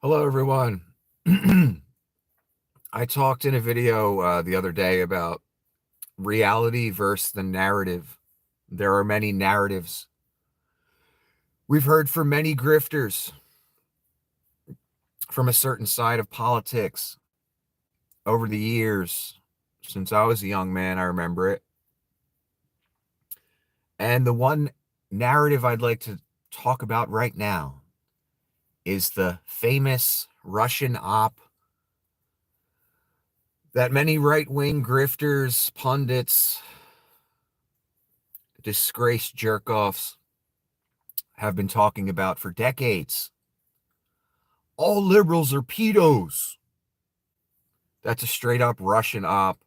Hello, everyone. I talked in a video the other day about reality versus the narrative. There are many narratives. We've heard from many grifters from a certain side of politics over the years. Since I was a young man, I remember it. And the one narrative I'd like to talk about right now is the famous Russian op that many right-wing grifters, pundits, disgraced jerk-offs have been talking about for decades. All liberals are pedos. That's a straight-up Russian op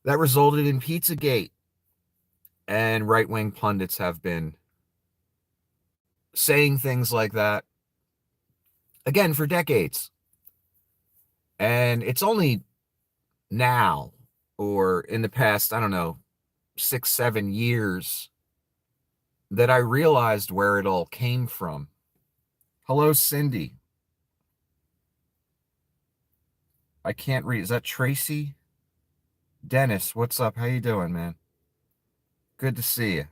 that resulted in Pizzagate. And right-wing pundits have been saying things like that, again, for decades. And it's only now, or in the past, I don't know, 6, 7 years, that I realized where it all came from. Hello, Cindy. I can't read. Is that Tracy? Dennis, what's up? How you doing, man? Good to see you.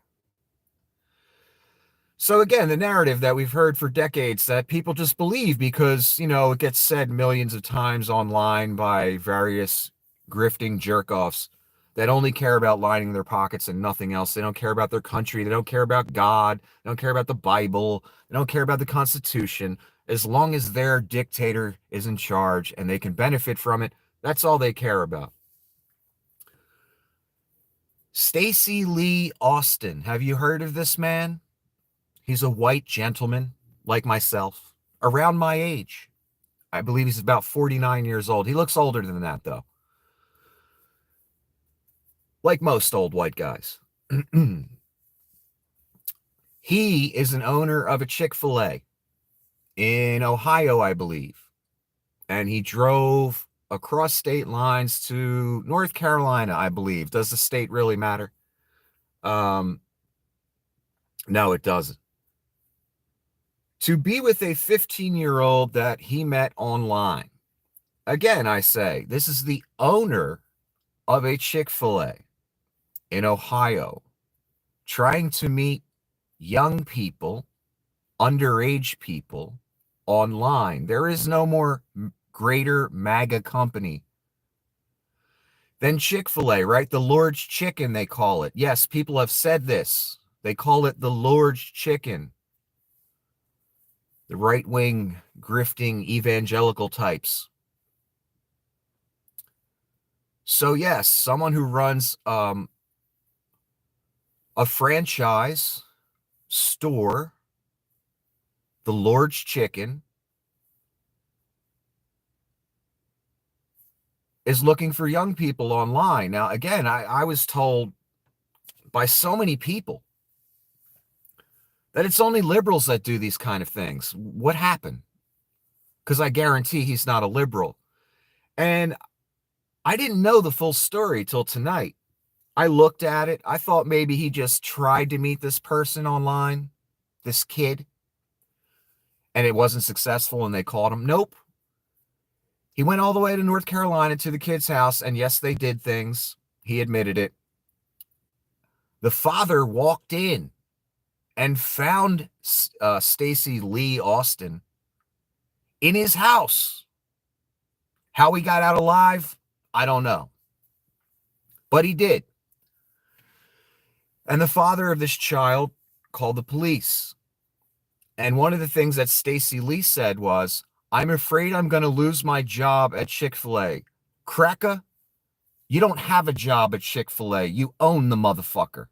So again, the narrative that we've heard for decades that people just believe because, it gets said millions of times online by various grifting jerk-offs that only care about lining their pockets and nothing else. They don't care about their country. They don't care about God. They don't care about the Bible. They don't care about the Constitution. As long as their dictator is in charge and they can benefit from it, that's all they care about. Stacey Lee Austin. Have you heard of this man? He's a white gentleman like myself, around my age. I believe he's about 49 years old. He looks older than that, though. Like most old white guys. He is an owner of a Chick-fil-A in Ohio, I believe. And he drove across state lines to North Carolina, I believe. Does the state really matter? No, it doesn't. To be with a 15-year-old that he met online. Again, I say, this is the owner of a Chick-fil-A in Ohio, trying to meet young people, underage people, online. There is no more greater MAGA company than Chick-fil-A, right? The Lord's Chicken, they call it. Yes, people have said this. They call it the Lord's Chicken. The right-wing, grifting, evangelical types. So yes, someone who runs a franchise store, the Lord's Chicken, is looking for young people online. Now, again, I was told by so many people that it's only liberals that do these kind of things. What happened? Because I guarantee he's not a liberal. And I didn't know the full story till tonight. I looked at it. I thought maybe he just tried to meet this person online, this kid, and it wasn't successful and they called him. Nope. He went all the way to North Carolina to the kid's house, and yes, they did things. He admitted it. The father walked in and found Stacey Lee Austin in his house. How he got out alive, I don't know. But he did. And the father of this child called the police. And one of the things that Stacey Lee said was, I'm afraid I'm going to lose my job at Chick-fil-A. Cracker, you don't have a job at Chick-fil-A. You own the motherfucker.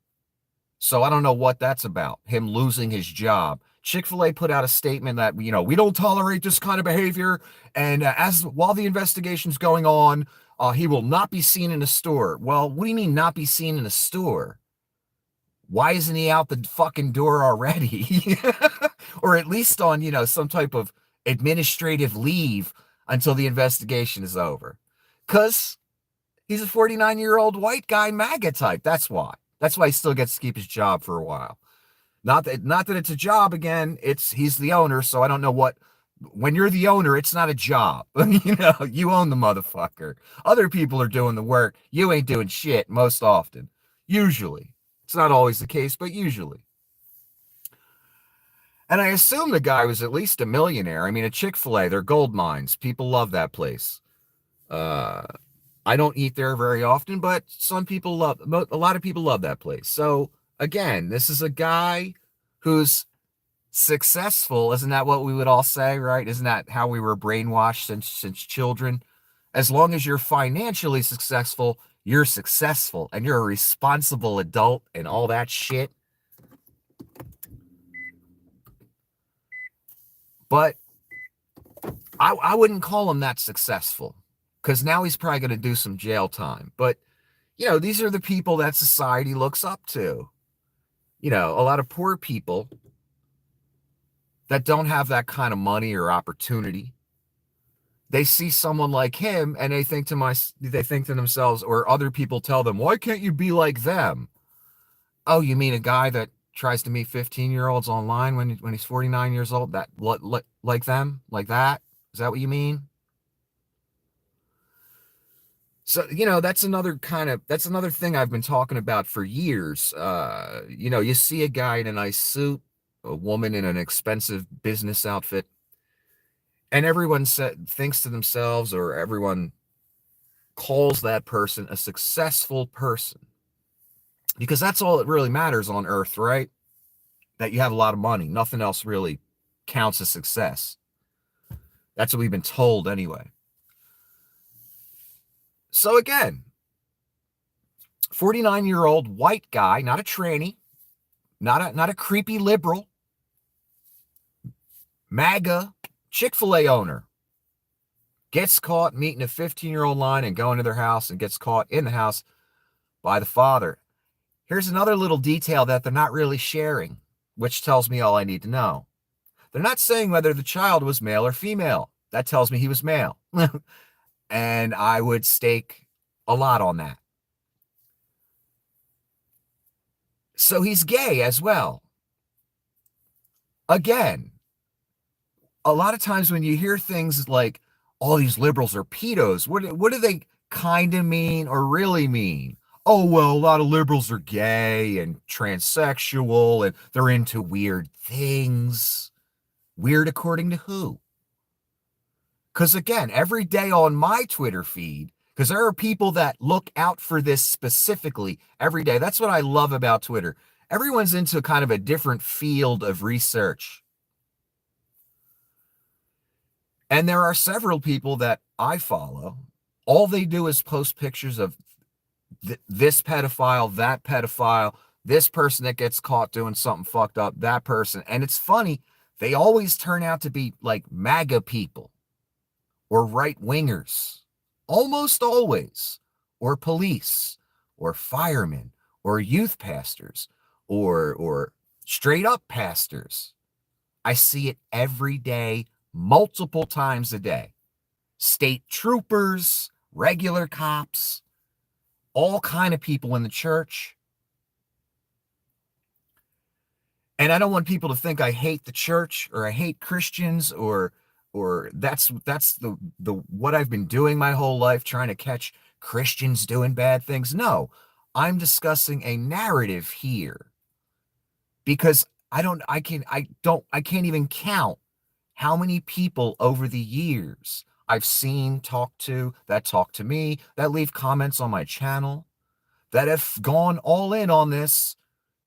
So I don't know what that's about, him losing his job. Chick-fil-A put out a statement that, we don't tolerate this kind of behavior. And while the investigation's going on, he will not be seen in a store. Well, what do you mean not be seen in a store? Why isn't he out the fucking door already? Or at least on, some type of administrative leave until the investigation is over. Because he's a 49-year-old white guy, MAGA type. That's why. That's why he still gets to keep his job for a while. Not that it's a job again. He's the owner, so I don't know what when you're the owner, it's not a job. You own the motherfucker. Other people are doing the work. You ain't doing shit most often. Usually. It's not always the case, but usually. And I assume the guy was at least a millionaire. I mean, a Chick-fil-A, they're gold mines. People love that place. I don't eat there very often, but a lot of people love that place. So again, this is a guy who's successful. Isn't that what we would all say, right? Isn't that how we were brainwashed since children? As long as you're financially successful, you're successful and you're a responsible adult and all that shit. But I wouldn't call him that successful, because now he's probably going to do some jail time. But, these are the people that society looks up to. A lot of poor people that don't have that kind of money or opportunity. They see someone like him and they think to themselves, or other people tell them, why can't you be like them? Oh, you mean a guy that tries to meet 15-year-olds online when he's 49 years old? That like them? Like that? Is that what you mean? So, that's another thing I've been talking about for years. You see a guy in a nice suit, a woman in an expensive business outfit, and everyone thinks to themselves, or everyone calls that person a successful person, because that's all that really matters on earth, right? That you have a lot of money. Nothing else really counts as success. That's what we've been told anyway. So again, 49-year-old white guy, not a tranny, not a creepy liberal, MAGA Chick-fil-A owner, gets caught meeting a 15-year-old line and going to their house, and gets caught in the house by the father. Here's another little detail that they're not really sharing, which tells me all I need to know. They're not saying whether the child was male or female. That tells me he was male. And I would stake a lot on that. So he's gay as well. Again, a lot of times when you hear things like, all these liberals are pedos, what do they kind of mean or really mean? Oh, well, a lot of liberals are gay and transsexual and they're into weird things. Weird according to who? Because again, every day on my Twitter feed, because there are people that look out for this specifically every day. That's what I love about Twitter. Everyone's into kind of a different field of research. And there are several people that I follow. All they do is post pictures of this pedophile, that pedophile, this person that gets caught doing something fucked up, that person. And it's funny, they always turn out to be like MAGA people or right-wingers, almost always, or police, or firemen, or youth pastors, or straight-up pastors. I see it every day, multiple times a day. State troopers, regular cops, all kind of people in the church. And I don't want people to think I hate the church or I hate Christians or that's the what I've been doing my whole life, trying to catch Christians doing bad things. No, I'm discussing a narrative here, because I can't even count how many people over the years I've seen talk to me, that leave comments on my channel, that have gone all in on this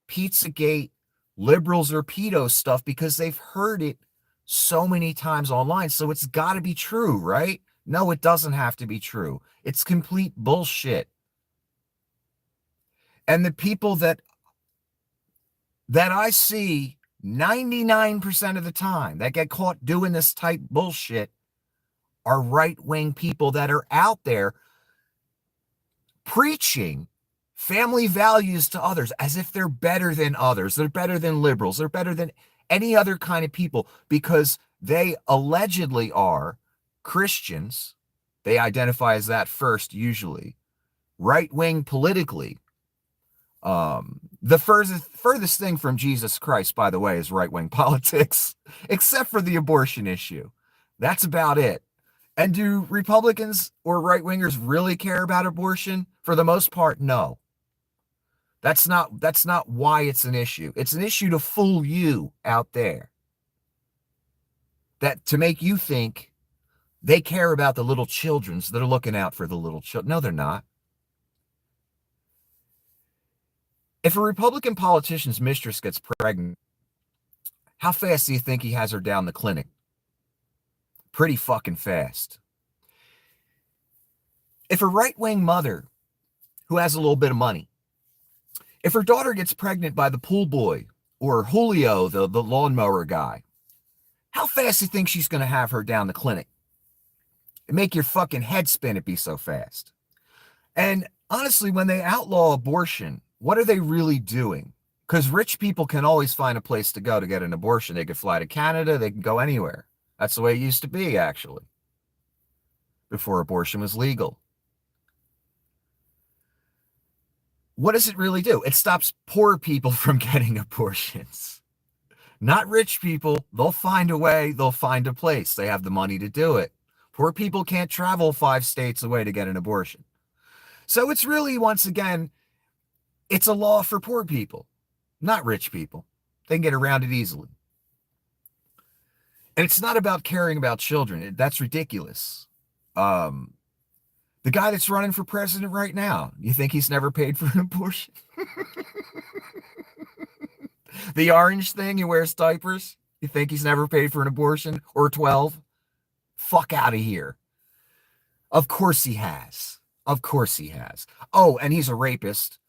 Pizzagate liberals or pedo stuff because they've heard it so many times online. So it's got to be true, right? No, it doesn't have to be true. It's complete bullshit. And the people that I see 99% of the time that get caught doing this type bullshit are right-wing people that are out there preaching family values to others as if they're better than others. They're better than liberals. They're better than any other kind of people because they allegedly are Christians. They identify as that first, usually. Right-wing politically. The furthest thing from Jesus Christ, by the way, is right-wing politics, except for the abortion issue. That's about it. And do Republicans or right-wingers really care about abortion? For the most part, no. That's not why it's an issue. It's an issue to fool you out there. That to make you think they care about the little children's that are looking out for the little children. No, they're not. If a Republican politician's mistress gets pregnant, how fast do you think he has her down the clinic? Pretty fucking fast. If a right-wing mother who has a little bit of money, if her daughter gets pregnant by the pool boy or Julio, the lawnmower guy, how fast do you think she's going to have her down the clinic? It make your fucking head spin, it be so fast. And honestly, when they outlaw abortion, what are they really doing? Because rich people can always find a place to go to get an abortion. They could fly to Canada. They can go anywhere. That's the way it used to be, actually, before abortion was legal. What does it really do? It stops poor people from getting abortions. Not rich people. They'll find a way. They'll find a place. They have the money to do it. Poor people can't travel 5 states away to get an abortion. So it's really, once again, it's a law for poor people, not rich people. They can get around it easily. And it's not about caring about children. That's ridiculous. The guy that's running for president right now, you think he's never paid for an abortion? The orange thing, he wears diapers. You think he's never paid for an abortion or 12? Fuck out of here. Of course he has. Of course he has. Oh, and he's a rapist.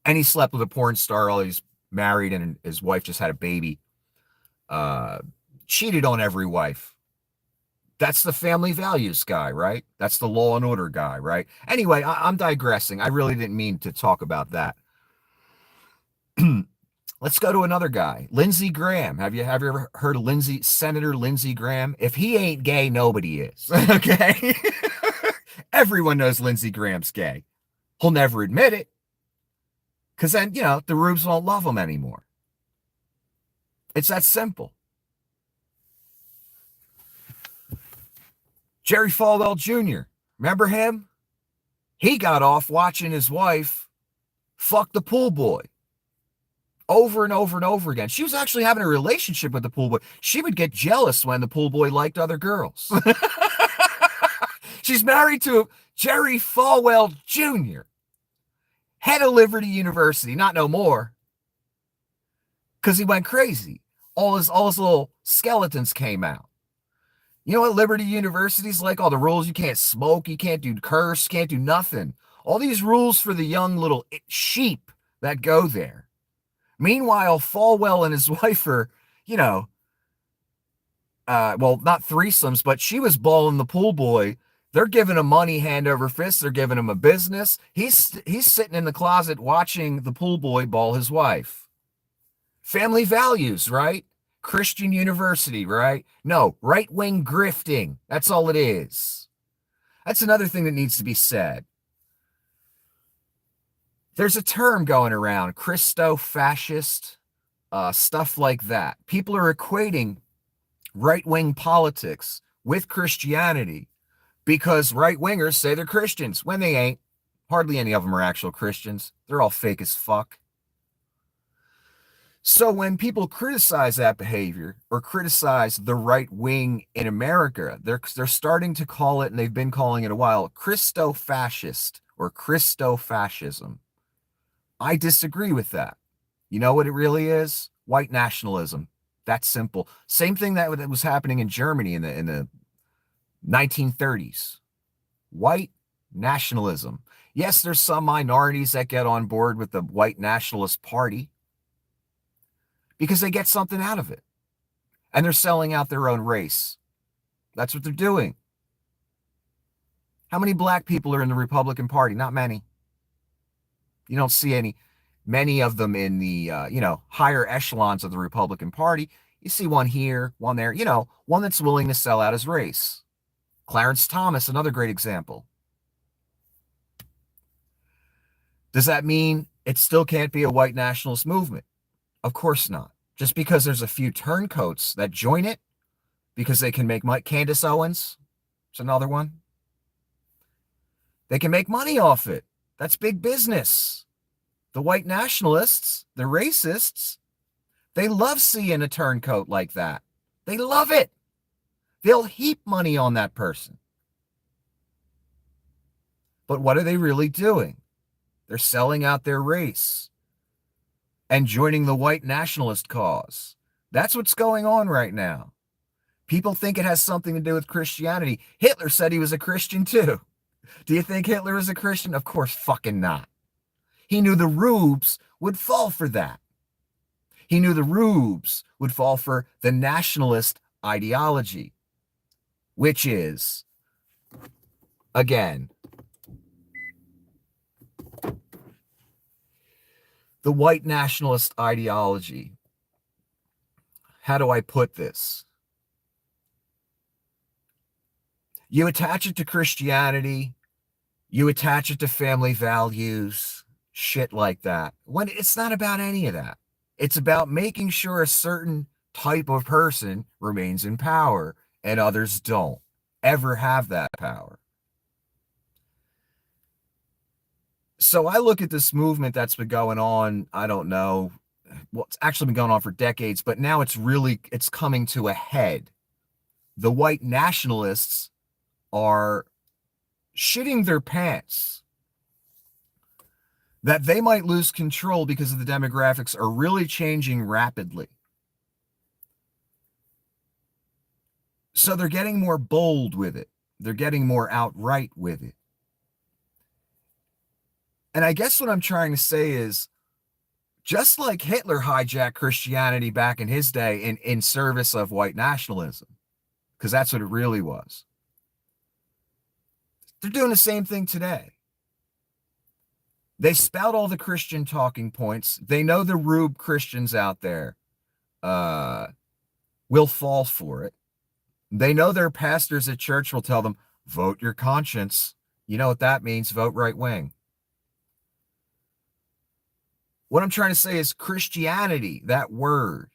And he slept with a porn star while he's married and his wife just had a baby. Cheated on every wife. That's the family values guy, right? That's the law and order guy, right? Anyway, I'm digressing. I really didn't mean to talk about that. Let's go to another guy, Lindsey Graham. Have you ever heard of Senator Lindsey Graham? If he ain't gay, nobody is. Okay? Everyone knows Lindsey Graham's gay. He'll never admit it. Because then, the rubes won't love him anymore. It's that simple. Jerry Falwell Jr., remember him? He got off watching his wife fuck the pool boy over and over and over again. She was actually having a relationship with the pool boy. She would get jealous when the pool boy liked other girls. She's married to Jerry Falwell Jr., head of Liberty University, not no more, because he went crazy. All his little skeletons came out. You know what Liberty University's like? All the rules: you can't smoke, you can't do curse, can't do nothing. All these rules for the young little sheep that go there. Meanwhile, Falwell and his wife are, well, not threesomes, but she was balling the pool boy. They're giving him money hand over fist. They're giving him a business. He's sitting in the closet watching the pool boy ball his wife. Family values, right? Christian University, right? No, right-wing grifting. That's all it is. That's another thing that needs to be said. There's a term going around, Christo-fascist, stuff like that. People are equating right-wing politics with Christianity because right-wingers say they're Christians when they ain't. Hardly any of them are actual Christians. They're all fake as fuck. So when people criticize that behavior or criticize the right wing in America, they're starting to call it, and they've been calling it a while, Christo-fascist or Christo-fascism. I disagree with that. You know what it really is? White nationalism. That's simple. Same thing that was happening in Germany in the 1930s. White nationalism. Yes, there's some minorities that get on board with the white nationalist party because they get something out of it. And they're selling out their own race. That's what they're doing. How many black people are in the Republican Party? Not many. You don't see many of them in the, higher echelons of the Republican Party. You see one here, one there, one that's willing to sell out his race. Clarence Thomas, another great example. Does that mean it still can't be a white nationalist movement? Of course not. Just because there's a few turncoats that join it because they can make money. Candace Owens, it's another one. They can make money off it. That's big business. The white nationalists, the racists, they love seeing a turncoat like that. They love it. They'll heap money on that person. But what are they really doing? They're selling out their race and joining the white nationalist cause. That's what's going on right now. People think it has something to do with Christianity. Hitler said he was a Christian too. Do you think Hitler was a Christian? Of course fucking not. He knew the rubes would fall for that. He knew the rubes would fall for the nationalist ideology, which is, again, the white nationalist ideology. How do I put this? You attach it to Christianity, you attach it to family values, shit like that. When it's not about any of that. It's about making sure a certain type of person remains in power and others don't ever have that power. So I look at this movement that's been going on, I don't know, well, it's actually been going on for decades, but now it's coming to a head. The white nationalists are shitting their pants that they might lose control because the demographics are really changing rapidly. So they're getting more bold with it. They're getting more outright with it. And I guess what I'm trying to say is, just like Hitler hijacked Christianity back in his day in service of white nationalism, because that's what it really was, they're doing the same thing today. They spout all the Christian talking points. They know the rube Christians out there will fall for it. They know their pastors at church will tell them, vote your conscience. You know what that means? Vote right wing. What I'm trying to say is Christianity, that word,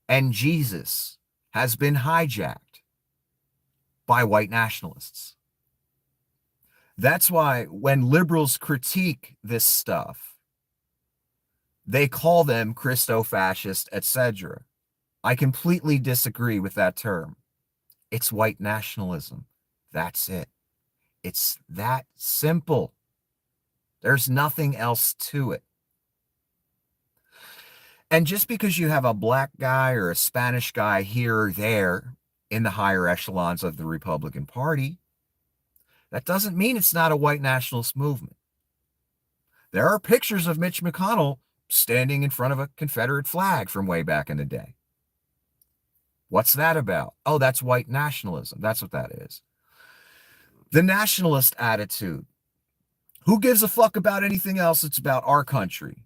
and Jesus has been hijacked by white nationalists. That's why when liberals critique this stuff, they call them Christo-fascist, etc. I completely disagree with that term. It's white nationalism. That's it. It's that simple. There's nothing else to it. And just because you have a black guy or a Spanish guy here or there in the higher echelons of the Republican Party, that doesn't mean it's not a white nationalist movement. There are pictures of Mitch McConnell standing in front of a Confederate flag from way back in the day. What's that about? Oh, that's white nationalism. That's what that is. The nationalist attitude. Who gives a fuck about anything else? It's about our country.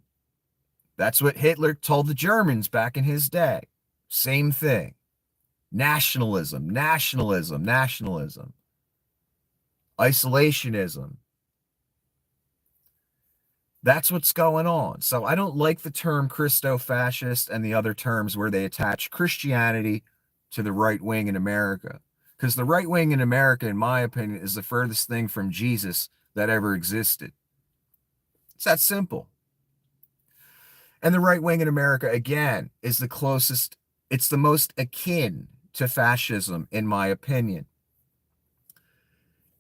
That's what Hitler told the Germans back in his day. Same thing. Nationalism, nationalism, nationalism. Isolationism. That's what's going on. So I don't like the term Christo-fascist and the other terms where they attach Christianity to the right wing in America. Because the right wing in America, in my opinion, is the furthest thing from Jesus that ever existed. It's that simple. And the right wing in America, again, is the closest, it's the most akin to fascism, in my opinion.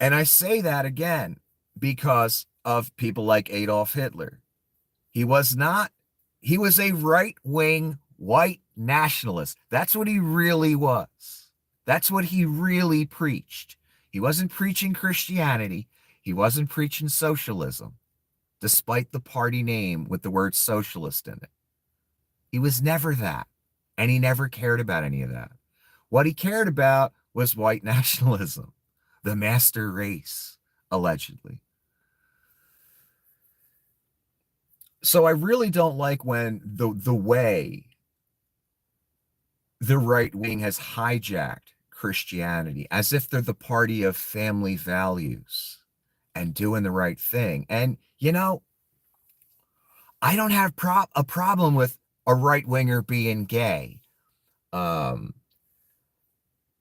And I say that again because of people like Adolf Hitler. He was a right-wing white nationalist. That's what he really was. That's what he really preached. He wasn't preaching Christianity. He wasn't preaching socialism, despite the party name with the word socialist in it. He was never that, and he never cared about any of that. What he cared about was white nationalism, the master race, allegedly. So I really don't like when the way the right wing has hijacked Christianity as if they're the party of family values and doing the right thing. And, you know, I don't have a problem with a right winger being gay.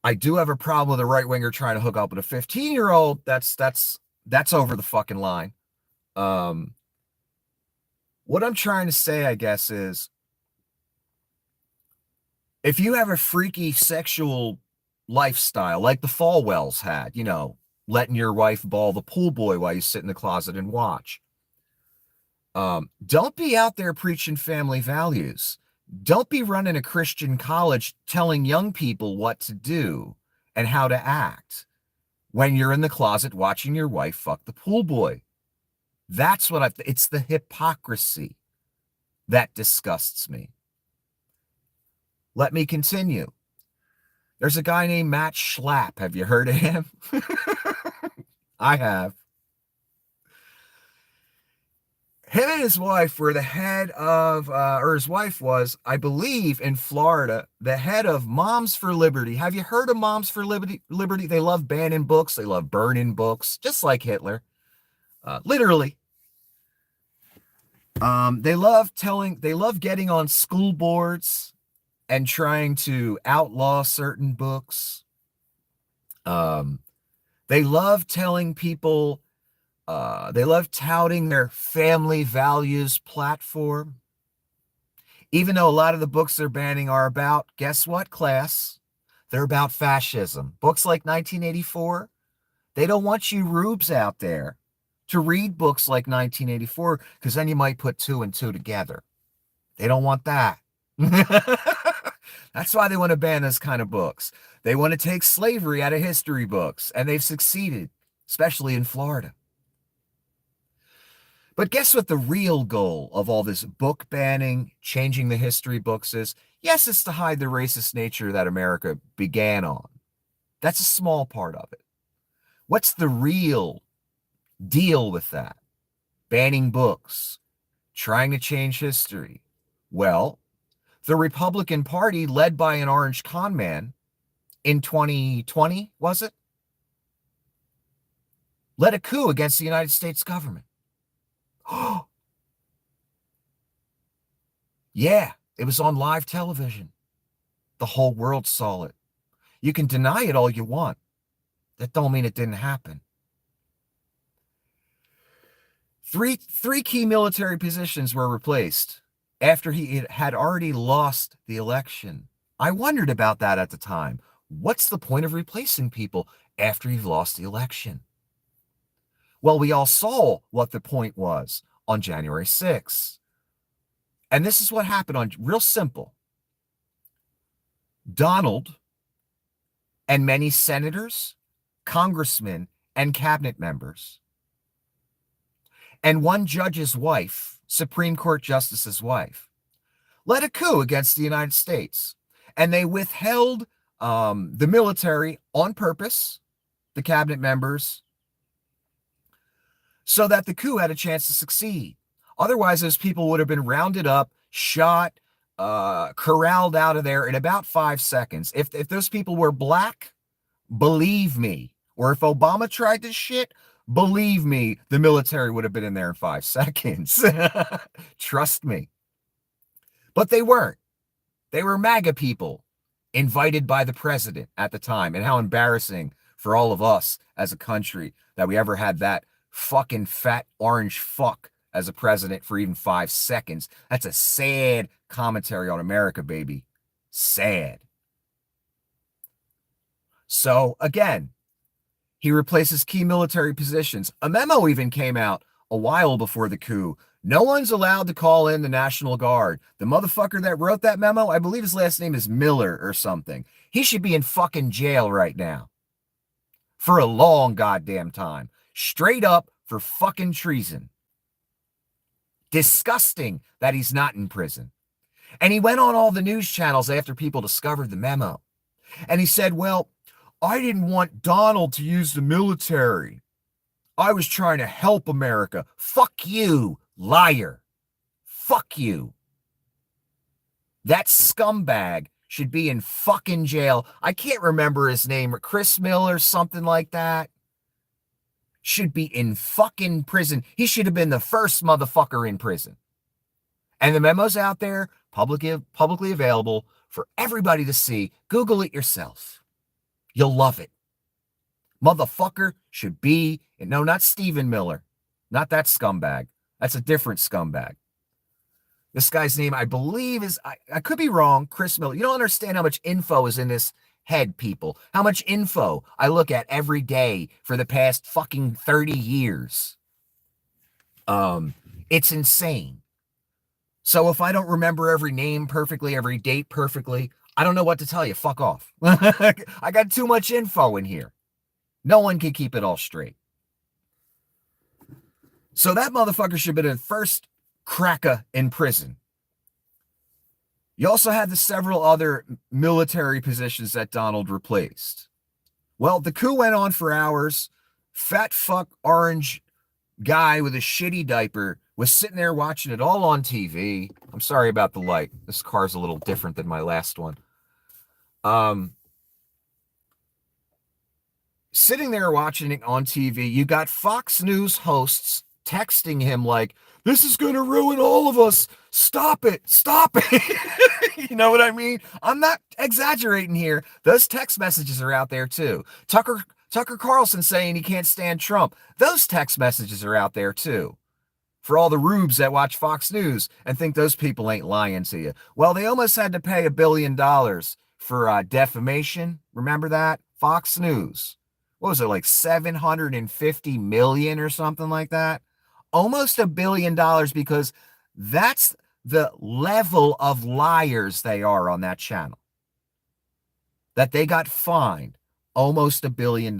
I do have a problem with a right winger trying to hook up with a 15-year-old. That's over the fucking line. What I'm trying to say, I guess, is if you have a freaky sexual lifestyle like the Falwells had, letting your wife ball the pool boy while you sit in the closet and watch, don't be out there preaching family values. Don't be running a Christian college telling young people what to do and how to act when you're in the closet watching your wife fuck the pool boy. That's what it's the hypocrisy that disgusts me. Let me continue. There's a guy named Matt Schlapp. Have you heard of him? I have. Him and his wife were the head of, or his wife was, I believe, in Florida, the head of Moms for Liberty. Have you heard of Moms for Liberty? They love banning books. They love burning books, just like Hitler. Literally. They love getting on school boards and trying to outlaw certain books. They love telling people, they love touting their family values platform. Even though a lot of the books they're banning are about, guess what, class? They're about fascism. Books like 1984, they don't want you rubes out there to read books like 1984, because then you might put 2 and 2 together. They don't want that. That's why they want to ban those kind of books. They want to take slavery out of history books, and they've succeeded, especially in Florida. But guess what the real goal of all this book banning, changing the history books is? Yes, it's to hide the racist nature that America began on. That's a small part of it. What's the real deal with that? Banning books, trying to change history. Well, the Republican Party, led by an orange con man in 2020, was it? Led a coup against the United States government. Yeah, it was on live television. The whole world saw it. You can deny it all you want. That don't mean it didn't happen. Three key military positions were replaced after he had already lost the election. I wondered about that at the time. What's the point of replacing people after you've lost the election? Well, we all saw what the point was on January 6th. And this is what happened real simple. Donald and many senators, congressmen, and cabinet members, and one judge's wife, Supreme Court justice's wife, led a coup against the United States. And they withheld the military on purpose, the cabinet members, so that the coup had a chance to succeed. Otherwise, those people would have been rounded up, shot, corralled out of there in about 5 seconds. If those people were black, believe me, or if Obama tried this shit, believe me, the military would have been in there in 5 seconds. Trust me. But they weren't. They were MAGA people invited by the president at the time. And how embarrassing for all of us as a country that we ever had that fucking fat orange fuck as a president for even 5 seconds. That's a sad commentary on America, baby. Sad. So again, he replaces key military positions. A memo even came out a while before the coup. No one's allowed to call in the National Guard. The motherfucker that wrote that memo, I believe his last name is Miller or something. He should be in fucking jail right now for a long goddamn time. Straight up for fucking treason. Disgusting that he's not in prison. And he went on all the news channels after people discovered the memo. And he said, well, I didn't want Donald to use the military. I was trying to help America. Fuck you, liar. Fuck you. That scumbag should be in fucking jail. I can't remember his name. Chris Miller, something like that. Should be in fucking prison. He should have been the first motherfucker in prison. And the memo's out there, publicly available for everybody to see. Google it yourself. You'll love it. Motherfucker should be, no, not Stephen Miller. Not that scumbag. That's a different scumbag. This guy's name, I believe, is, I could be wrong, Chris Miller. You don't understand how much info is in this head, people. How much info I look at every day for the past fucking 30 years. It's insane. So if I don't remember every name perfectly, every date perfectly, I don't know what to tell you. Fuck off. I got too much info in here. No one can keep it all straight. So that motherfucker should have been the first cracker in prison. You also had the several other military positions that Donald replaced. Well, the coup went on for hours. Fat fuck orange guy with a shitty diaper was sitting there watching it all on TV. I'm sorry about the light. This car's a little different than my last one. Sitting there watching it on TV, you got Fox News hosts texting him like, this is going to ruin all of us. Stop it. Stop it. You know what I mean? I'm not exaggerating here. Those text messages are out there too. Tucker Carlson saying he can't stand Trump. Those text messages are out there too. For all the rubes that watch Fox News and think those people ain't lying to you. Well, they almost had to pay $1 billion for defamation. Remember that? Fox News. What was it, like 750 million or something like that? Almost $1 billion, because that's the level of liars they are on that channel. That they got fined almost $1 billion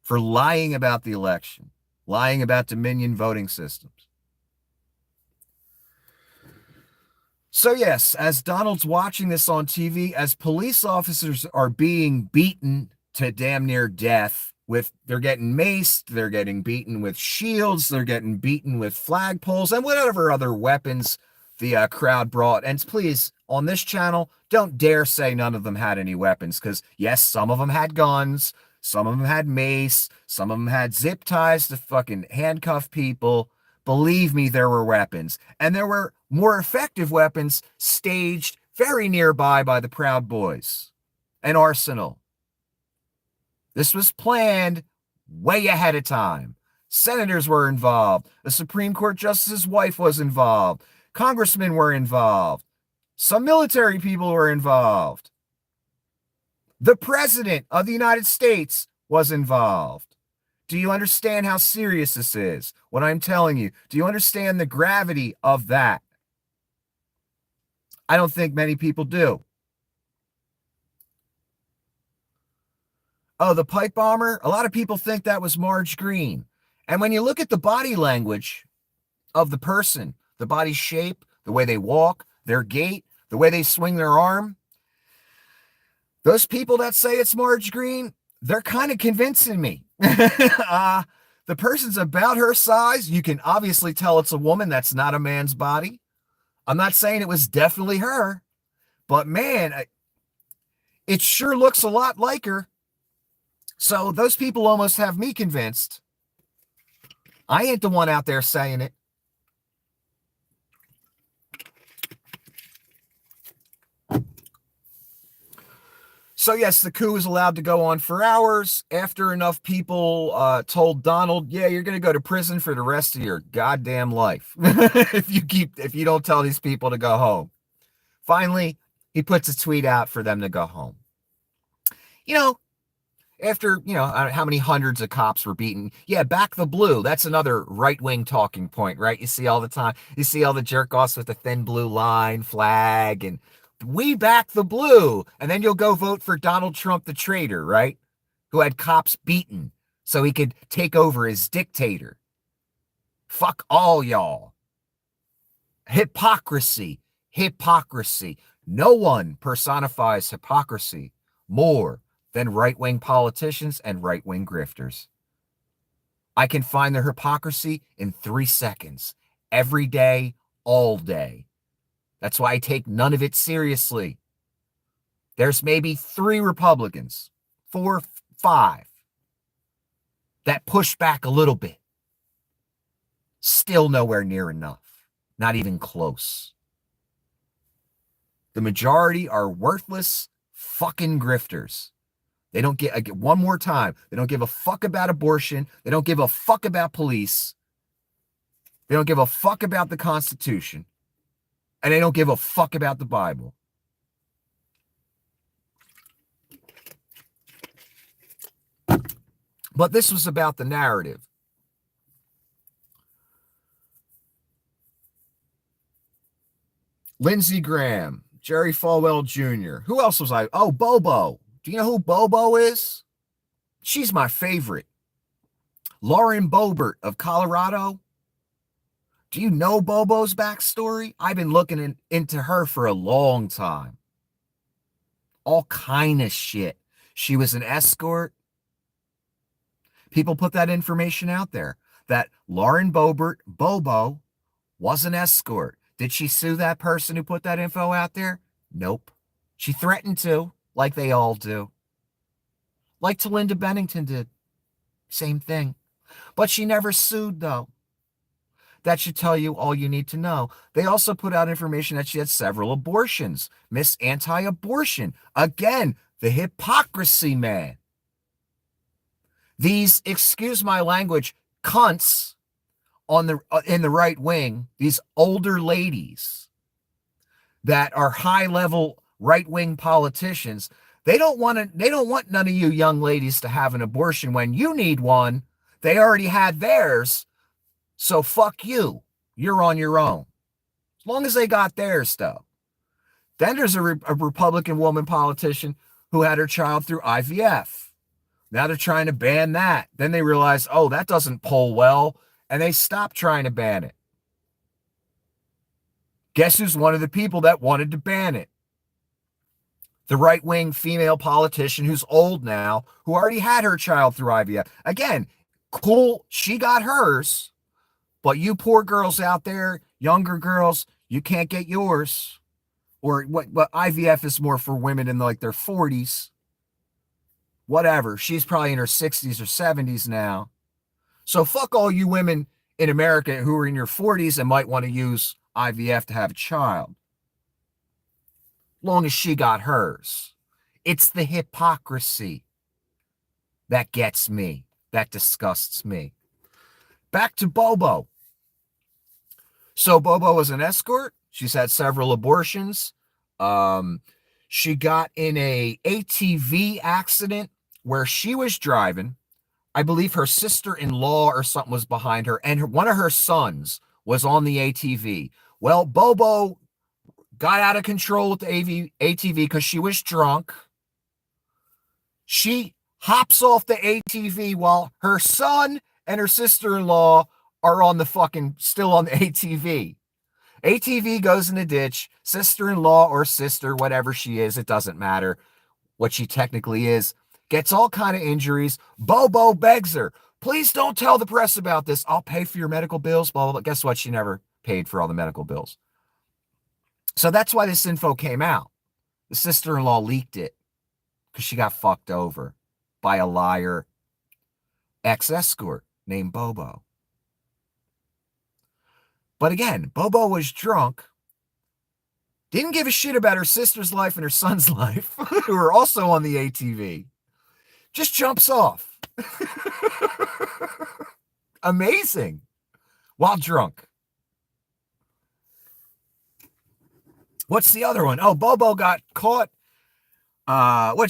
for lying about the election, lying about Dominion voting systems. So yes, as Donald's watching this on TV, as police officers are being beaten to damn near death, they're getting maced, they're getting beaten with shields, they're getting beaten with flagpoles, and whatever other weapons the crowd brought. And please, on this channel, don't dare say none of them had any weapons, because yes, some of them had guns, some of them had mace, some of them had zip ties to fucking handcuff people. Believe me, there were weapons. And there were more effective weapons staged very nearby by the Proud Boys. An arsenal. This was planned way ahead of time. Senators were involved. The Supreme Court Justice's wife was involved. Congressmen were involved. Some military people were involved. The President of the United States was involved. Do you understand how serious this is? What I'm telling you. Do you understand the gravity of that? I don't think many people do. Oh, the pipe bomber? A lot of people think that was Marge Green. And when you look at the body language of the person, the body shape, the way they walk, their gait, the way they swing their arm, those people that say it's Marge Green, they're kind of convincing me. The person's about her size. You can obviously tell it's a woman. That's not a man's body. I'm not saying it was definitely her, but man, it sure looks a lot like her. So those people almost have me convinced. I ain't the one out there saying it. So yes, the coup was allowed to go on for hours after enough people told Donald, yeah, you're going to go to prison for the rest of your goddamn life if you don't tell these people to go home. Finally, he puts a tweet out for them to go home. You know, after, how many hundreds of cops were beaten. Yeah, back the blue. That's another right-wing talking point, right? You see all the time. You see all the jerk-offs with the thin blue line flag, and we back the blue. And then you'll go vote for Donald Trump, the traitor, right? Who had cops beaten so he could take over as dictator. Fuck all y'all. Hypocrisy. Hypocrisy. No one personifies hypocrisy more than right-wing politicians and right-wing grifters. I can find their hypocrisy in 3 seconds. Every day, all day. That's why I take none of it seriously. There's maybe 3 Republicans, 4, 5, that push back a little bit. Still nowhere near enough. Not even close. The majority are worthless fucking grifters. They don't get one more time. They don't give a fuck about abortion. They don't give a fuck about police. They don't give a fuck about the Constitution. And they don't give a fuck about the Bible. But this was about the narrative. Lindsey Graham, Jerry Falwell Jr. Who else was I? Oh, Bobo. Do you know who Bobo is? She's my favorite. Lauren Boebert of Colorado. Do you know Bobo's backstory? I've been looking into her for a long time. All kind of shit. She was an escort. People put that information out there. That Lauren Boebert, Bobo, was an escort. Did she sue that person who put that info out there? Nope. She threatened to, like they all do. Like Talinda Bennington did. Same thing. But she never sued, though. That should tell you all you need to know. They also put out information that she had several abortions. Miss Anti-Abortion. Again, the hypocrisy, man. These, excuse my language, cunts in the right wing, these older ladies that are high-level right-wing politicians, they don't want none of you young ladies to have an abortion when you need one. They already had theirs. So fuck you. You're on your own. As long as they got theirs, though. Then there's a Republican woman politician who had her child through IVF. Now they're trying to ban that. Then they realize, oh, that doesn't poll well, and they stopped trying to ban it. Guess who's one of the people that wanted to ban it? The right-wing female politician who's old now, who already had her child through IVF. Again, cool, she got hers. But you poor girls out there, younger girls, you can't get yours. Or what IVF is more for women in like their 40s. Whatever. She's probably in her 60s or 70s now. So fuck all you women in America who are in your 40s and might want to use IVF to have a child. Long as she got hers. It's the hypocrisy that gets me, that disgusts me. Back to Bobo. So Bobo was an escort. She's had several abortions. She got in a ATV accident where she was driving. I believe her sister-in-law or something was behind her, and one of her sons was on the ATV. Well, Bobo got out of control with the ATV because she was drunk. She hops off the ATV while her son and her sister-in-law are on the still on the ATV. ATV goes in the ditch. Sister-in-law or sister, whatever she is, it doesn't matter what she technically is, gets all kind of injuries. Bobo begs her, please don't tell the press about this. I'll pay for your medical bills, blah, blah, blah. Guess what? She never paid for all the medical bills. So that's why this info came out. The sister-in-law leaked it because she got fucked over by a liar ex-escort named Bobo. But again, Bobo was drunk, didn't give a shit about her sister's life and her son's life, who are also on the ATV. Just jumps off. Amazing. While drunk. What's the other one? Oh, Bobo got caught.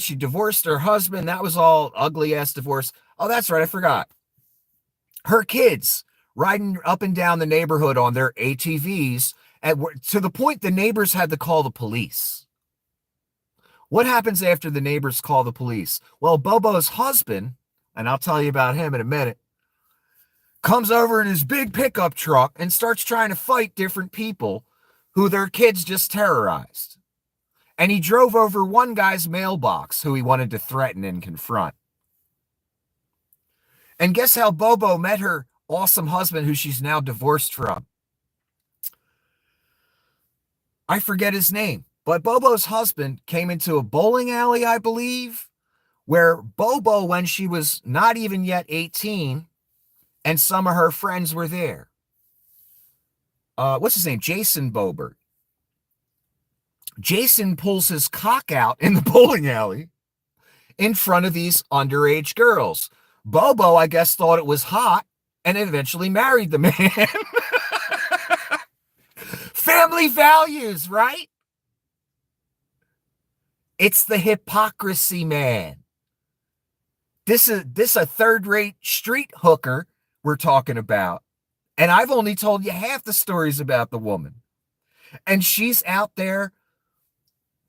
She divorced her husband. That was all ugly-ass divorce. Oh, that's right. I forgot. Her kids riding up and down the neighborhood on their ATVs to the point the neighbors had to call the police. What happens after the neighbors call the police? Well, Bobo's husband, and I'll tell you about him in a minute, comes over in his big pickup truck and starts trying to fight different people who their kids just terrorized. And he drove over one guy's mailbox who he wanted to threaten and confront. And guess how Bobo met her awesome husband who she's now divorced from? I forget his name, but Bobo's husband came into a bowling alley, I believe, where Bobo, when she was not even yet 18, and some of her friends were there. What's his name? Jason Boebert. Jason pulls his cock out in the bowling alley in front of these underage girls. Bobo, I guess, thought it was hot and eventually married the man. Family values, right? It's the hypocrisy, man. This a third-rate street hooker we're talking about. And I've only told you half the stories about the woman. And she's out there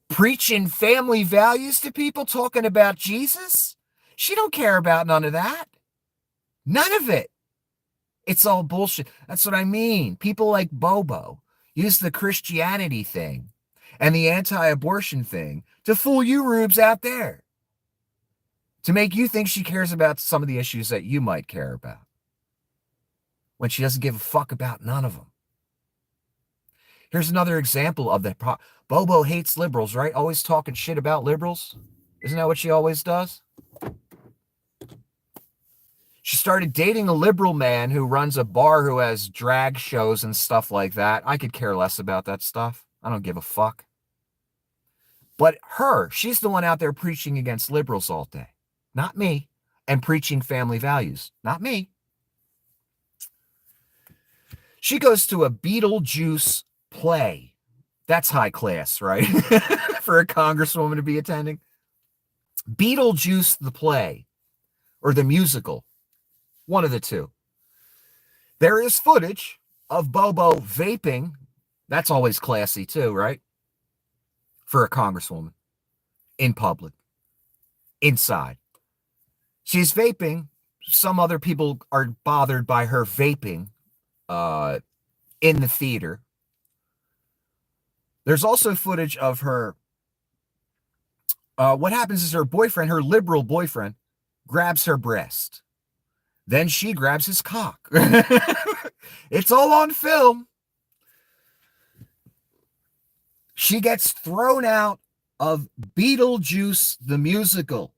preaching family values to people, talking about Jesus. She don't care about none of that. None of it. It's all bullshit. That's what I mean. People like Bobo use the Christianity thing and the anti-abortion thing to fool you rubes out there, to make you think she cares about some of the issues that you might care about, when she doesn't give a fuck about none of them. Here's another example of that. Bobo hates liberals, right? Always talking shit about liberals. Isn't that what she always does? She started dating a liberal man who runs a bar who has drag shows and stuff like that. I could care less about that stuff. I don't give a fuck. But she's the one out there preaching against liberals all day. Not me. And preaching family values. Not me. She goes to a Beetlejuice play. That's high class, right? For a congresswoman to be attending. Beetlejuice the play. Or the musical. One of the two. There is footage of Bobo vaping. That's always classy too, right? For a congresswoman. In public. Inside. She's vaping. Some other people are bothered by her vaping in the theater. There's also footage of her. What happens is her boyfriend, her liberal boyfriend, grabs her breast. Then she grabs his cock. It's all on film. She gets thrown out of Beetlejuice the musical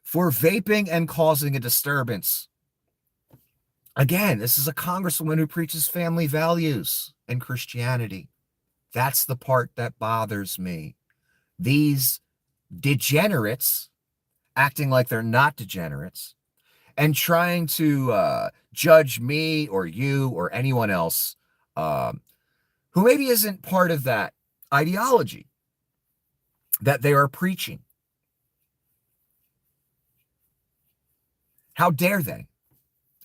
for vaping and causing a disturbance. Again, this is a congresswoman who preaches family values and Christianity. That's the part that bothers me. These degenerates acting like they're not degenerates and trying to judge me or you or anyone else who maybe isn't part of that ideology that they are preaching. How dare they?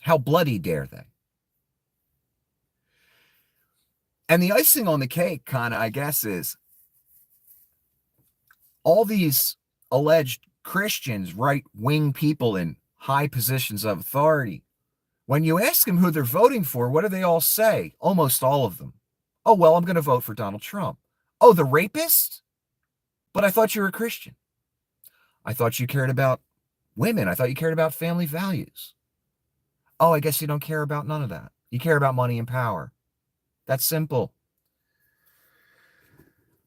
How bloody dare they? And the icing on the cake, kind of, I guess, is all these alleged Christians, right-wing people in high positions of authority. When you ask them who they're voting for, what do they all say? Almost all of them. Oh, well, I'm going to vote for Donald Trump. Oh, the rapist? But I thought you were a Christian. I thought you cared about women. I thought you cared about family values. Oh, I guess you don't care about none of that. You care about money and power. That's simple.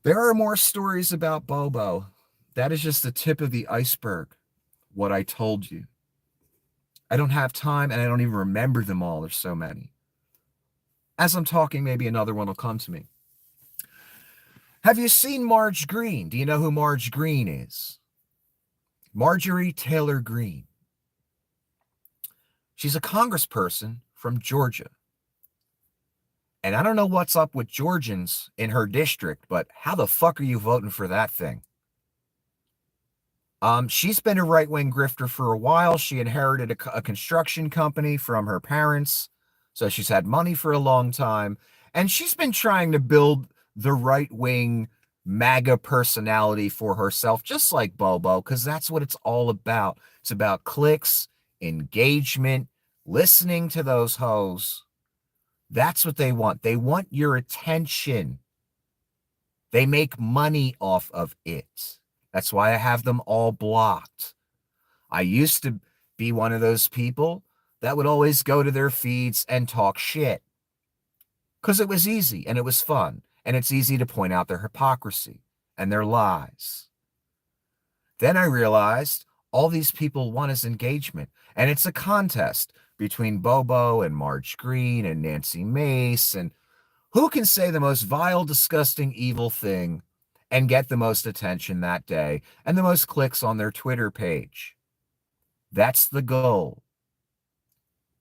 There are more stories about Bobo. That is just the tip of the iceberg, what I told you. I don't have time, and I don't even remember them all. There's so many. As I'm talking, maybe another one will come to me. Have you seen Marge Green? Do you know who Marge Green is? Marjorie Taylor Greene. She's a congressperson from Georgia. And I don't know what's up with Georgians in her district, but how the fuck are you voting for that thing? She's been a right-wing grifter for a while. She inherited a construction company from her parents, so she's had money for a long time. And she's been trying to build the right-wing MAGA personality for herself, just like Bobo, because that's what it's all about. It's about clicks, engagement, listening to those hoes. That's what they want. They want your attention. They make money off of it. That's why I have them all blocked. I used to be one of those people that would always go to their feeds and talk shit. Because it was easy and it was fun. And it's easy to point out their hypocrisy and their lies. Then I realized all these people want is engagement. And it's a contest between Bobo and Marge Green and Nancy Mace, and who can say the most vile, disgusting, evil thing and get the most attention that day and the most clicks on their Twitter page. That's the goal.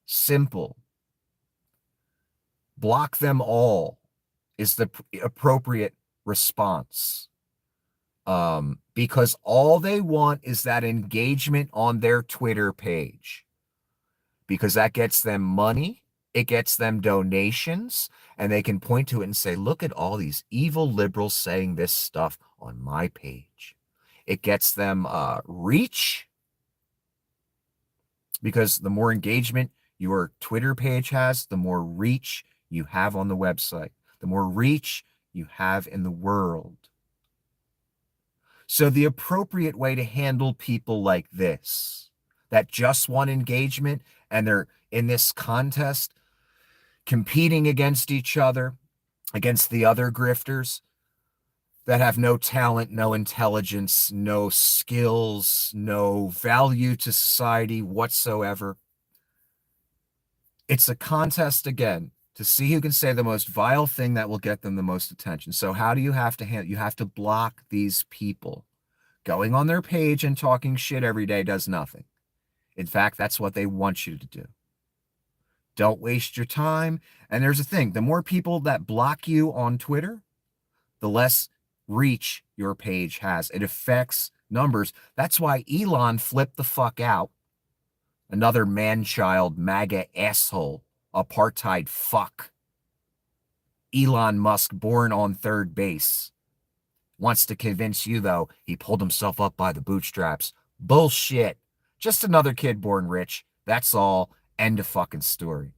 Simple. Block them all is the appropriate response. Because all they want is that engagement on their Twitter page. Because that gets them money, it gets them donations, and they can point to it and say, look at all these evil liberals saying this stuff on my page. It gets them reach, because the more engagement your Twitter page has, the more reach you have on the website, the more reach you have in the world. So the appropriate way to handle people like this, that just want engagement and they're in this contest competing against each other, against the other grifters that have no talent, no intelligence, no skills, no value to society whatsoever. It's a contest, again, to see who can say the most vile thing that will get them the most attention. So how do you have to handle? You have to block these people. Going on their page and talking shit every day does nothing. In fact, that's what they want you to do. Don't waste your time. And there's a thing. The more people that block you on Twitter, the less reach your page has. It affects numbers. That's why Elon flipped the fuck out. Another man-child, MAGA asshole, apartheid fuck. Elon Musk, born on third base. Wants to convince you, though, he pulled himself up by the bootstraps. Bullshit. Just another kid born rich. That's all. End of fucking story.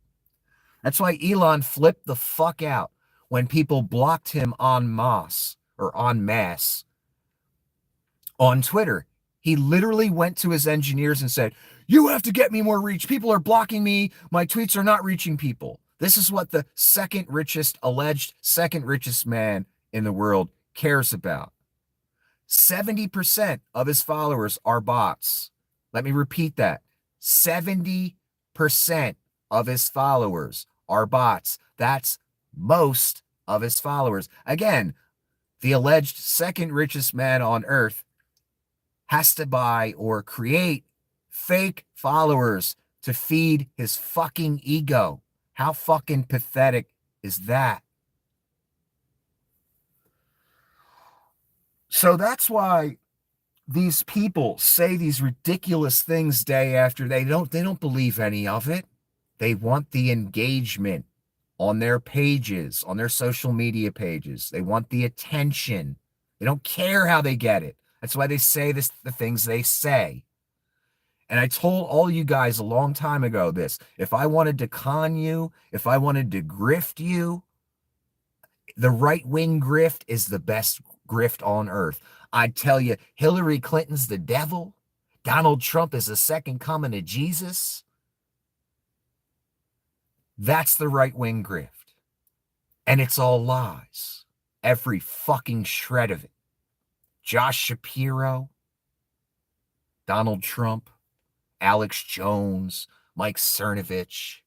That's why Elon flipped the fuck out when people blocked him en masse on Twitter. He literally went to his engineers and said, you have to get me more reach. People are blocking me. My tweets are not reaching people. This is what the alleged second richest man in the world cares about. 70% of his followers are bots. Let me repeat that. 70% of his followers are bots. That's most of his followers. Again, the alleged second richest man on earth has to buy or create fake followers to feed his fucking ego. How fucking pathetic is that? So that's why these people say these ridiculous things day after day. They don't believe any of it. They want the engagement on their pages, on their social media pages. They want the attention. They don't care how they get it. That's why they say the things they say. And I told all you guys a long time ago this. If I wanted to con you, if I wanted to grift you, the right-wing grift is the best grift on earth. I'd tell you, Hillary Clinton's the devil. Donald Trump is the second coming of Jesus. That's the right-wing grift. And it's all lies. Every fucking shred of it. Josh Shapiro, Donald Trump, Alex Jones, Mike Cernovich.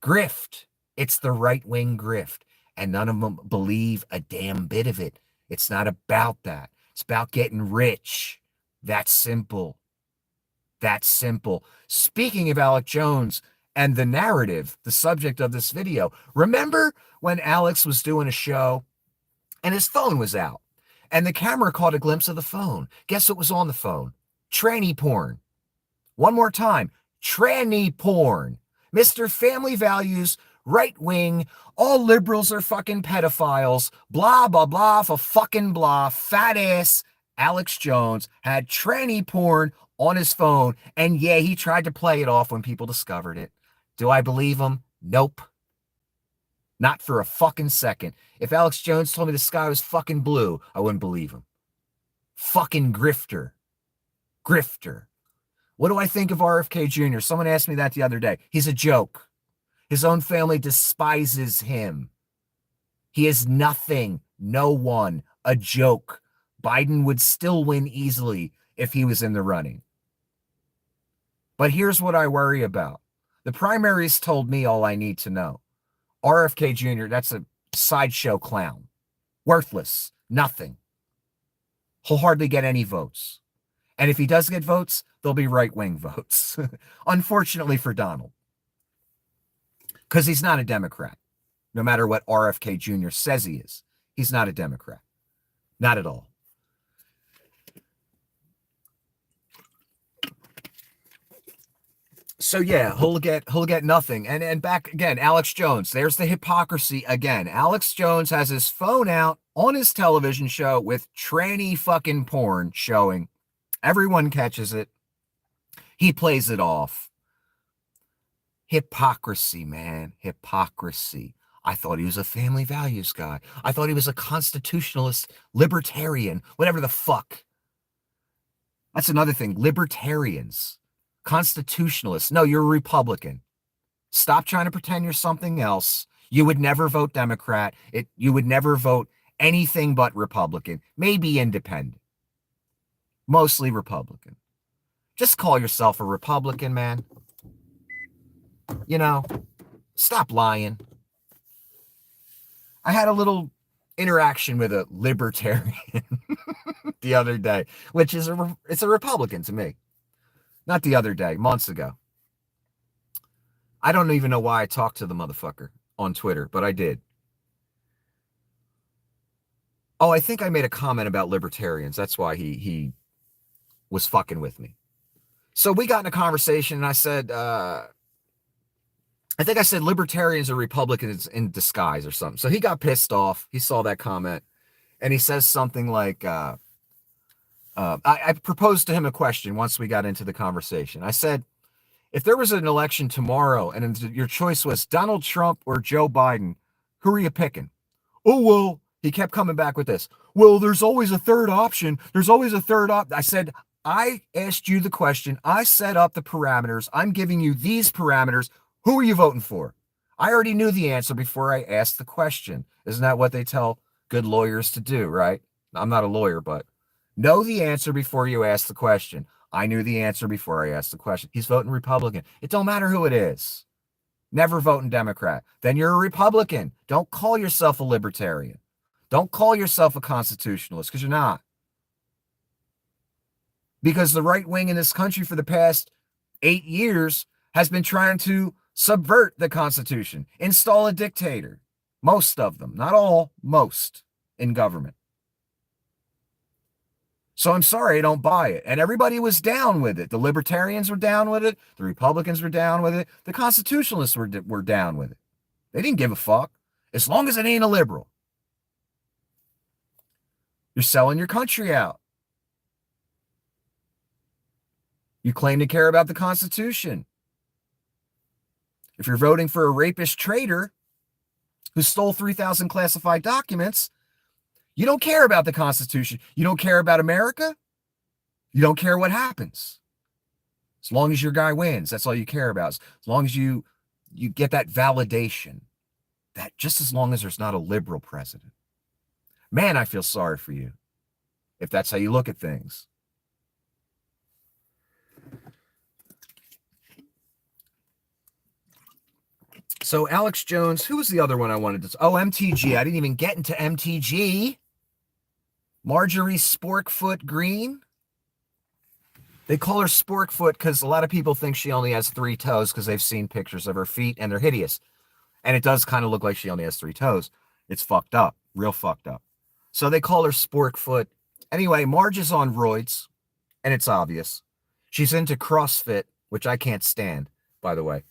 Grift. It's the right-wing grift. And none of them believe a damn bit of it. It's not about that. It's about getting rich. That's simple. That's simple. Speaking of Alex Jones and the narrative, the subject of this video, remember when Alex was doing a show and his phone was out and the camera caught a glimpse of the phone? Guess what was on the phone? Tranny porn. One more time. Tranny porn. Mr. Family Values, right wing, all liberals are fucking pedophiles, blah, blah, blah, for fucking blah, fat ass Alex Jones had tranny porn on his phone, and yeah, he tried to play it off when people discovered it. Do I believe him? Nope. Not for a fucking second. If Alex Jones told me the sky was fucking blue, I wouldn't believe him. Fucking grifter. Grifter. What do I think of RFK Jr.? Someone asked me that the other day. He's a joke. His own family despises him. He is nothing, no one, a joke. Biden would still win easily if he was in the running. But here's what I worry about. The primaries told me all I need to know. RFK Jr., that's a sideshow clown. Worthless. Nothing. He'll hardly get any votes. And if he does get votes, they'll be right-wing votes. Unfortunately for Donald. Because he's not a Democrat. No matter what RFK Jr. says he is. He's not a Democrat. Not at all. So yeah, he'll get nothing. And back again, Alex Jones. There's the hypocrisy again. Alex Jones has his phone out on his television show with tranny fucking porn showing. Everyone catches it. He plays it off. Hypocrisy, man. Hypocrisy. I thought he was a family values guy. I thought he was a constitutionalist, libertarian, whatever the fuck. That's another thing. Libertarians. Constitutionalists. No, you're a Republican. Stop trying to pretend you're something else. You would never vote Democrat. You would never vote anything but Republican. Maybe independent. Mostly Republican. Just call yourself a Republican, man. You know, stop lying. I had a little interaction with a libertarian the other day, which is it's a Republican to me. Not the other day, months ago. I don't even know why I talked to the motherfucker on Twitter, but I did. Oh, I think I made a comment about libertarians. That's why he was fucking with me. So we got in a conversation and I said, I think I said libertarians are Republicans in disguise or something. So he got pissed off. He saw that comment and he says something like, I proposed to him a question once we got into the conversation. I said, if there was an election tomorrow and your choice was Donald Trump or Joe Biden, who are you picking? Oh, well, he kept coming back with this. Well, there's always a third option. There's always a third option. I said, I asked you the question. I set up the parameters. I'm giving you these parameters. Who are you voting for? I already knew the answer before I asked the question. Isn't that what they tell good lawyers to do, right? I'm not a lawyer, but know the answer before you ask the question. I knew the answer before I asked the question. He's voting Republican. It don't matter who it is. Never voting Democrat. Then you're a Republican. Don't call yourself a libertarian. Don't call yourself a constitutionalist, because you're not. Because the right wing in this country for the past 8 years has been trying to subvert the Constitution, install a dictator. Most of them, not all, most in government. So I'm sorry, I don't buy it. And everybody was down with it. The libertarians were down with it. The Republicans were down with it. The constitutionalists were down with it. They didn't give a fuck. As long as it ain't a liberal. You're selling your country out. You claim to care about the Constitution. If you're voting for a rapist traitor who stole 3,000 classified documents, you don't care about the Constitution. You don't care about America. You don't care what happens. As long as your guy wins, that's all you care about. As long as you get that validation, that just as long as there's not a liberal president. Man, I feel sorry for you if that's how you look at things. So Alex Jones, who was the other one I wanted to... Oh, MTG. I didn't even get into MTG. Marjorie Sporkfoot Green. They call her Sporkfoot because a lot of people think she only has 3 toes because they've seen pictures of her feet and they're hideous. And it does kind of look like she only has 3 toes. It's fucked up. Real fucked up. So they call her Sporkfoot. Anyway, Marge is on roids, and it's obvious. She's into CrossFit, which I can't stand, by the way.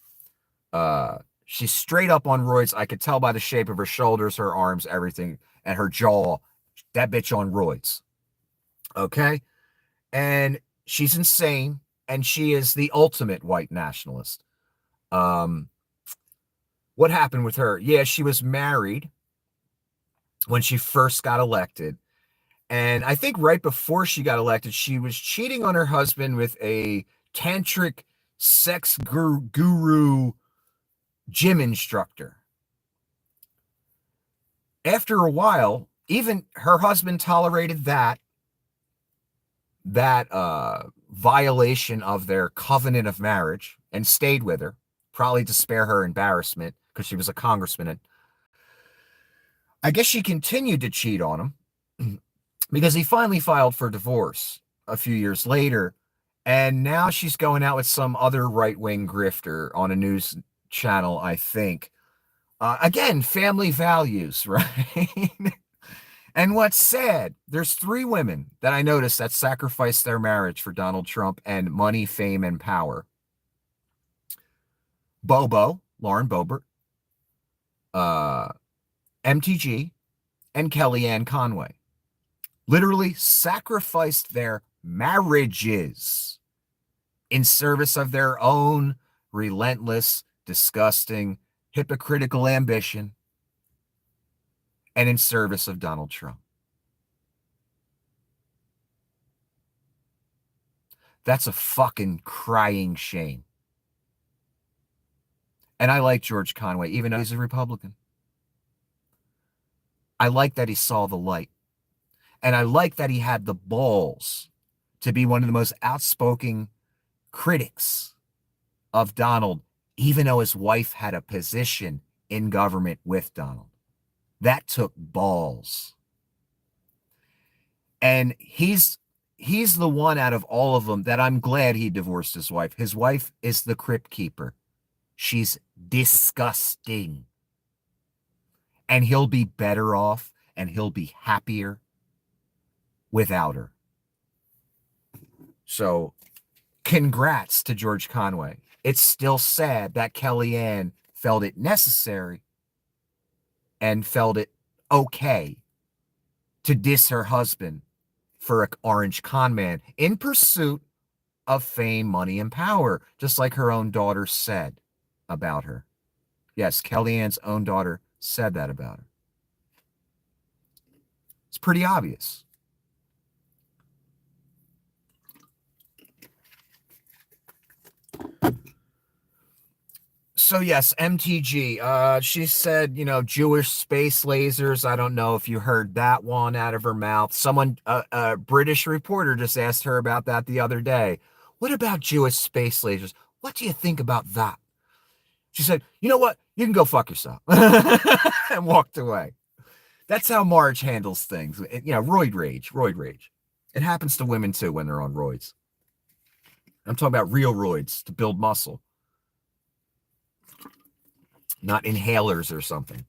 She's straight up on roids. I could tell by the shape of her shoulders, her arms, everything, and her jaw. That bitch on roids. Okay? And she's insane, and she is the ultimate white nationalist. What happened with her? Yeah, she was married when she first got elected. And I think right before she got elected, she was cheating on her husband with a tantric sex guru gym instructor. After a while, even her husband tolerated that violation of their covenant of marriage and stayed with her, probably to spare her embarrassment because she was a congressman. I guess she continued to cheat on him because he finally filed for divorce a few years later. And now she's going out with some other right-wing grifter on a news channel, I think. Again, family values, right? And what's sad, there's 3 women that I noticed that sacrificed their marriage for Donald Trump and money, fame, and power. Bobo, Lauren Boebert, MTG, and Kellyanne Conway. Literally sacrificed their marriages in service of their own relentless, disgusting, hypocritical ambition and in service of Donald Trump. That's a fucking crying shame. And I like George Conway, even though he's a Republican. I like that he saw the light. And I like that he had the balls to be one of the most outspoken critics of Donald, even though his wife had a position in government with Donald. That took balls. And he's the one out of all of them that I'm glad he divorced his wife. His wife is the crypt keeper. She's disgusting. And he'll be better off and he'll be happier without her. So congrats to George Conway. It's still sad that Kellyanne felt it necessary and felt it okay to diss her husband for an orange con man in pursuit of fame, money, and power, just like her own daughter said about her. Yes, Kellyanne's own daughter said that about her. It's pretty obvious. So yes, MTG, she said, Jewish space lasers. I don't know if you heard that one out of her mouth. Someone, a British reporter just asked her about that the other day. What about Jewish space lasers? What do you think about that? She said, you know what? You can go fuck yourself. And walked away. That's how Marge handles things. Roid rage. It happens to women too when they're on roids. I'm talking about real roids to build muscle. Not inhalers or something.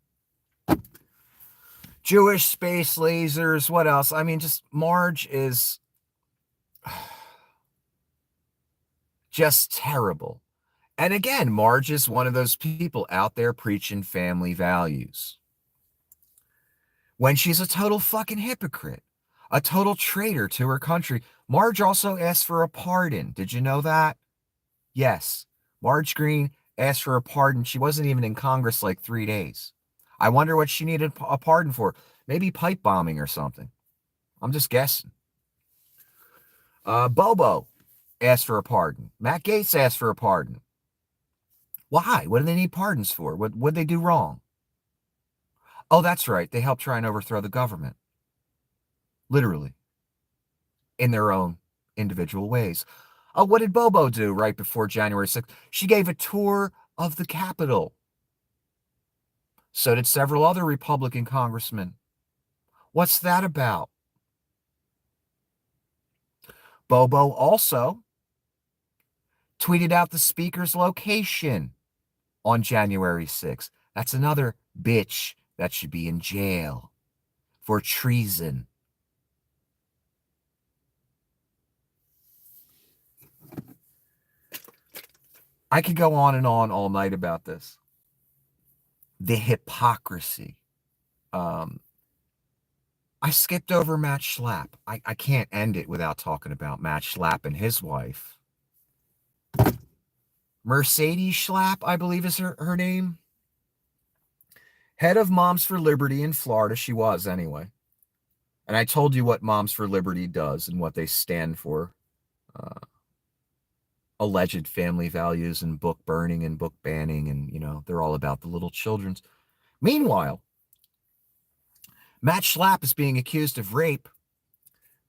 Jewish space lasers. What else? I mean, just Marge is just terrible. And again, Marge is one of those people out there preaching family values, when she's a total fucking hypocrite, a total traitor to her country. Marge also asked for a pardon. Did you know that? Yes. Marge Green asked for a pardon. She wasn't even in Congress like 3 days. I wonder what she needed a pardon for. Maybe pipe bombing or something. I'm just guessing. Bobo asked for a pardon. Matt Gaetz asked for a pardon. Why? What do they need pardons for? What did they do wrong? Oh, that's right. They helped try and overthrow the government. Literally. In their own individual ways. Oh, what did Bobo do right before January 6th? She gave a tour of the Capitol. So did several other Republican congressmen. What's that about? Bobo also tweeted out the speaker's location on January 6th. That's another bitch that should be in jail for treason. I could go on and on all night about this. The hypocrisy. I skipped over Matt Schlapp. I can't end it without talking about Matt Schlapp and his wife. Mercedes Schlapp, I believe is her name. Head of Moms for Liberty in Florida. She was anyway. And I told you what Moms for Liberty does and what they stand for. Alleged family values and book burning and book banning. And, they're all about the little children's. Meanwhile, Matt Schlapp is being accused of rape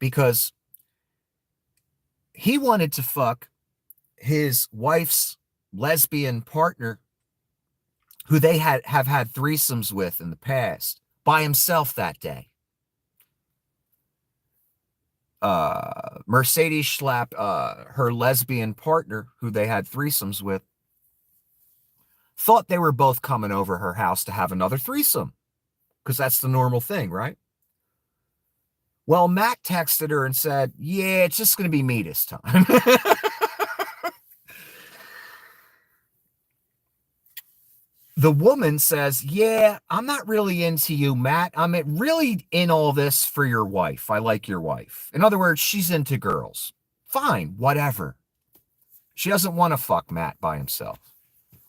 because he wanted to fuck his wife's lesbian partner, who they have had threesomes with in the past, by himself that day. Mercedes Schlapp, her lesbian partner, who they had threesomes with, thought they were both coming over her house to have another threesome, because that's the normal thing, right? Well, Matt texted her and said, yeah, it's just going to be me this time. The woman says, yeah, I'm not really into you, Matt. I'm really in all this for your wife. I like your wife. In other words, she's into girls. Fine, whatever. She doesn't want to fuck Matt by himself.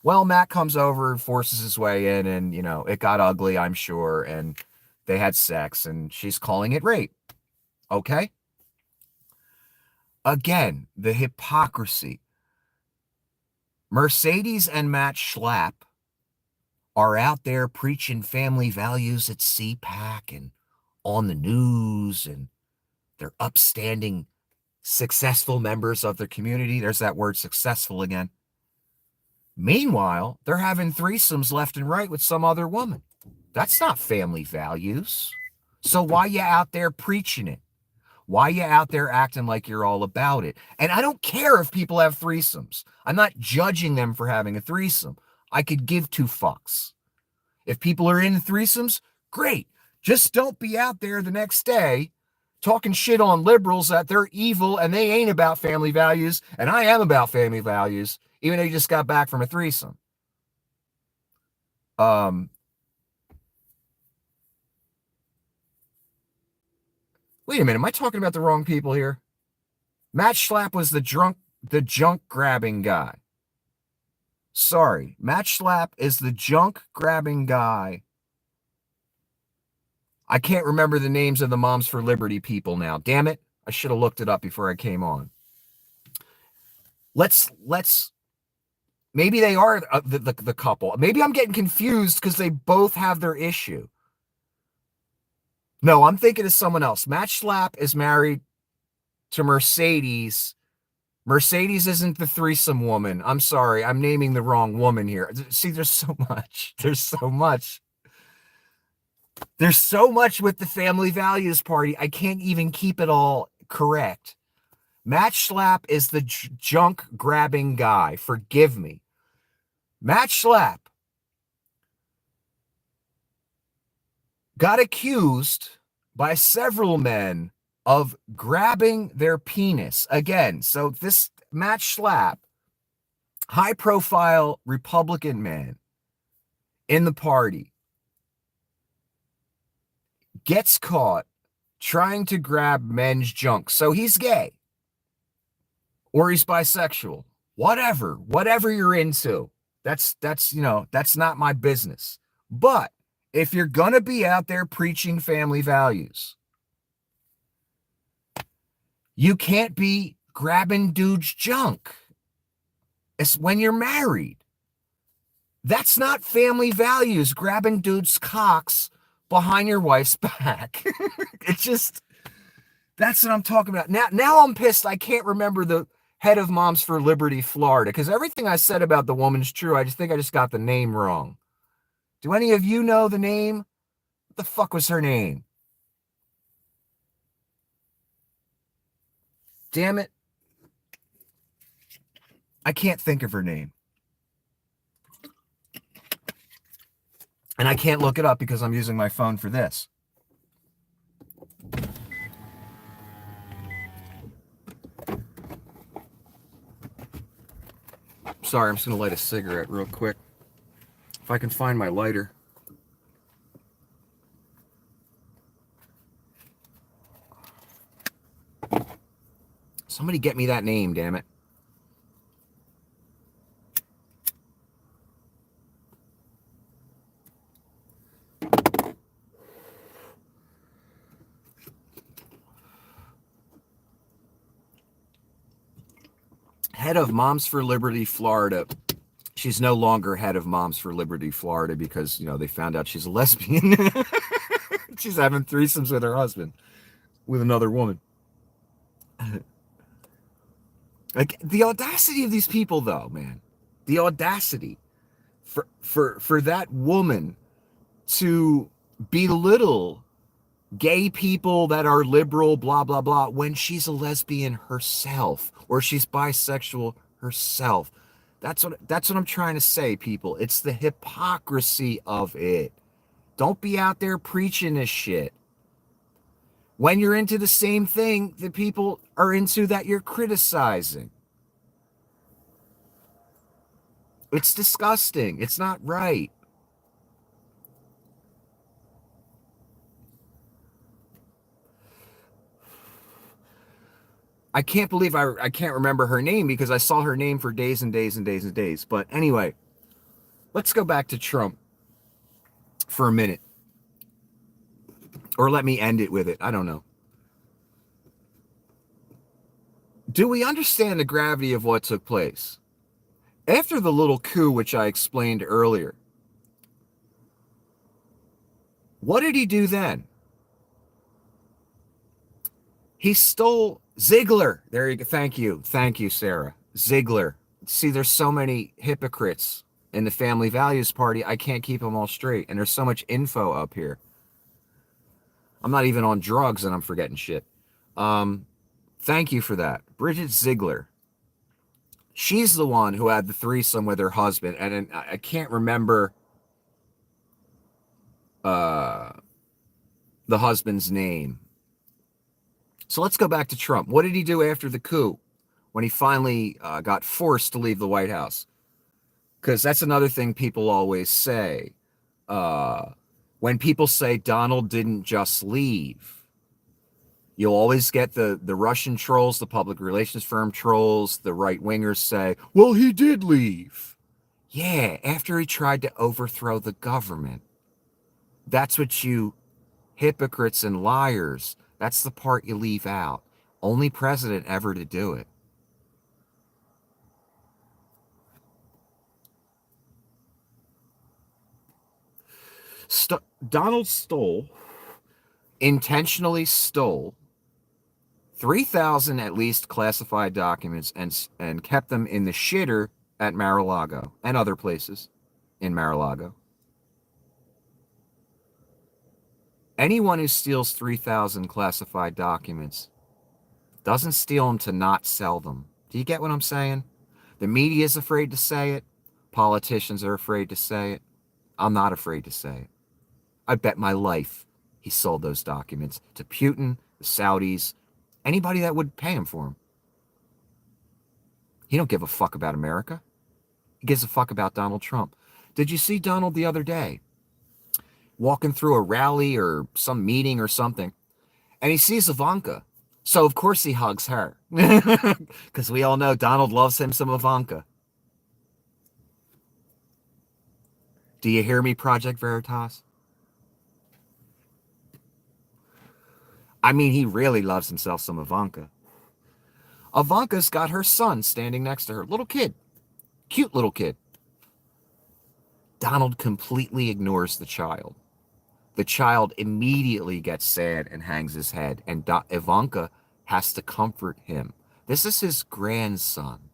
Well, Matt comes over, forces his way in, and, you know, it got ugly, I'm sure, and they had sex, and she's calling it rape. Okay? Again, the hypocrisy. Mercedes and Matt Schlapp are out there preaching family values at CPAC and on the news, and they're upstanding, successful members of their community. There's that word successful again. Meanwhile, they're having threesomes left and right with some other woman. That's not family values. So why you out there preaching it? Why you out there acting like you're all about it? And I don't care if people have threesomes. I'm not judging them for having a threesome. I could give two fucks. If people are into threesomes, great. Just don't be out there the next day talking shit on liberals that they're evil and they ain't about family values, and I am about family values, even though you just got back from a threesome. Wait a minute, am I talking about the wrong people here? Matt Schlapp was the junk grabbing guy. Sorry, Matt Schlapp is the junk grabbing guy. I can't remember the names of the Moms for Liberty people now. Damn it. I should have looked it up before I came on. Let's maybe they are the couple. Maybe I'm getting confused because they both have their issue. No, I'm thinking of someone else. Matt Schlapp is married to Mercedes. Mercedes isn't the threesome woman. I'm sorry. I'm naming the wrong woman here. See, there's so much. There's so much. There's so much with the family values party. I can't even keep it all correct. Matt Schlapp is the junk grabbing guy. Forgive me. Matt Schlapp got accused by several men of grabbing their penis. Again, so this Matt Schlapp, high-profile Republican man in the party, gets caught trying to grab men's junk. So he's gay. Or he's bisexual. Whatever you're into. That's not my business. But if you're going to be out there preaching family values, you can't be grabbing dudes' junk. It's when you're married. That's not family values, grabbing dudes' cocks behind your wife's back. It's just, that's what I'm talking about. Now I'm pissed I can't remember the head of Moms for Liberty, Florida, because everything I said about the woman's true. I just think I just got the name wrong. Do any of you know the name? What the fuck was her name? Damn it. I can't think of her name. And I can't look it up because I'm using my phone for this. Sorry, I'm just going to light a cigarette real quick. If I can find my lighter. Somebody get me that name, damn it. Head of Moms for Liberty, Florida. She's no longer head of Moms for Liberty, Florida, because, they found out she's a lesbian. She's having threesomes with her husband, with another woman. Like, the audacity of these people, though, man. The audacity for that woman to belittle gay people that are liberal, blah, blah, blah, when she's a lesbian herself or she's bisexual herself. That's what I'm trying to say, people. It's the hypocrisy of it. Don't be out there preaching this shit when you're into the same thing that people are into that you're criticizing. It's disgusting. It's not right. I can't believe I can't remember her name because I saw her name for days and days and days and days. But anyway, let's go back to Trump for a minute. Or let me end it with it. I don't know. Do we understand the gravity of what took place? After the little coup, which I explained earlier, what did he do then? He stole Ziegler. There you go. Thank you. Thank you, Sarah. Ziegler. See, there's so many hypocrites in the Family Values Party. I can't keep them all straight. And there's so much info up here. I'm not even on drugs and I'm forgetting shit. Thank you for that. Bridget Ziegler. She's the one who had the threesome with her husband. And I can't remember the husband's name. So let's go back to Trump. What did he do after the coup when he finally got forced to leave the White House? Because that's another thing people always say. When people say Donald didn't just leave, you'll always get the Russian trolls, the public relations firm trolls, the right-wingers say, well, he did leave. Yeah, after he tried to overthrow the government. That's what you hypocrites and liars, that's the part you leave out. Only president ever to do it. Donald intentionally stole 3,000 at least classified documents and kept them in the shitter at Mar-a-Lago and other places in Mar-a-Lago. Anyone who steals 3,000 classified documents doesn't steal them to not sell them. Do you get what I'm saying? The media is afraid to say it. Politicians are afraid to say it. I'm not afraid to say it. I bet my life he sold those documents to Putin, the Saudis, anybody that would pay him for them. He don't give a fuck about America. He gives a fuck about Donald Trump. Did you see Donald the other day walking through a rally or some meeting or something, and he sees Ivanka? So, of course, he hugs her. Because we all know Donald loves him some Ivanka. Do you hear me, Project Veritas? I mean, he really loves himself some Ivanka. Ivanka's got her son standing next to her. Little kid. Cute little kid. Donald completely ignores the child. The child immediately gets sad and hangs his head, and Ivanka has to comfort him. This is his grandson.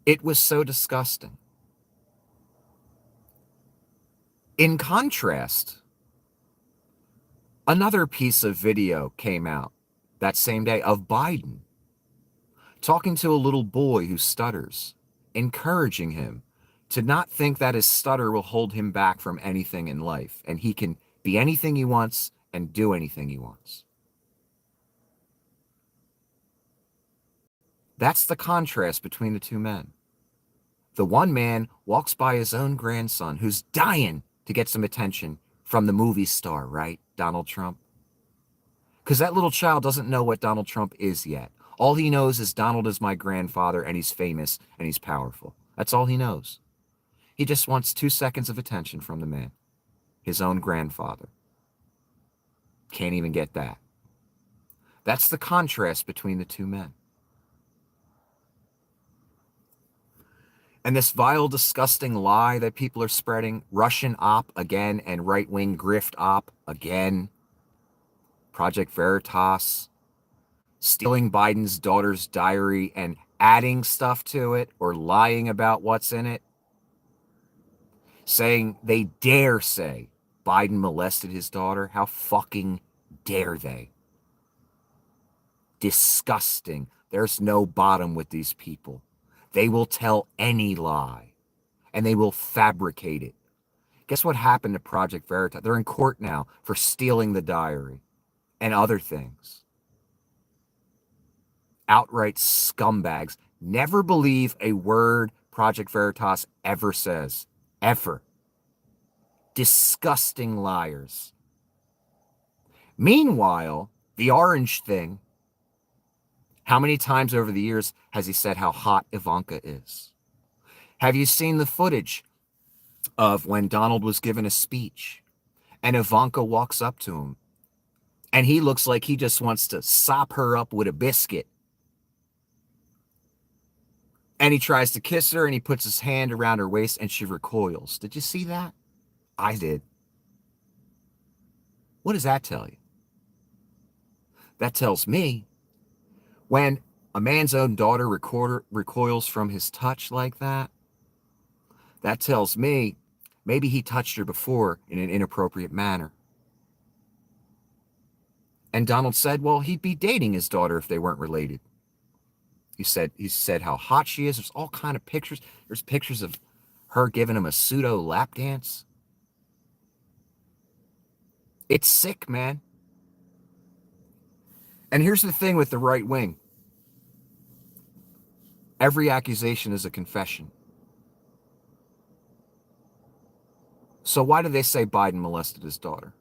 It was so disgusting. In contrast, another piece of video came out that same day of Biden talking to a little boy who stutters, encouraging him to not think that his stutter will hold him back from anything in life, and he can be anything he wants and do anything he wants. That's the contrast between the two men. The one man walks by his own grandson who's dying to get some attention from the movie star, right? Donald Trump. Because that little child doesn't know what Donald Trump is yet. All he knows is Donald is my grandfather and he's famous and he's powerful. That's all he knows. He just wants 2 seconds of attention from the man, his own grandfather. Can't even get that. That's the contrast between the two men. And this vile, disgusting lie that people are spreading, Russian op again and right-wing grift op again, Project Veritas, stealing Biden's daughter's diary and adding stuff to it or lying about what's in it. saying they dare say Biden molested his daughter. How fucking dare they? Disgusting. There's no bottom with these people. They will tell any lie, and they will fabricate it. Guess what happened to Project Veritas? They're in court now for stealing the diary and other things. Outright scumbags. Never believe a word Project Veritas ever says. Ever. Disgusting liars. Meanwhile, the orange thing, how many times over the years has he said how hot Ivanka is? Have you seen the footage of when Donald was given a speech and Ivanka walks up to him and he looks like he just wants to sop her up with a biscuit? And he tries to kiss her and he puts his hand around her waist and she recoils. Did you see that? I did. What does that tell you? That tells me when a man's own daughter recoils from his touch like that, that tells me maybe he touched her before in an inappropriate manner. And Donald said, well, he'd be dating his daughter if they weren't related. He said how hot she is. There's all kind of pictures. There's pictures of her giving him a pseudo lap dance. It's sick, man. And here's the thing with the right wing. Every accusation is a confession. So why do they say Biden molested his daughter?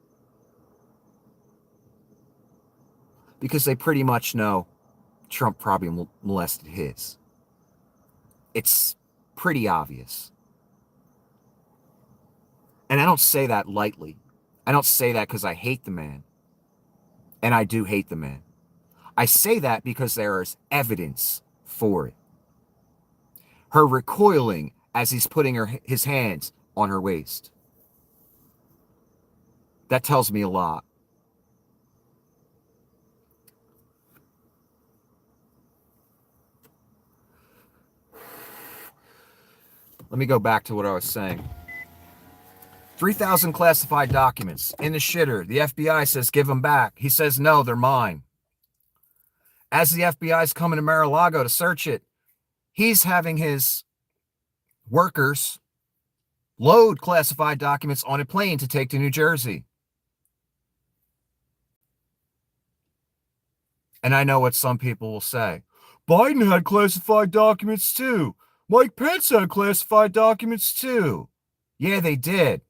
Because they pretty much know Trump probably molested his. It's pretty obvious. And I don't say that lightly. I don't say that because I hate the man. And I do hate the man. I say that because there is evidence for it. Her recoiling as he's putting his hands on her waist. That tells me a lot. Let me go back to what I was saying. 3,000 classified documents in the shitter. The FBI says, give them back. He says, no, they're mine. As the FBI is coming to Mar-a-Lago to search it, he's having his workers load classified documents on a plane to take to New Jersey. And I know what some people will say. Biden had classified documents too. Mike Pence had classified documents too. Yeah, they did.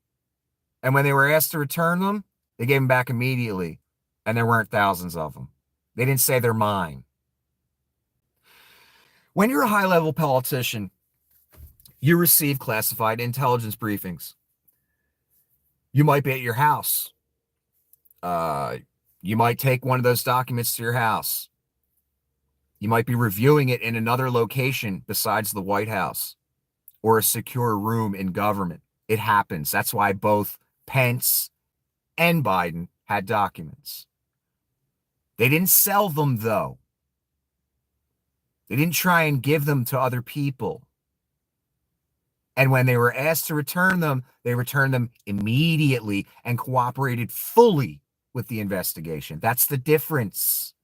And when they were asked to return them, they gave them back immediately. And there weren't thousands of them. They didn't say they're mine. When you're a high-level politician, you receive classified intelligence briefings. You might be at your house. You might take one of those documents to your house. You might be reviewing it in another location besides the White House or a secure room in government. It happens. That's why both Pence and Biden had documents. They didn't sell them, though. They didn't try and give them to other people. And when they were asked to return them, they returned them immediately and cooperated fully with the investigation. That's the difference.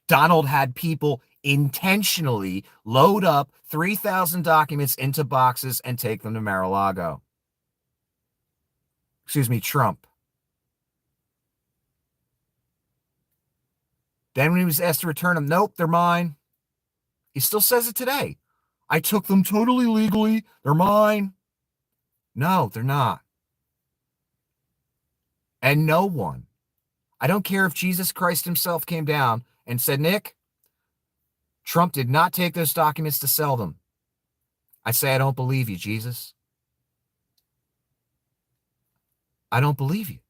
Donald had people intentionally load up 3,000 documents into boxes and take them to Mar-a-Lago. Excuse me, Trump. Then when he was asked to return them, nope, they're mine. He still says it today. I took them totally legally. They're mine. No, they're not. And no one, I don't care if Jesus Christ himself came down and said, Nick, Trump did not take those documents to sell them. I say, I don't believe you, Jesus. I don't believe you.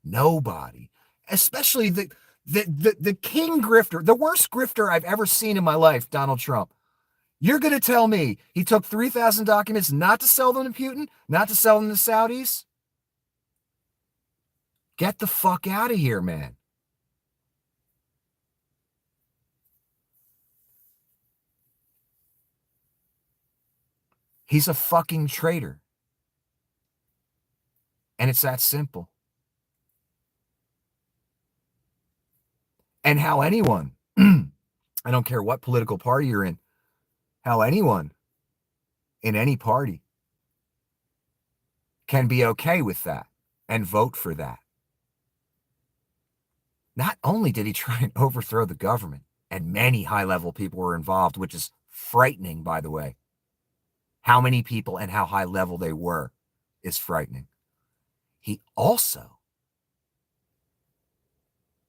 Nobody, especially the king grifter, the worst grifter I've ever seen in my life, Donald Trump. You're going to tell me he took 3,000 documents not to sell them to Putin, not to sell them to Saudis? Get the fuck out of here, man. He's a fucking traitor. And it's that simple. And how anyone, I don't care what political party you're in, how anyone in any party can be okay with that and vote for that. Not only did he try and overthrow the government, and many high-level people were involved, which is frightening, by the way. How many people and how high level they were is frightening. He also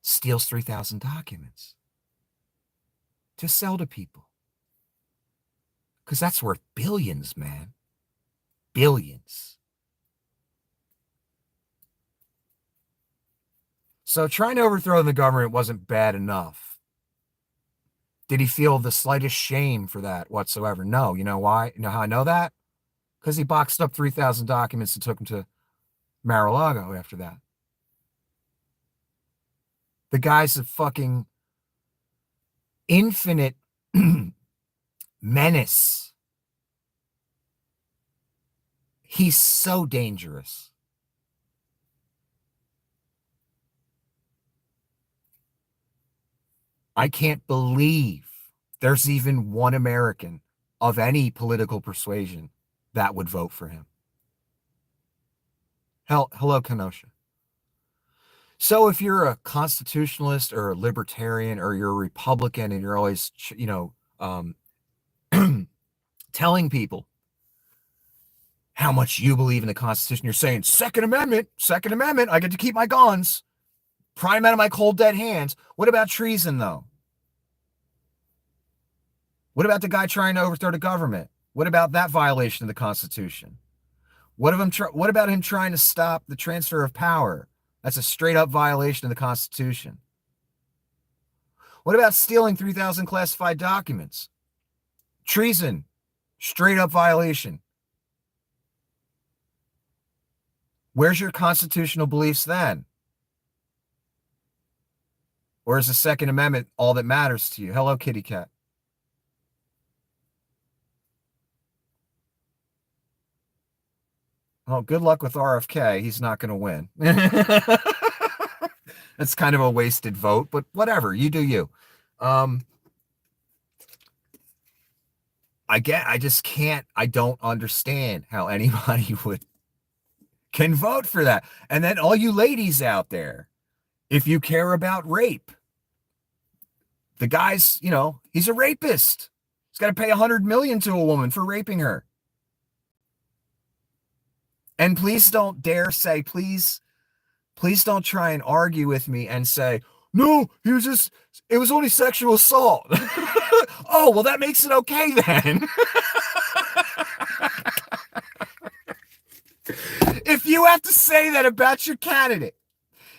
steals 3,000 documents to sell to people. Because that's worth billions, man. Billions. So trying to overthrow the government wasn't bad enough. Did he feel the slightest shame for that whatsoever? No. You know why? You know how I know that? Because he boxed up 3,000 documents and took them to Mar-a-Lago after that. The guy's a fucking infinite menace. He's so dangerous. I can't believe there's even one American of any political persuasion that would vote for him. Hello, Kenosha. So if you're a constitutionalist or a libertarian or you're a Republican and you're always, telling people how much you believe in the Constitution, you're saying, Second Amendment, I get to keep my guns, pry them out of my cold, dead hands. What about treason, though? What about the guy trying to overthrow the government? What about that violation of the Constitution? What about him trying to stop the transfer of power? That's a straight up violation of the Constitution. What about stealing 3,000 classified documents? Treason, straight up violation. Where's your constitutional beliefs then? Or is the Second Amendment all that matters to you? Hello, kitty cat. Well, good luck with RFK. He's not going to win. That's kind of a wasted vote, but whatever. You do you. I don't understand how anybody can vote for that. And then all you ladies out there, if you care about rape, the guy's, he's a rapist. He's got to pay $100 million to a woman for raping her. And please don't dare say, please don't try and argue with me and say, no, it was only sexual assault. Oh, well, that makes it okay then. If you have to say that about your candidate,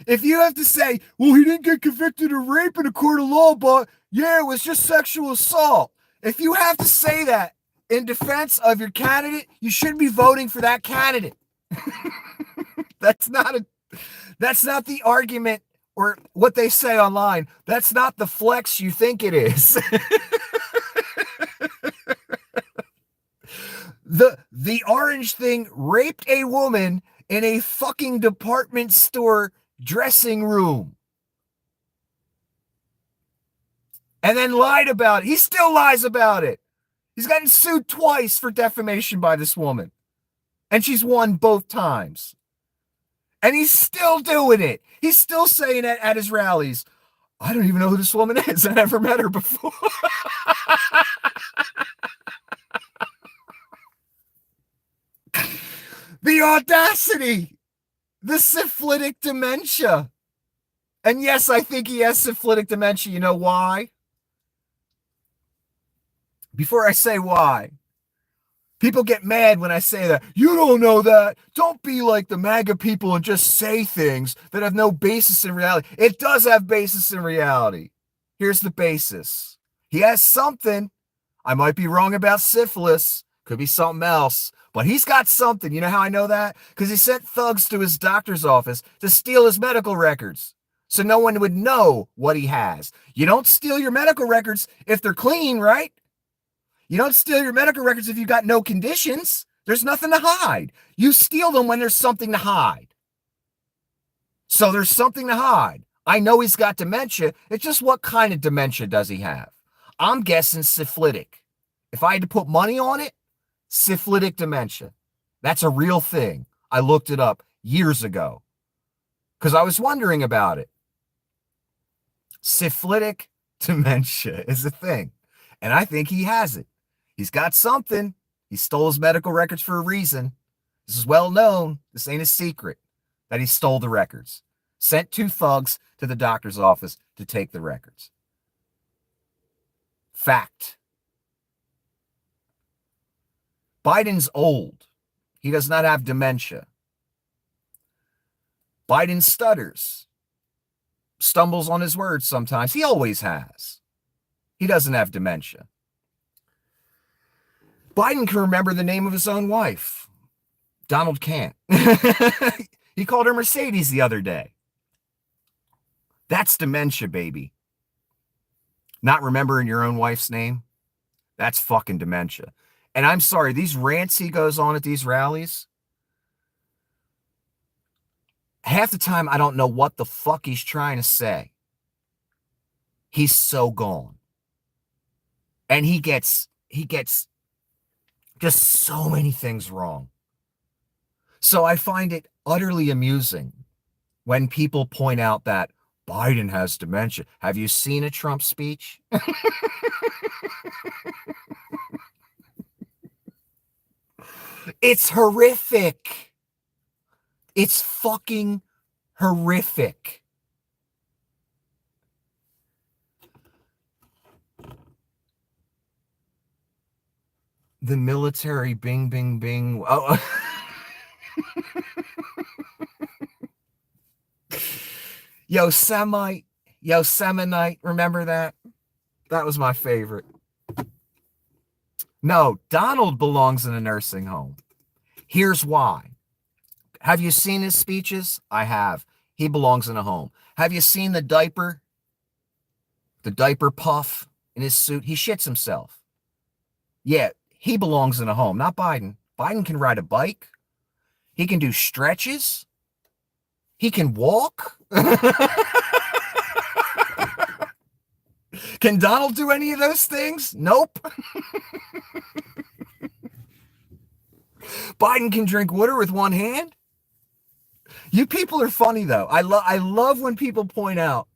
if you have to say, well, he didn't get convicted of rape in a court of law, but yeah, it was just sexual assault. If you have to say that in defense of your candidate, you shouldn't be voting for that candidate. That's not the argument or what they say online. That's not the flex you think it is. The orange thing raped a woman in a fucking department store dressing room. And then lied about it. He still lies about it. He's gotten sued twice for defamation by this woman. And she's won both times. And he's still doing it. He's still saying it at his rallies. I don't even know who this woman is. I never met her before. The audacity. The syphilitic dementia. And yes, I think he has syphilitic dementia. You know why? Before I say why, people get mad when I say that. You don't know that. Don't be like the MAGA people and just say things that have no basis in reality. It does have basis in reality. Here's the basis. He has something. I might be wrong about syphilis. Could be something else. But he's got something. You know how I know that? Because he sent thugs to his doctor's office to steal his medical records. So no one would know what he has. You don't steal your medical records if they're clean, right? You don't steal your medical records if you got no conditions. There's nothing to hide. You steal them when there's something to hide. So there's something to hide. I know he's got dementia. It's just what kind of dementia does he have? I'm guessing syphilitic. If I had to put money on it, syphilitic dementia. That's a real thing. I looked it up years ago because I was wondering about it. Syphilitic dementia is a thing, and I think he has it. He's got something. He stole his medical records for a reason. This is well known. This ain't a secret that he stole the records. Sent 2 thugs to the doctor's office to take the records. Fact. Biden's old. He does not have dementia. Biden stutters. Stumbles on his words sometimes. He always has. He doesn't have dementia. Biden can remember the name of his own wife. Donald can't. He called her Mercedes the other day. That's dementia, baby. Not remembering your own wife's name. That's fucking dementia. And I'm sorry, these rants he goes on at these rallies, half the time I don't know what the fuck he's trying to say. He's so gone. And he gets just so many things wrong. So I find it utterly amusing when people point out that Biden has dementia. Have you seen a Trump speech? It's horrific. It's fucking horrific. The military bing, bing, bing. Oh. Yosemite, remember that? That was my favorite. No, Donald belongs in a nursing home. Here's why. Have you seen his speeches? I have. He belongs in a home. Have you seen the diaper? The diaper puff in his suit? He shits himself. Yeah, he belongs in a home, not Biden. Biden can ride a bike. He can do stretches. He can walk. Can Donald do any of those things? Nope. Biden can drink water with one hand. You people are funny, though. I love when people point out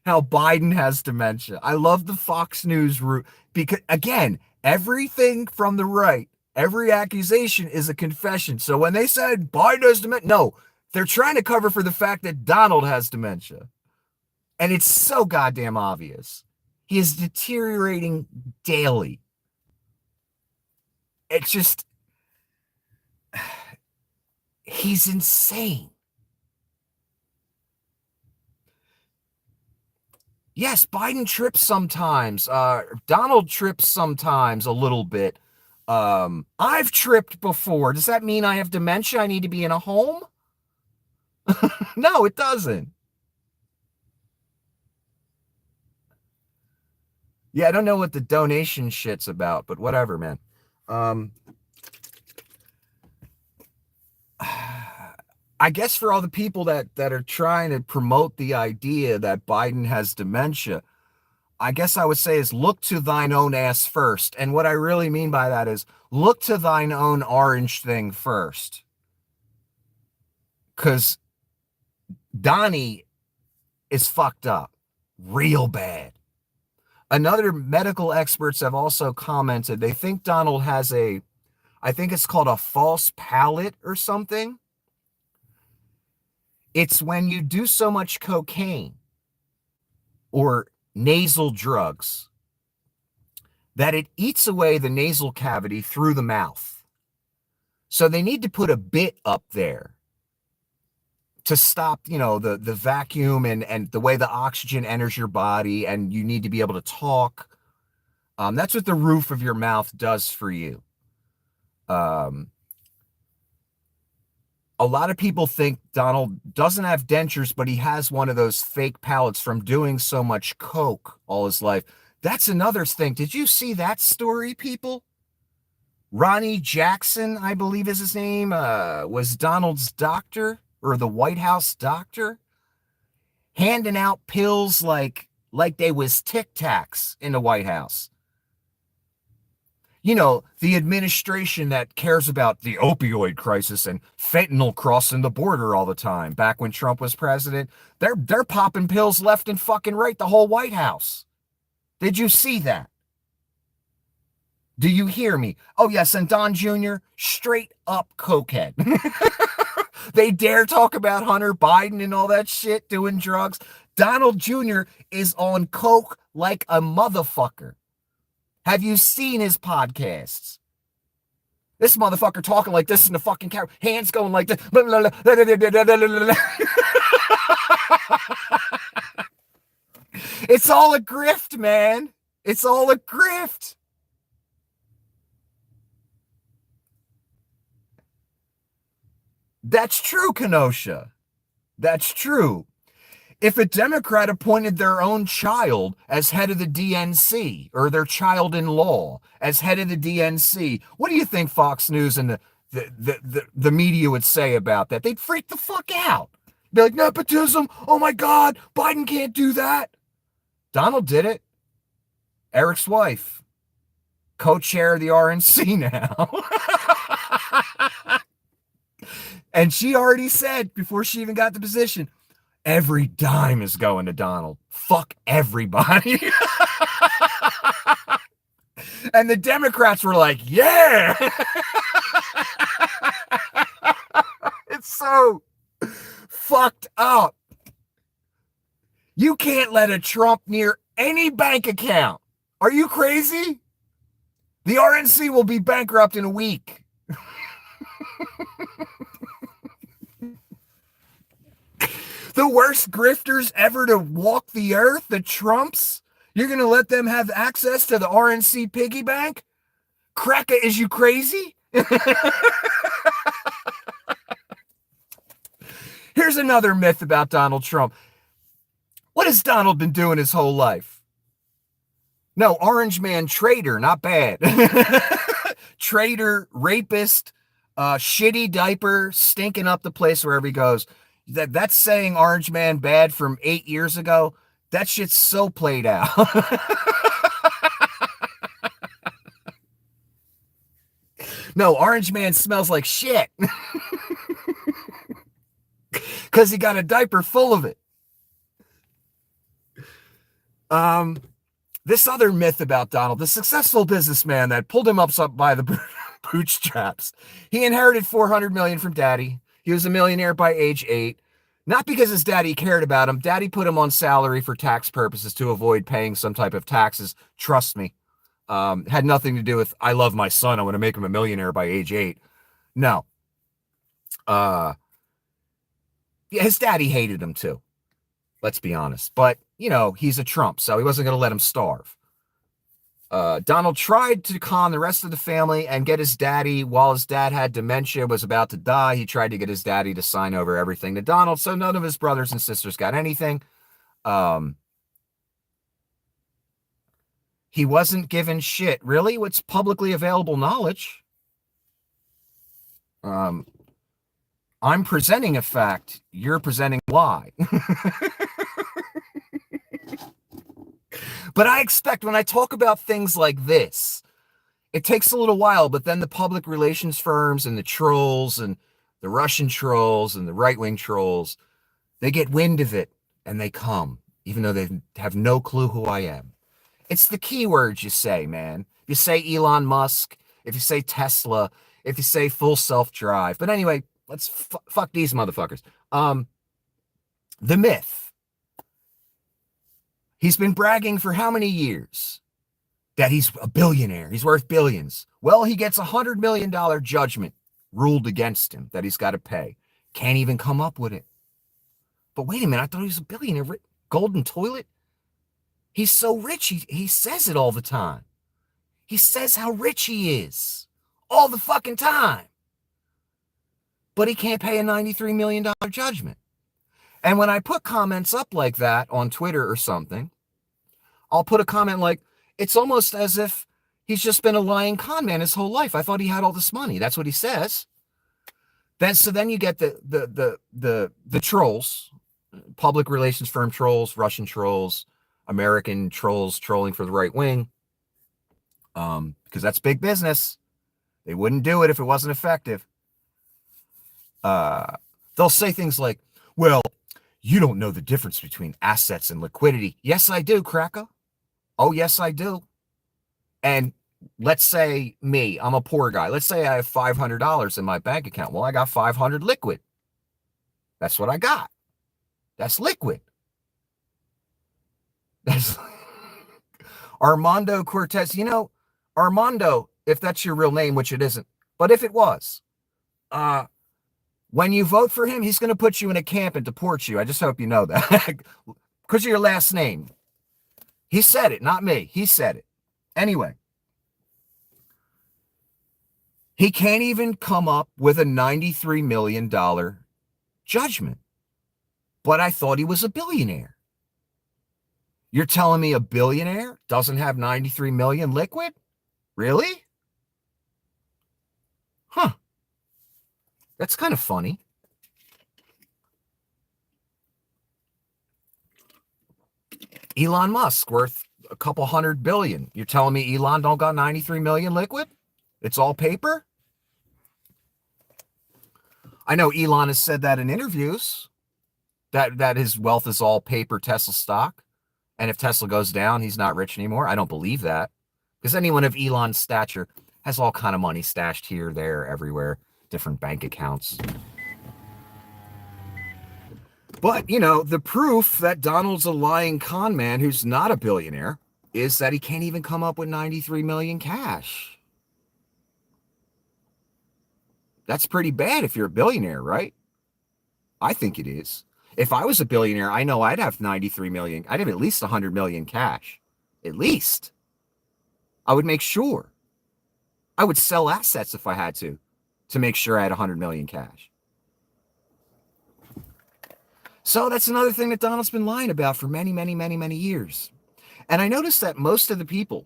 how Biden has dementia. I love the Fox News route because, again, everything from the right, every accusation is a confession. So when they said Biden has dementia, no, they're trying to cover for the fact that Donald has dementia. And it's so goddamn obvious. He is deteriorating daily. It's just, he's insane. Yes, Biden trips sometimes. Donald trips sometimes a little bit. I've tripped before. Does that mean I have dementia? I need to be in a home? No, it doesn't. Yeah, I don't know what the donation shit's about, but whatever, man. I guess for all the people that are trying to promote the idea that Biden has dementia, I guess I would say is look to thine own ass first. And what I really mean by that is look to thine own orange thing first. Because Donnie is fucked up real bad. Another medical experts have also commented they think Donald has I think it's called a false palate or something. It's when you do so much cocaine or nasal drugs that it eats away the nasal cavity through the mouth. So they need to put a bit up there to stop, the vacuum and the way the oxygen enters your body, and you need to be able to talk. That's what the roof of your mouth does for you. A lot of people think Donald doesn't have dentures, but he has one of those fake palates from doing so much coke all his life That's another thing. Did you see that story, people? Ronnie Jackson, I believe is his name, was Donald's doctor, or the White House doctor, handing out pills like they was Tic Tacs in the White House. You know, the administration that cares about the opioid crisis and fentanyl crossing the border all the time, back when Trump was president, they're popping pills left and fucking right, the whole White House. Did you see that? Do you hear me? Oh, yes, and Don Jr., straight up cokehead. They dare talk about Hunter Biden and all that shit, doing drugs. Donald Jr. is on coke like a motherfucker. Have you seen his podcasts? This motherfucker talking like this in the fucking camera, hands going like this. It's all a grift, man. It's all a grift. That's true, Kenosha. That's true. If a Democrat appointed their own child as head of the DNC, or their child-in-law as head of the DNC, what do you think Fox News and the media would say about that? They'd freak the fuck out. Be like, nepotism, oh my God, Biden can't do that. Donald did it. Eric's wife, co-chair of the RNC now. And she already said, before she even got the position, every dime is going to Donald. Fuck everybody. And the Democrats were like, yeah. It's so fucked up. You can't let a Trump near any bank account. Are you crazy? The RNC will be bankrupt in a week. The worst grifters ever to walk the earth, the Trumps, you're going to let them have access to the RNC piggy bank? Cracker, is you crazy? Here's another myth about Donald Trump. What has Donald been doing his whole life? No, orange man traitor, not bad. Traitor, rapist, shitty diaper, stinking up the place wherever he goes. That's saying orange man bad from 8 years ago. That shit's so played out. No, orange man smells like shit. Because he got a diaper full of it. This other myth about Donald, the successful businessman that pulled him up by the bootstraps. He inherited $400 million from daddy. He was a millionaire by age 8. Not because his daddy cared about him. Daddy put him on salary for tax purposes to avoid paying some type of taxes. Trust me. Had nothing to do with, I love my son, I want to make him a millionaire by age 8. No. Yeah, his daddy hated him too. Let's be honest. But, you know, he's a Trump, so he wasn't going to let him starve. Donald tried to con the rest of the family and get his daddy, while his dad had dementia, was about to die. He tried to get his daddy to sign over everything to Donald, so none of his brothers and sisters got anything. He wasn't given shit. Really? What's publicly available knowledge? I'm presenting a fact. You're presenting a lie. But I expect when I talk about things like this, it takes a little while, but then the public relations firms and the trolls and the Russian trolls and the right-wing trolls, they get wind of it and they come, even though they have no clue who I am. It's the keywords you say, man. If you say Elon Musk, if you say Tesla, if you say full self-drive. But anyway, let's fuck these motherfuckers. The myth. He's been bragging for how many years that he's a billionaire? He's worth billions. Well, he gets $100 million judgment ruled against him that he's got to pay. Can't even come up with it. But wait a minute, I thought he was a billionaire. Golden toilet? He's so rich, he says it all the time. He says how rich he is all the fucking time. But he can't pay a $93 million judgment. And when I put comments up like that on Twitter or something, I'll put a comment like, It's almost as if he's just been a lying con man his whole life. I thought he had all this money. That's what he says. Then you get the trolls, public relations firm trolls, Russian trolls, American trolls trolling for the right wing, because that's big business. They wouldn't do it if it wasn't effective. They'll say things like, well, you don't know the difference between assets and liquidity. Yes, I do, cracker. Oh, yes, I do. And let's say me, I'm a poor guy. Let's say I have $500 in my bank account. Well, I got 500 liquid. That's what I got. That's liquid. That's Armando Cortez. You know, Armando, if that's your real name, which it isn't, but if it was, when you vote for him, he's going to put you in a camp and deport you. I just hope you know that. Because of your last name. He said it, not me. He said it. Anyway. He can't even come up with a $93 million judgment. But I thought he was a billionaire. You're telling me a billionaire doesn't have 93 million liquid? Really? Huh. That's kind of funny. Elon Musk worth a couple $100 billion. You're telling me Elon don't got 93 million liquid? It's all paper? I know Elon has said that in interviews, that his wealth is all paper Tesla stock. And if Tesla goes down, he's not rich anymore. I don't believe that. Because anyone of Elon's stature has all kind of money stashed here, there, everywhere, different bank accounts. But, you know, the proof that Donald's a lying con man who's not a billionaire is that he can't even come up with 93 million cash. That's pretty bad if you're a billionaire, right? I think it is. If I was a billionaire, I know I'd have 93 million. I'd have at least 100 million cash. At least. I would make sure. I would sell assets if I had to make sure I had 100 million cash. So that's another thing that Donald's been lying about for many, many, many, many years. And I noticed that most of the people,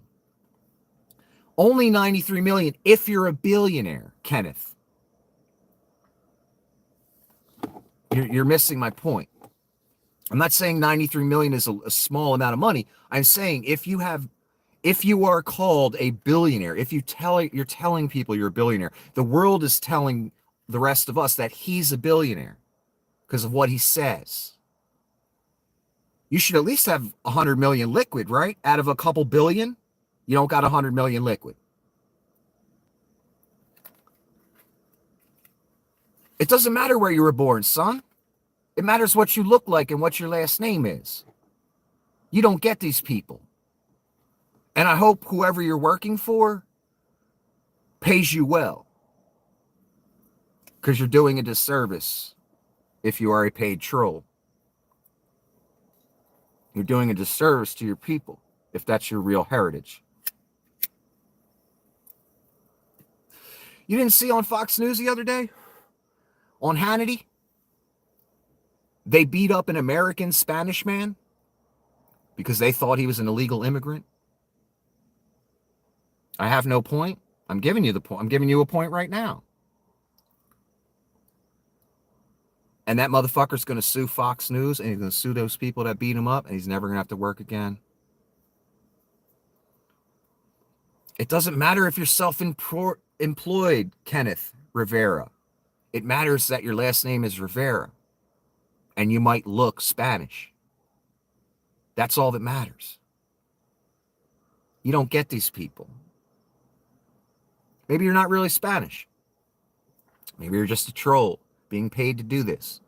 only 93 million if you're a billionaire, Kenneth. You're missing my point. I'm not saying 93 million is a small amount of money. I'm saying if you are called a billionaire, if you're telling people you're a billionaire, the world is telling the rest of us that he's a billionaire because of what he says. You should at least have 100 million liquid, right? Out of a couple billion, you don't got 100 million liquid. It doesn't matter where you were born, son. It matters what you look like and what your last name is. You don't get these people. And I hope whoever you're working for pays you well. Because you're doing a disservice if you are a paid troll. You're doing a disservice to your people if that's your real heritage. You didn't see on Fox News the other day? On Hannity? They beat up an American Spanish man because they thought he was an illegal immigrant. I have no point. I'm giving you the point. I'm giving you a point right now. And that motherfucker's going to sue Fox News, and he's going to sue those people that beat him up, and he's never going to have to work again. It doesn't matter if you're self-employed, Kenneth Rivera. It matters that your last name is Rivera, and you might look Spanish. That's all that matters. You don't get these people. Maybe you're not really Spanish. Maybe you're just a troll being paid to do this.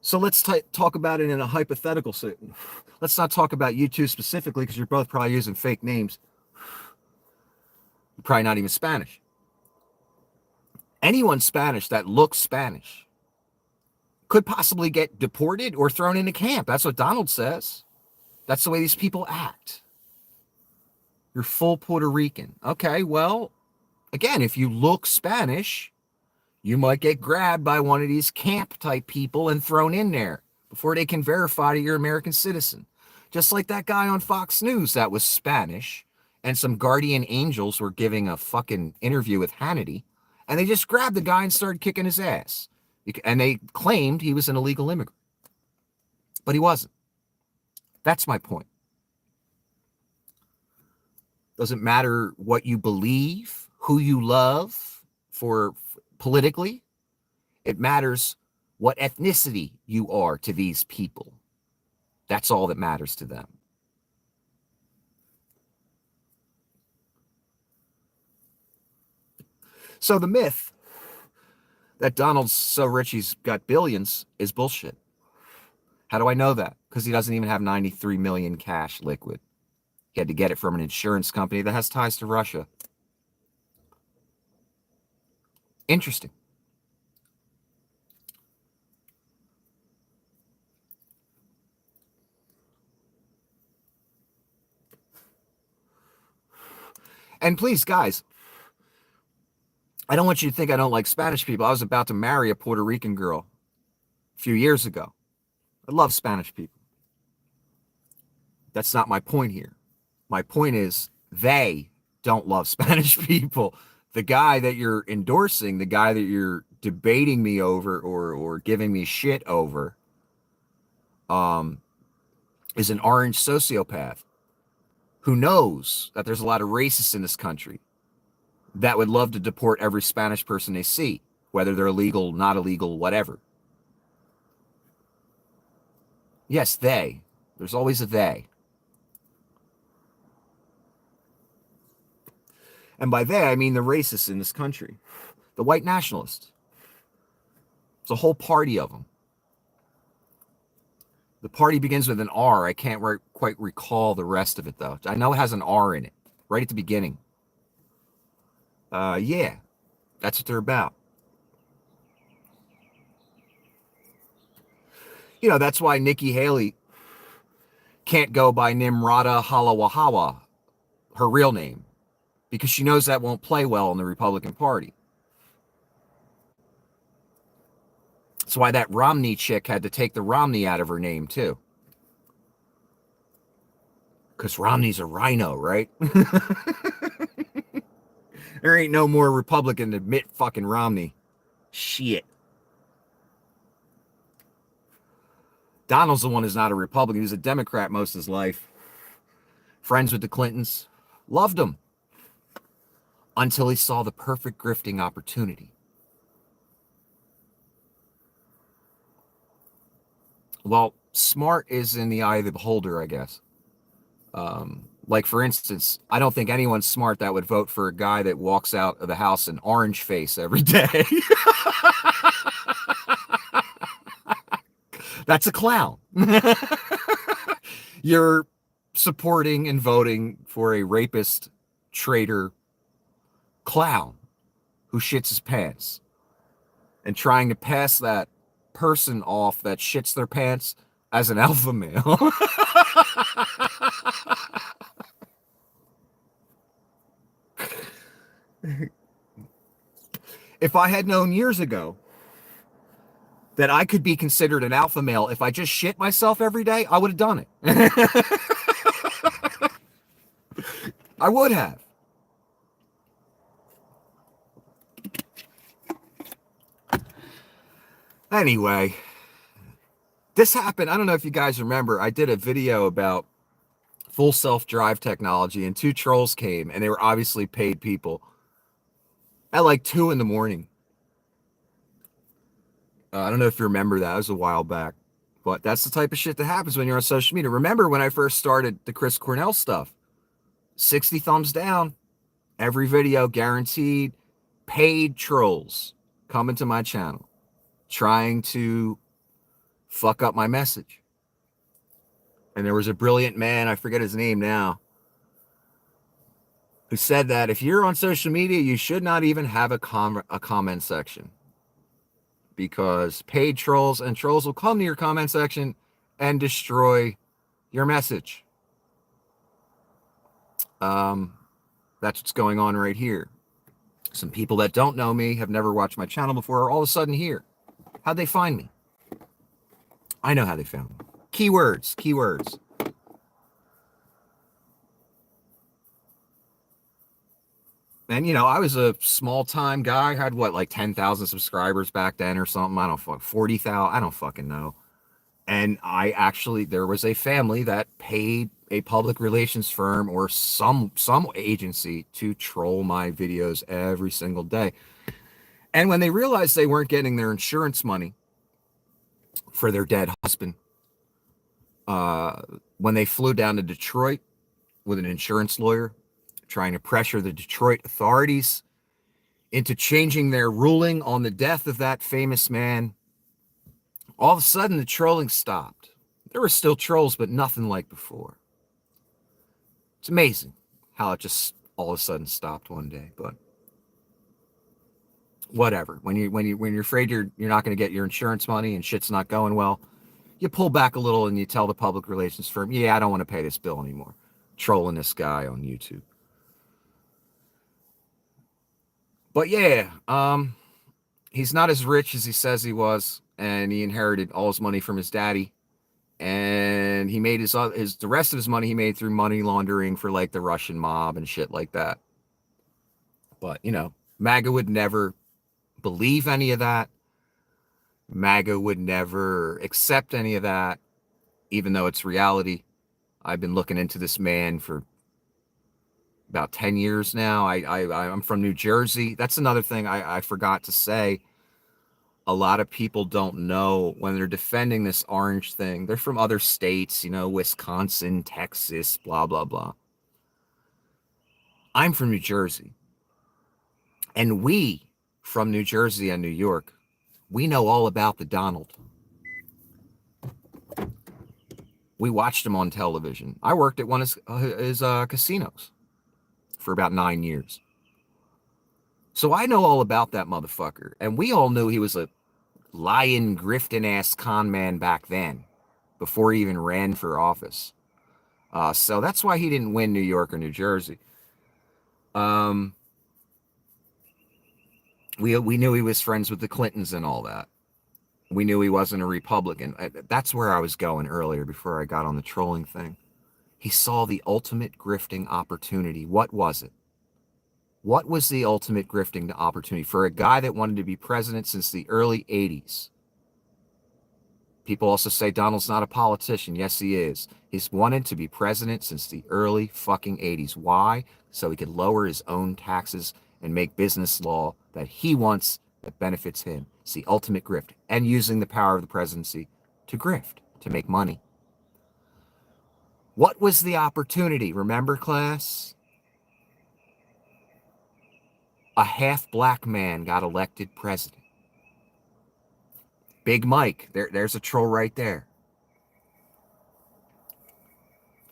So let's talk about it in a hypothetical setting. Let's not talk about you two specifically because you're both probably using fake names. You're probably not even Spanish. Anyone Spanish that looks Spanish could possibly get deported or thrown into camp. That's what Donald says. That's the way these people act. You're full Puerto Rican. Okay, well, again, if you look Spanish, you might get grabbed by one of these camp type people and thrown in there. before they can verify that you're an American citizen. Just like that guy on Fox News that was Spanish, and some guardian angels were giving a fucking interview with Hannity, and they just grabbed the guy and started kicking his ass. And they claimed he was an illegal immigrant. But he wasn't. That's my point. Doesn't matter what you believe, who you love for politically. It matters what ethnicity you are to these people. That's all that matters to them. So the myth that Donald's so rich he's got billions is bullshit. How do I know that? Because he doesn't even have 93 million cash liquid. He had to get it from an insurance company that has ties to Russia. Interesting. And please, guys, I don't want you to think I don't like Spanish people. I was about to marry a Puerto Rican girl a few years ago. I love Spanish people. That's not my point here. My point is they don't love Spanish people. The guy that you're endorsing, the guy that you're debating me over or giving me shit over, is an orange sociopath who knows that there's a lot of racists in this country that would love to deport every Spanish person they see, whether they're illegal, not illegal, whatever. Yes, they. There's always a they. And by they, I mean the racists in this country. The white nationalists. It's a whole party of them. The party begins with an R. I can't quite recall the rest of it, though. I know it has an R in it, right at the beginning. Yeah, that's what they're about. You know, that's why Nikki Haley can't go by Nimrata Halawahawa, her real name, because she knows that won't play well in the Republican Party. That's why that Romney chick had to take the Romney out of her name, too. Because Romney's a rhino, right? There ain't no more Republican to admit fucking Romney. Shit. Donald's the one who's not a Republican. He was a Democrat most of his life. Friends with the Clintons. Loved him. Until he saw the perfect grifting opportunity. Well, smart is in the eye of the beholder, I guess. Like, for instance, I don't think anyone's smart that would vote for a guy that walks out of the house in orange face every day. That's a clown. You're supporting and voting for a rapist, traitor, clown who shits his pants and trying to pass that person off that shits their pants as an alpha male. If I had known years ago that I could be considered an alpha male if I just shit myself every day, I would have done it. I would have. Anyway, this happened. I don't know if you guys remember. I did a video about full self-drive technology, and two trolls came, and they were obviously paid people at like 2 a.m. I don't know if you remember that. It was a while back. But that's the type of shit that happens when you're on social media. Remember when I first started the Chris Cornell stuff? 60 thumbs down. Every video guaranteed. Paid trolls coming to my channel, trying to fuck up my message. And there was a brilliant man, I forget his name now, who said that if you're on social media, you should not even have a comment section, because paid trolls and trolls will come to your comment section and destroy your message. That's what's going on right here. Some people that don't know me, have never watched my channel before, are all of a sudden here. How'd they find me? I know how they found them. Keywords, keywords. And, you know, I was a small-time guy. I had, what, like 10,000 subscribers back then or something? I don't fuck, 40,000? I don't fucking know. And there was a family that paid a public relations firm or some agency to troll my videos every single day. And when they realized they weren't getting their insurance money for their dead husband, when they flew down to Detroit with an insurance lawyer trying to pressure the Detroit authorities into changing their ruling on the death of that famous man, all of a sudden the trolling stopped. There were still trolls, but nothing like before. It's amazing how it just all of a sudden stopped one day, but whatever. When you're afraid you're not going to get your insurance money and shit's not going well, you pull back a little and you tell the public relations firm, yeah, I don't want to pay this bill anymore. Trolling this guy on YouTube. But yeah, he's not as rich as he says he was, and he inherited all his money from his daddy. And he made the rest of his money he made through money laundering for like the Russian mob and shit like that. But, you know, MAGA would never believe any of that. MAGA would never accept any of that, even though it's reality. I've been looking into this man for about 10 years now. I'm from New Jersey. That's another thing I forgot to say. A lot of people don't know when they're defending this orange thing. They're from other states, you know, Wisconsin, Texas, blah, blah, blah. I'm from New Jersey. And we, from New Jersey and New York, we know all about the Donald. We watched him on television. I worked at one of his casinos for about 9 years. So I know all about that motherfucker. And we all knew he was a lying, grifting ass con man back then, before he even ran for office. So that's why he didn't win New York or New Jersey. We knew he was friends with the Clintons and all that. We knew he wasn't a Republican. That's where I was going earlier before I got on the trolling thing. He saw the ultimate grifting opportunity. What was it? What was the ultimate grifting opportunity for a guy that wanted to be president since the early 80s? People also say Donald's not a politician. Yes, he is. He's wanted to be president since the early fucking 80s. Why? So he could lower his own taxes and make business law that he wants that benefits him. It's the ultimate grift. And using the power of the presidency to grift, to make money. What was the opportunity? Remember, class? A half-black man got elected president. Big Mike, there's a troll right there.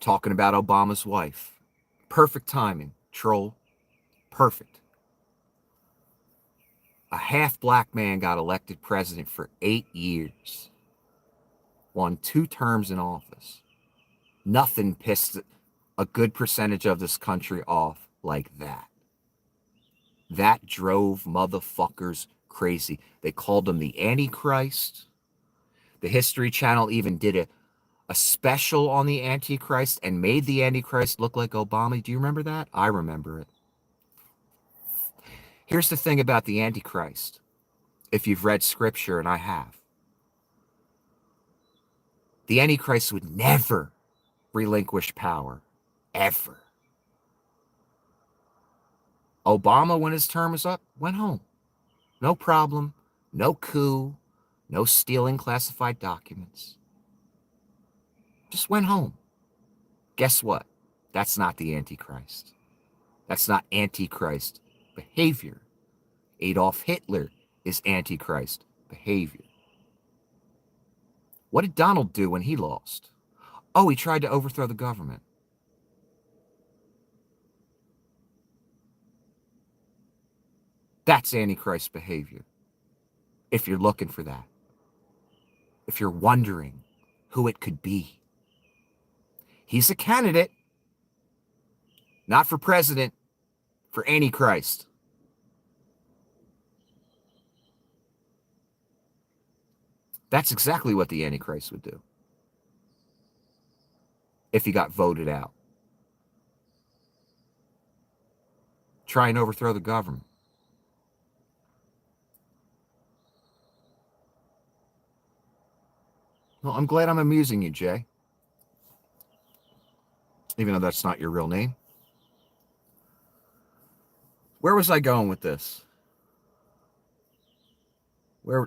Talking about Obama's wife. Perfect timing, troll. Perfect. A half-black man got elected president for 8 years. Won 2 terms in office. Nothing pissed a good percentage of this country off like that. That drove motherfuckers crazy. They called him the Antichrist. The History Channel even did a special on the Antichrist and made the Antichrist look like Obama. Do you remember that? I remember it. Here's the thing about the Antichrist. If you've read scripture, and I have, the Antichrist would never relinquish power. Ever. Obama, when his term was up, went home. No problem. No coup. No stealing classified documents. Just went home. Guess what? That's not the Antichrist. That's not Antichrist behavior. Adolf Hitler is Antichrist behavior. What did Donald do when he lost? Oh, he tried to overthrow the government. That's Antichrist behavior. If you're looking for that. If you're wondering who it could be. He's a candidate. Not for president. For Antichrist. That's exactly what the Antichrist would do if he got voted out. Try and overthrow the government. Well, I'm glad I'm amusing you, Jay. Even though that's not your real name. Where was I going with this?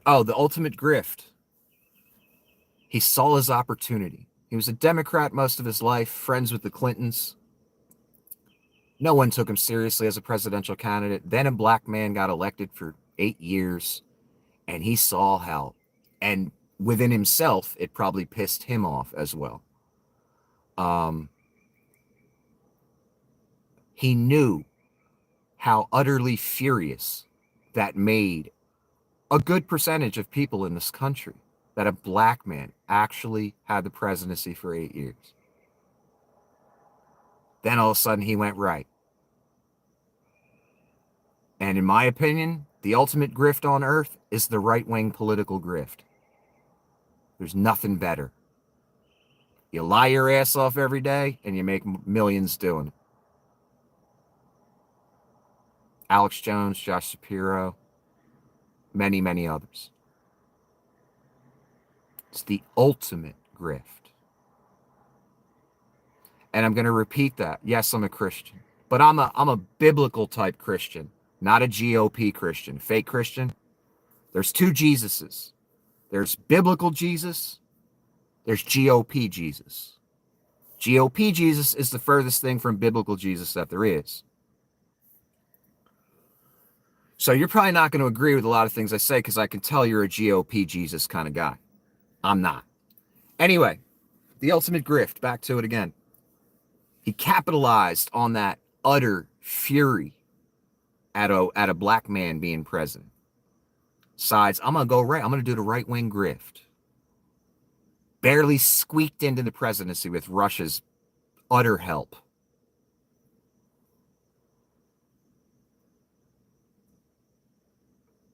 Oh, the ultimate grift. He saw his opportunity. He was a Democrat most of his life, friends with the Clintons. No one took him seriously as a presidential candidate. Then a black man got elected for 8 years, and he saw how, and within himself, it probably pissed him off as well. He knew how utterly furious that made a good percentage of people in this country, that a black man actually had the presidency for 8 years. Then all of a sudden he went right. And in my opinion, the ultimate grift on earth is the right-wing political grift. There's nothing better. You lie your ass off every day and you make millions doing it. Alex Jones, Josh Shapiro, many, many others. It's the ultimate grift. And I'm going to repeat that. Yes, I'm a Christian, but I'm a biblical type Christian, not a GOP Christian, fake Christian. There's two Jesuses. There's biblical Jesus. There's GOP Jesus. GOP Jesus is the furthest thing from biblical Jesus that there is. So you're probably not going to agree with a lot of things I say because I can tell you're a GOP Jesus kind of guy. I'm not. Anyway, the ultimate grift, back to it again. He capitalized on that utter fury at a black man being president. Besides, I'm going to go right. I'm going to do the right-wing grift. Barely squeaked into the presidency with Russia's utter help.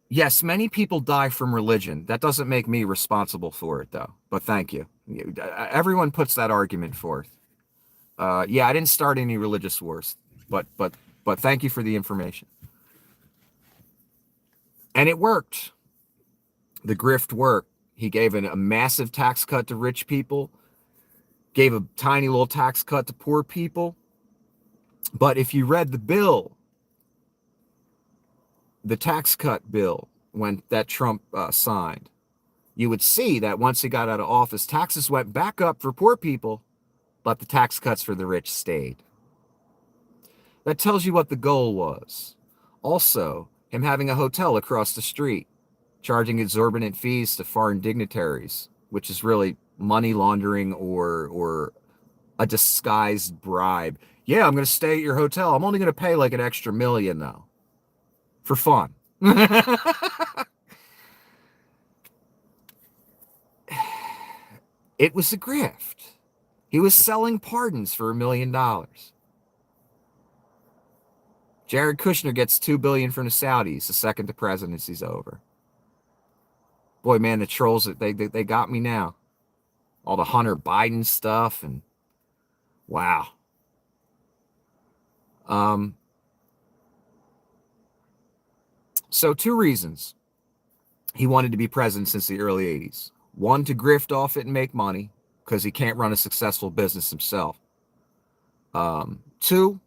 Yes, many people die from religion. That doesn't make me responsible for it, though. But thank you. Everyone puts that argument forth. Yeah, I didn't start any religious wars, but thank you for the information. And it worked. The grift worked. He gave a massive tax cut to rich people, gave a tiny little tax cut to poor people. But if you read the bill, the tax cut bill, when that Trump signed, you would see that once he got out of office, taxes went back up for poor people, but the tax cuts for the rich stayed. That tells you what the goal was. Also, him having a hotel across the street, charging exorbitant fees to foreign dignitaries, which is really money laundering or a disguised bribe. Yeah, I'm going to stay at your hotel. I'm only going to pay like an extra $1 million, though, for fun. It was a grift. He was selling pardons for $1 million. Jared Kushner gets $2 billion from the Saudis the second the presidency's over. Boy, man, the trolls, they got me now. All the Hunter Biden stuff and wow. So 2 reasons he wanted to be president since the early 80s. 1, to grift off it and make money because he can't run a successful business himself. 2,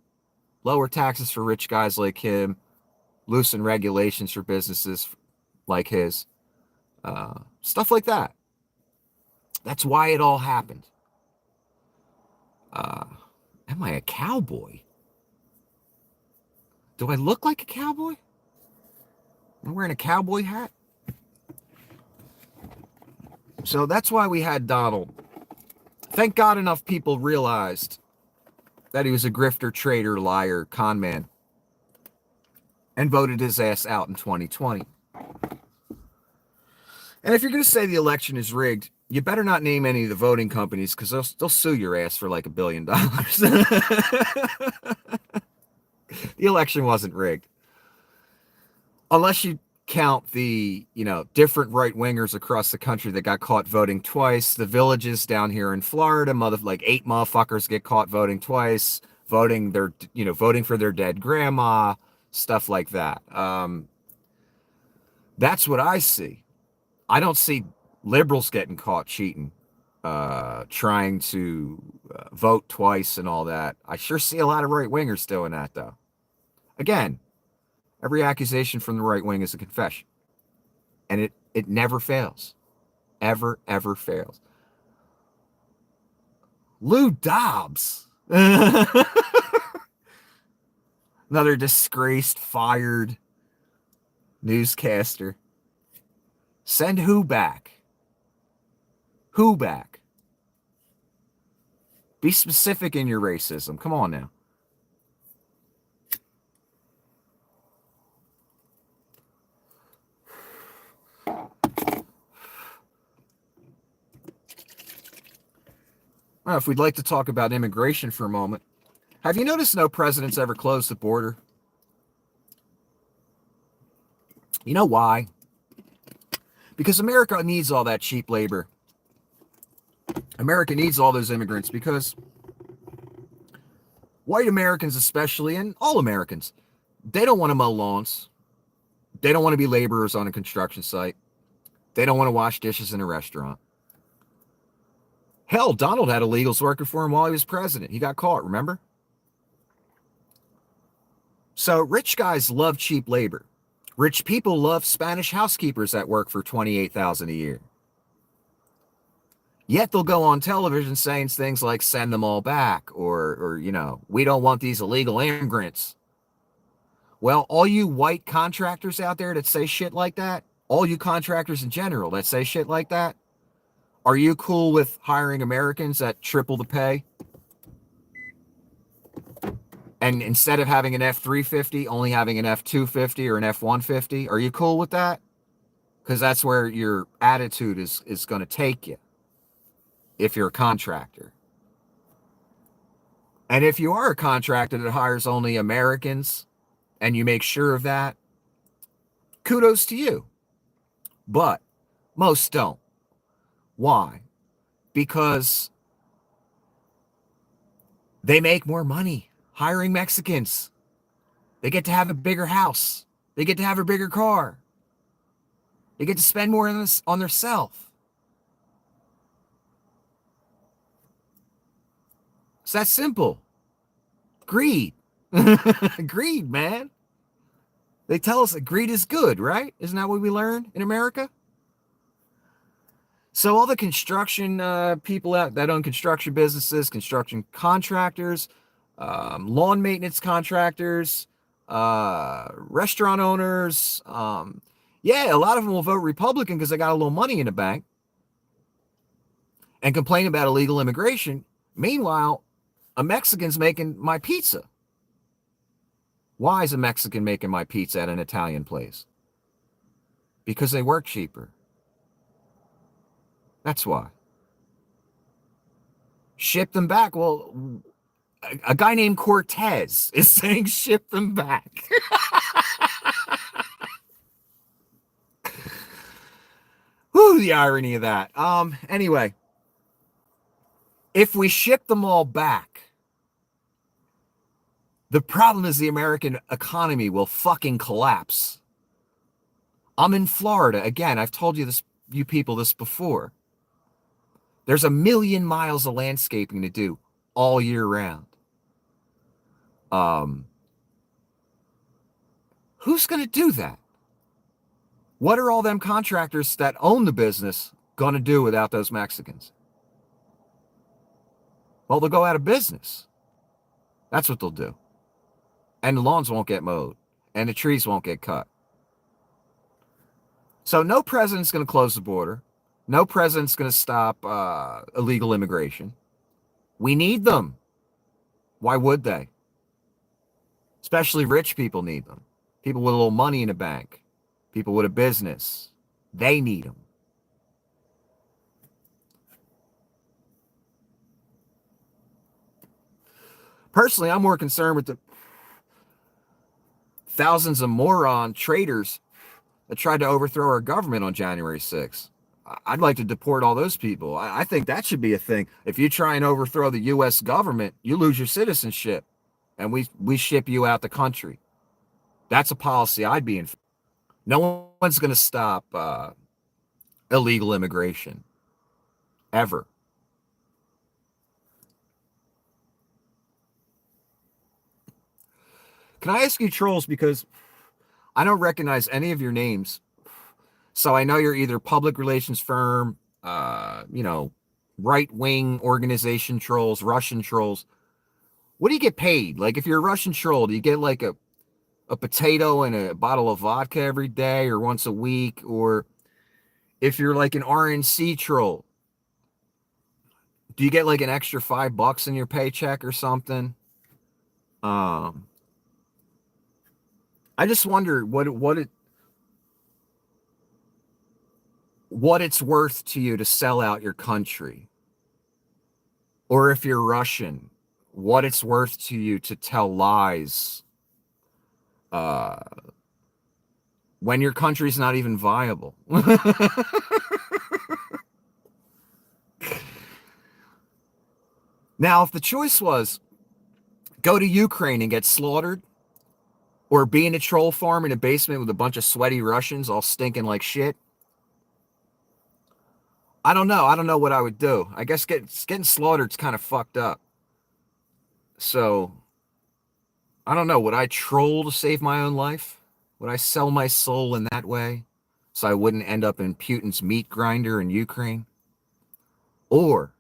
lower taxes for rich guys like him, loosen regulations for businesses like his, stuff like that. That's why it all happened. Am I a cowboy? Do I look like a cowboy? Am I wearing a cowboy hat? So that's why we had Donald. Thank God enough people realized that he was a grifter, traitor, liar, con man, and voted his ass out in 2020. And if you're going to say the election is rigged, you better not name any of the voting companies because they'll sue your ass for like $1 billion. The election wasn't rigged. Unless you count the, different right wingers across the country that got caught voting twice. The villages down here in Florida, like 8 motherfuckers get caught voting twice, voting for their dead grandma, stuff like that. That's what I see. I don't see liberals getting caught cheating, trying to vote twice and all that. I sure see a lot of right wingers doing that, though. Again, every accusation from the right wing is a confession, and it never fails, ever fails. Lou Dobbs, another disgraced, fired newscaster. Send who back? Who back? Be specific in your racism. Come on now. Well, if we'd like to talk about immigration for a moment, have you noticed no president's ever closed the border? You know why? Because America needs all that cheap labor. America needs all those immigrants because white Americans especially, and all Americans, they don't want to mow lawns. They don't want to be laborers on a construction site. They don't want to wash dishes in a restaurant. Hell, Donald had illegals working for him while he was president. He got caught, remember? So rich guys love cheap labor. Rich people love Spanish housekeepers that work for $28,000 a year. Yet they'll go on television saying things like send them all back or we don't want these illegal immigrants. Well, all you white contractors out there that say shit like that, all you contractors in general that say shit like that, are you cool with hiring Americans at triple the pay? And instead of having an F-350, only having an F-250 or an F-150, are you cool with that? Because that's where your attitude is going to take you if you're a contractor. And if you are a contractor that hires only Americans and you make sure of that, kudos to you. But most don't. Why? Because they make more money hiring Mexicans. They get to have a bigger house. They get to have a bigger car. They get to spend more on their self. It's that simple. Greed. Greed, man. They tell us that greed is good, right? Isn't that what we learn in America? So all the construction people out that own construction businesses, construction contractors, lawn maintenance contractors, restaurant owners, a lot of them will vote Republican because they got a little money in the bank and complain about illegal immigration. Meanwhile, a Mexican's making my pizza. Why is a Mexican making my pizza at an Italian place? Because they work cheaper. That's why. Ship them back. Well, a guy named Cortez is saying ship them back. Whew, the irony of that. Anyway, if we ship them all back, the problem is the American economy will fucking collapse. I'm in Florida. Again, I've told you people this before. There's 1 million miles of landscaping to do all year round. Who's going to do that? What are all them contractors that own the business going to do without those Mexicans? Well, they'll go out of business. That's what they'll do. And the lawns won't get mowed. And the trees won't get cut. So no president's going to close the border. No president's going to stop illegal immigration. We need them. Why would they? Especially rich people need them. People with a little money in the bank. People with a business. They need them. Personally, I'm more concerned with the thousands of moron traders that tried to overthrow our government on January 6th. I'd like to deport all those people. I think that should be a thing. If you try and overthrow the U.S. government, you lose your citizenship, and we ship you out the country. That's a policy I'd be in. No one's going to stop illegal immigration, ever. Can I ask you, trolls, because I don't recognize any of your names, so I know you're either public relations firm, right-wing organization trolls, Russian trolls. What do you get paid? Like, if you're a Russian troll, do you get like a potato and a bottle of vodka every day or once a week? Or if you're like an RNC troll, do you get like an extra $5 in your paycheck or something? I just wonder what it's worth to you to sell out your country. Or if you're Russian, what it's worth to you to tell lies when your country's not even viable. Now, if the choice was go to Ukraine and get slaughtered, or be in a troll farm in a basement with a bunch of sweaty Russians all stinking like shit, I don't know. I don't know what I would do. I guess getting slaughtered is kind of fucked up. So, I don't know. Would I troll to save my own life? Would I sell my soul in that way so I wouldn't end up in Putin's meat grinder in Ukraine? Or,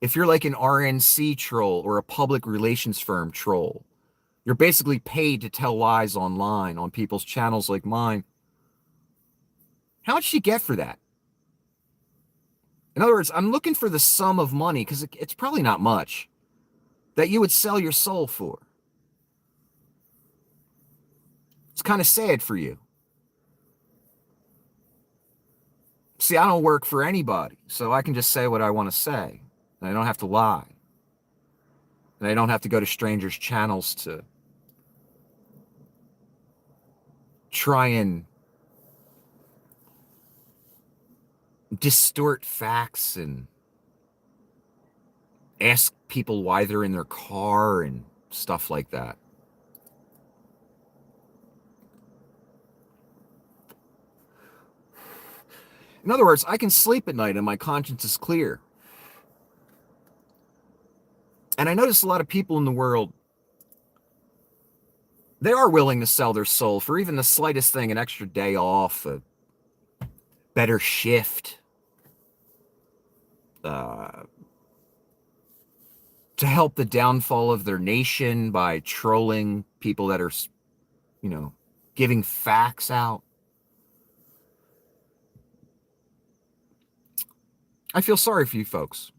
if you're like an RNC troll or a public relations firm troll, you're basically paid to tell lies online on people's channels like mine. How much do you get for that? In other words, I'm looking for the sum of money, because it's probably not much, that you would sell your soul for. It's kind of sad for you. See, I don't work for anybody, so I can just say what I want to say. And I don't have to lie. And I don't have to go to strangers' channels to try and distort facts and ask people why they're in their car and stuff like that. In other words, I can sleep at night and my conscience is clear. And I notice a lot of people in the world, they are willing to sell their soul for even the slightest thing, an extra day off, a better shift, to help the downfall of their nation by trolling people that are, giving facts out. I feel sorry for you folks,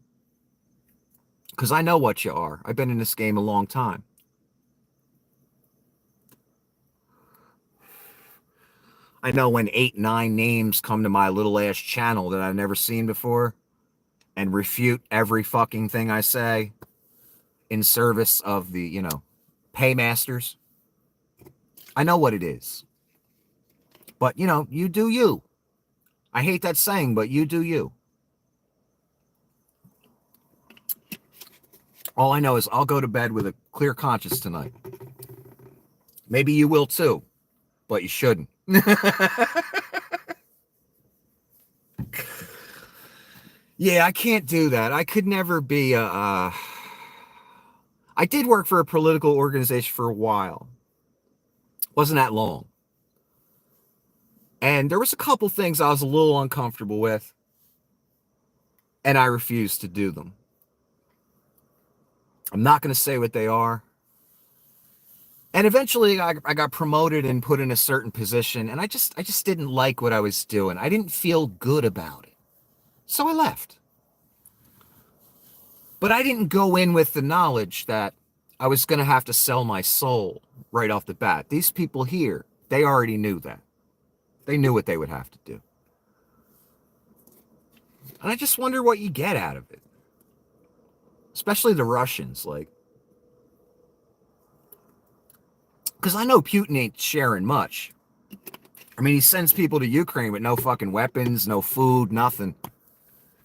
because I know what you are. I've been in this game a long time. I know when 8, 9 names come to my little ass channel that I've never seen before and refute every fucking thing I say in service of the, paymasters. I know what it is. But, you do you. I hate that saying, but you do you. All I know is I'll go to bed with a clear conscience tonight. Maybe you will too, but you shouldn't. Yeah, I can't do that. I could never be I did work for a political organization for a while. Wasn't that long. And there was a couple things I was a little uncomfortable with, and I refused to do them. I'm not going to say what they are. And eventually I got promoted and put in a certain position, and I just didn't like what I was doing. I didn't feel good about it. So I left. But I didn't go in with the knowledge that I was going to have to sell my soul right off the bat. These people here, they already knew that. They knew what they would have to do. And I just wonder what you get out of it. Especially the Russians, because I know Putin ain't sharing much. I mean, he sends people to Ukraine with no fucking weapons, no food, nothing,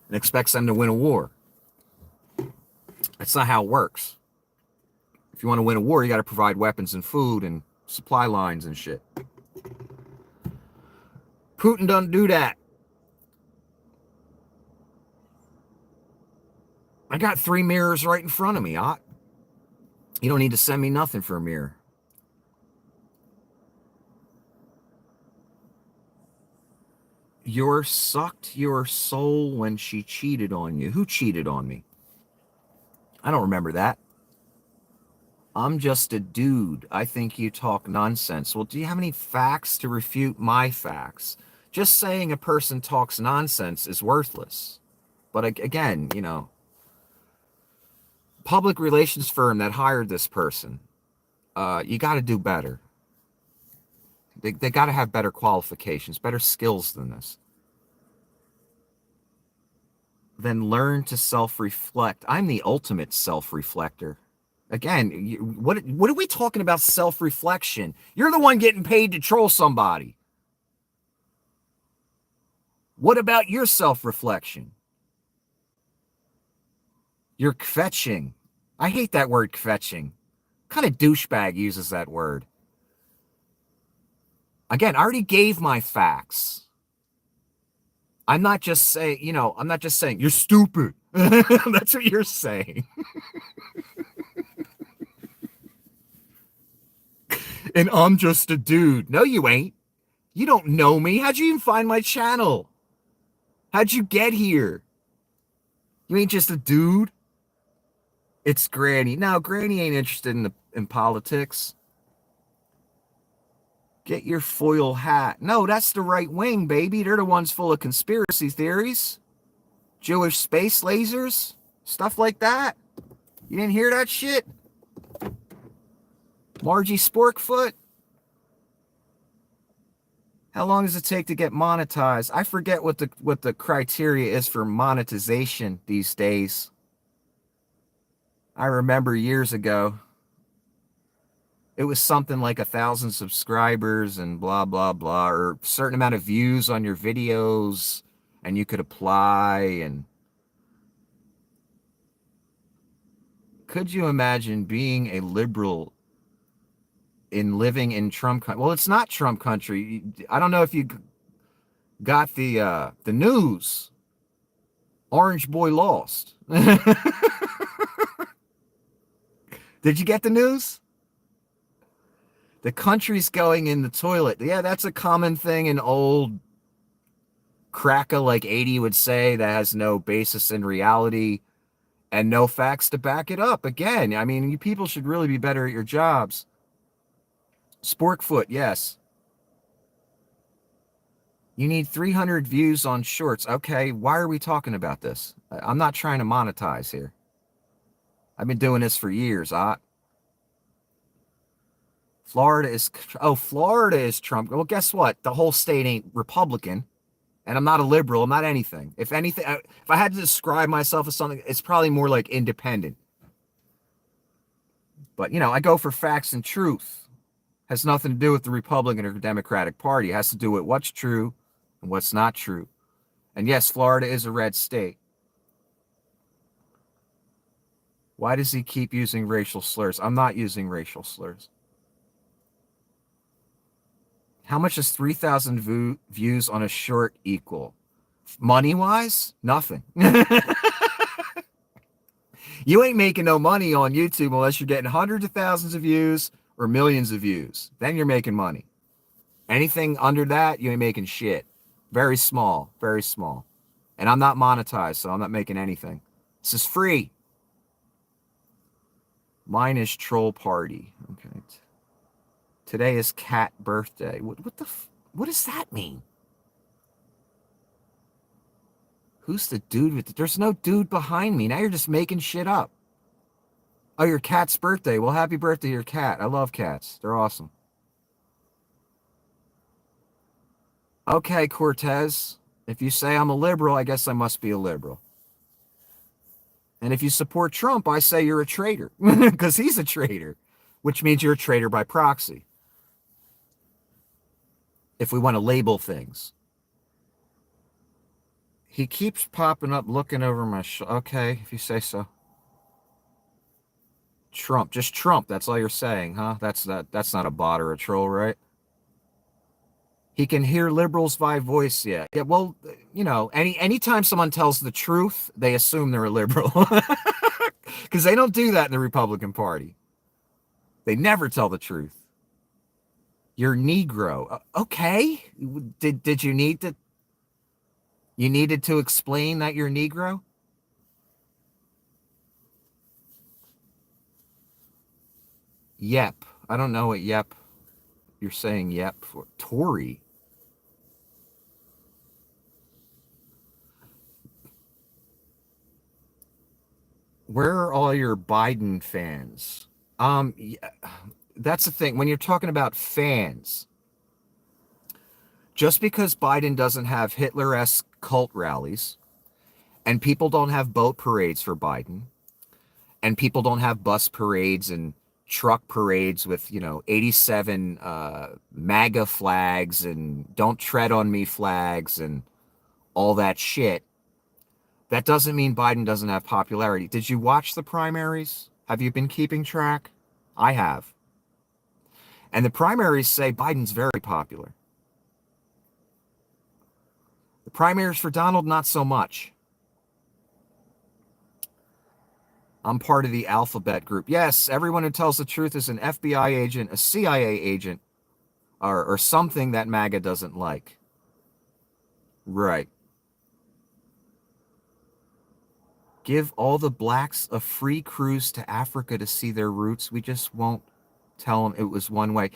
and expects them to win a war. That's not how it works. If you want to win a war, you got to provide weapons and food and supply lines and shit. Putin doesn't do that. I got 3 mirrors right in front of me. You don't need to send me nothing for a mirror. Your sucked your soul when she cheated on you. Who cheated on me? I don't remember that. I'm just a dude. I think you talk nonsense. Well, do you have any facts to refute my facts? Just saying a person talks nonsense is worthless. But again, you know, public relations firm that hired this person, you got to do better. They got to have better qualifications, better skills than this. Then learn to self-reflect. I'm the ultimate self-reflector. Again, what are we talking about self-reflection? You're the one getting paid to troll somebody. What about your self-reflection? You're kvetching. I hate that word kvetching. What kind of douchebag uses that word? Again, I already gave my facts. I'm not just saying, you know, I'm not just saying, you're stupid. That's what you're saying. And I'm just a dude. No, you ain't. You don't know me. How'd you even find my channel? How'd you get here? You ain't just a dude. It's Granny. No, Granny ain't interested in politics. Get your foil hat. No, that's the right wing, baby. They're the ones full of conspiracy theories. Jewish space lasers. Stuff like that. You didn't hear that shit? Margie Sporkfoot. How long does it take to get monetized? I forget what the criteria is for monetization these days. I remember years ago, it was something like 1,000 subscribers and blah, blah, blah, or a certain amount of views on your videos, and you could apply. And could you imagine being a liberal in living in Trump country? Well, it's not Trump country. I don't know if you got the news. Orange Boy lost. Did you get the news? The country's going in the toilet. Yeah, that's a common thing an old cracker like 80 would say that has no basis in reality and no facts to back it up. Again, I mean, you people should really be better at your jobs. Sporkfoot, yes. You need 300 views on shorts. Okay, why are we talking about this? I'm not trying to monetize here. I've been doing this for years. Florida is Trump. Well, guess what? The whole state ain't Republican, and I'm not a liberal. I'm not anything. If anything, if I had to describe myself as something, it's probably more like independent. But, you know, I go for facts and truth. Has nothing to do with the Republican or Democratic Party. It has to do with what's true and what's not true. And yes, Florida is a red state. Why does he keep using racial slurs? I'm not using racial slurs. How much is 3,000 views on a short equal? Money-wise? Nothing. You ain't making no money on YouTube unless you're getting hundreds of thousands of views or millions of views. Then you're making money. Anything under that, you ain't making shit. Very small, very small. And I'm not monetized, so I'm not making anything. This is free. Mine is Troll Party. Okay. Today is cat birthday. What does that mean? Who's the dude with there's no dude behind me. Now you're just making shit up. Oh, your cat's birthday. Well, happy birthday to your cat. I love cats. They're awesome. Okay, Cortez. If you say I'm a liberal, I guess I must be a liberal. And if you support Trump, I say you're a traitor. Because he's a traitor. Which means you're a traitor by proxy. if we want to label things. He keeps popping up looking over my shoulder. Okay, if you say so. Trump, just Trump. That's all you're saying, huh? That's not a bot or a troll, right? He can hear liberals by voice. Yeah. Yeah. Well, anytime someone tells the truth, they assume they're a liberal because they don't do that in the Republican Party. They never tell the truth. You're Negro. Okay. Did you need to? You needed to explain that you're Negro? Yep. I don't know what yep. You're saying yep for Tory. Where are all your Biden fans? Yeah, that's the thing. When you're talking about fans, just because Biden doesn't have Hitler-esque cult rallies, and people don't have boat parades for Biden, and people don't have bus parades and truck parades with 87 MAGA flags and don't tread on me flags and all that shit, that doesn't mean Biden doesn't have popularity. Did you watch the primaries? Have you been keeping track? I have. And the primaries say Biden's very popular. The primaries for Donald, not so much. I'm part of the alphabet group. Yes, everyone who tells the truth is an FBI agent, a CIA agent, or something that MAGA doesn't like. Right. Give all the blacks a free cruise to Africa to see their roots. We just won't tell them it was one way.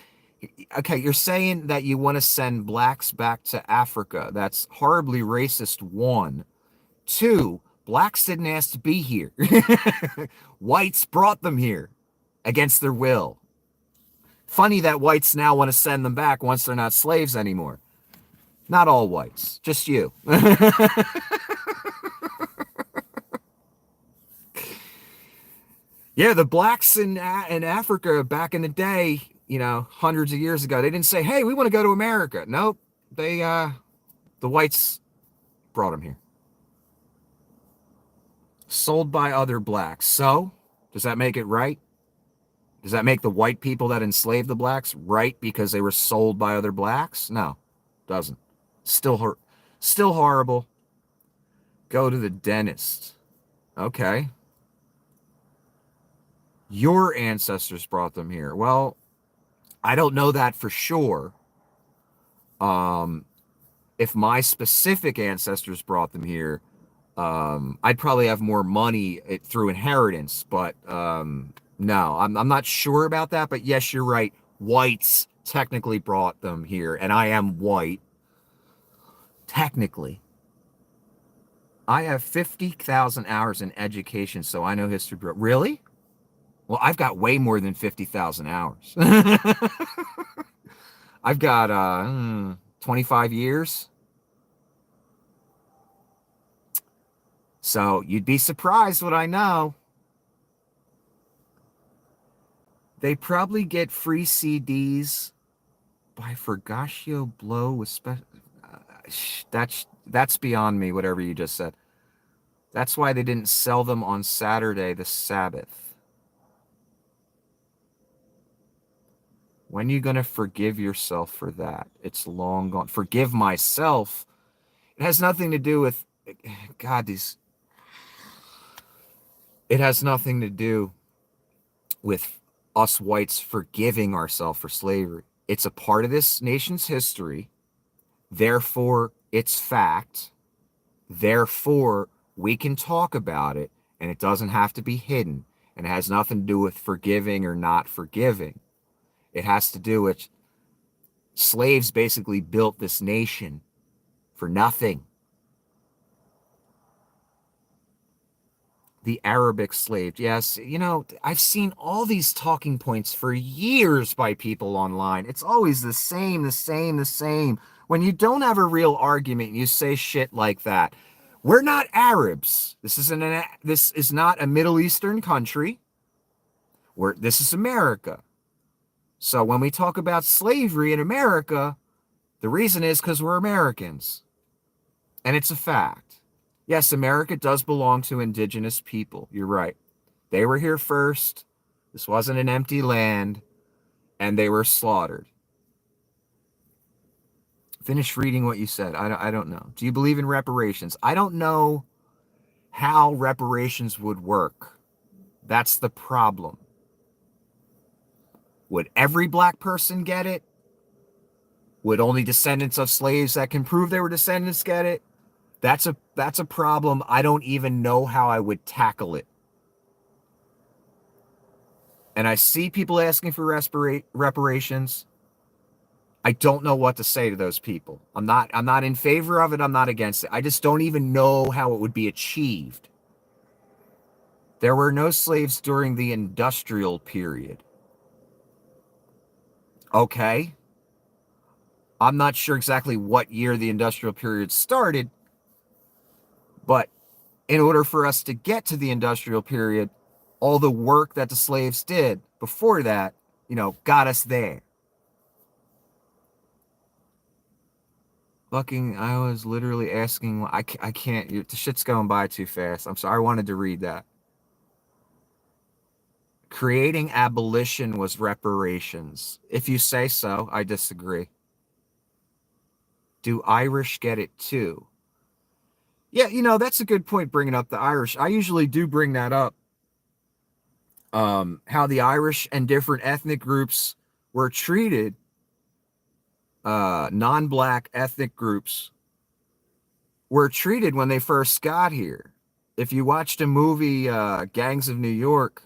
Okay, you're saying that you want to send blacks back to Africa. That's horribly racist, one. Two, blacks didn't ask to be here. Whites brought them here against their will. Funny that whites now want to send them back once they're not slaves anymore. Not all whites, just you. Yeah, the blacks in Africa back in the day, hundreds of years ago, they didn't say, "Hey, we want to go to America." Nope, the whites brought them here. Sold by other blacks. So, does that make it right? Does that make the white people that enslaved the blacks right because they were sold by other blacks? No, doesn't. Still horrible. Go to the dentist. Okay. Your ancestors brought them here. Well, I don't know that for sure. If my specific ancestors brought them here, I'd probably have more money through inheritance. But no, I'm not sure about that. But yes, you're right. Whites technically brought them here, and I am white. Technically. I have 50,000 hours in education, so I know history. Really? Well, I've got way more than 50,000 hours. I've got 25 years. So you'd be surprised what I know. They probably get free CDs by Fergaccio Blow with special. That's beyond me, whatever you just said. That's why they didn't sell them on Saturday, the Sabbath. When are you going to forgive yourself for that? It's long gone. Forgive myself. It has nothing to do with, God, it has nothing to do with us whites forgiving ourselves for slavery. It's a part of this nation's history. Therefore, it's fact. Therefore, we can talk about it, and it doesn't have to be hidden. And it has nothing to do with forgiving or not forgiving. It has to do with slaves basically built this nation for nothing. The Arabic slave. Yes, I've seen all these talking points for years by people online. It's always the same. When you don't have a real argument, you say shit like that. We're not Arabs. This is not a Middle Eastern country. This is America. So when we talk about slavery in America, The reason is because we're Americans, and it's a fact. Yes, America does belong to indigenous people. You're right. They were here first. This wasn't an empty land, and they were slaughtered. Finish reading what you said. I don't know. Do you believe in reparations? I don't know how reparations would work. That's the problem. Would every black person get it? Would only descendants of slaves that can prove they were descendants get it? That's a problem. I don't even know how I would tackle it. And I see people asking for reparations. I don't know what to say to those people. I'm not in favor of it. I'm not against it. I just don't even know how it would be achieved. There were no slaves during the industrial period. Okay. I'm not sure exactly what year the industrial period started, but in order for us to get to the industrial period, all the work that the slaves did before that, got us there. Fucking, I was literally asking, I can't, the shit's going by too fast. I'm sorry, I wanted to read that. Creating abolition was reparations. If you say so, I disagree. Do Irish get it too? Yeah, that's a good point bringing up the Irish. I usually do bring that up. How the Irish and different ethnic groups were treated, non-black ethnic groups were treated when they first got here. If you watched a movie, Gangs of New York,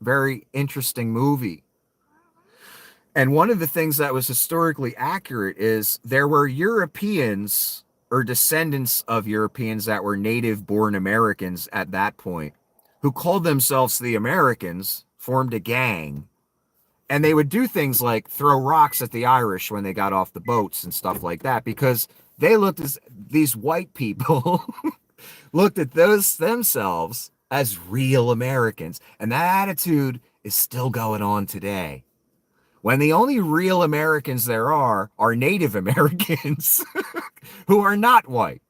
very interesting movie. And one of the things that was historically accurate is there were Europeans or descendants of Europeans that were native-born Americans at that point who called themselves the Americans, formed a gang, and they would do things like throw rocks at the Irish when they got off the boats and stuff like that because they looked as these white people looked at those themselves as real Americans. And that attitude is still going on today. When the only real Americans there are Native Americans who are not white.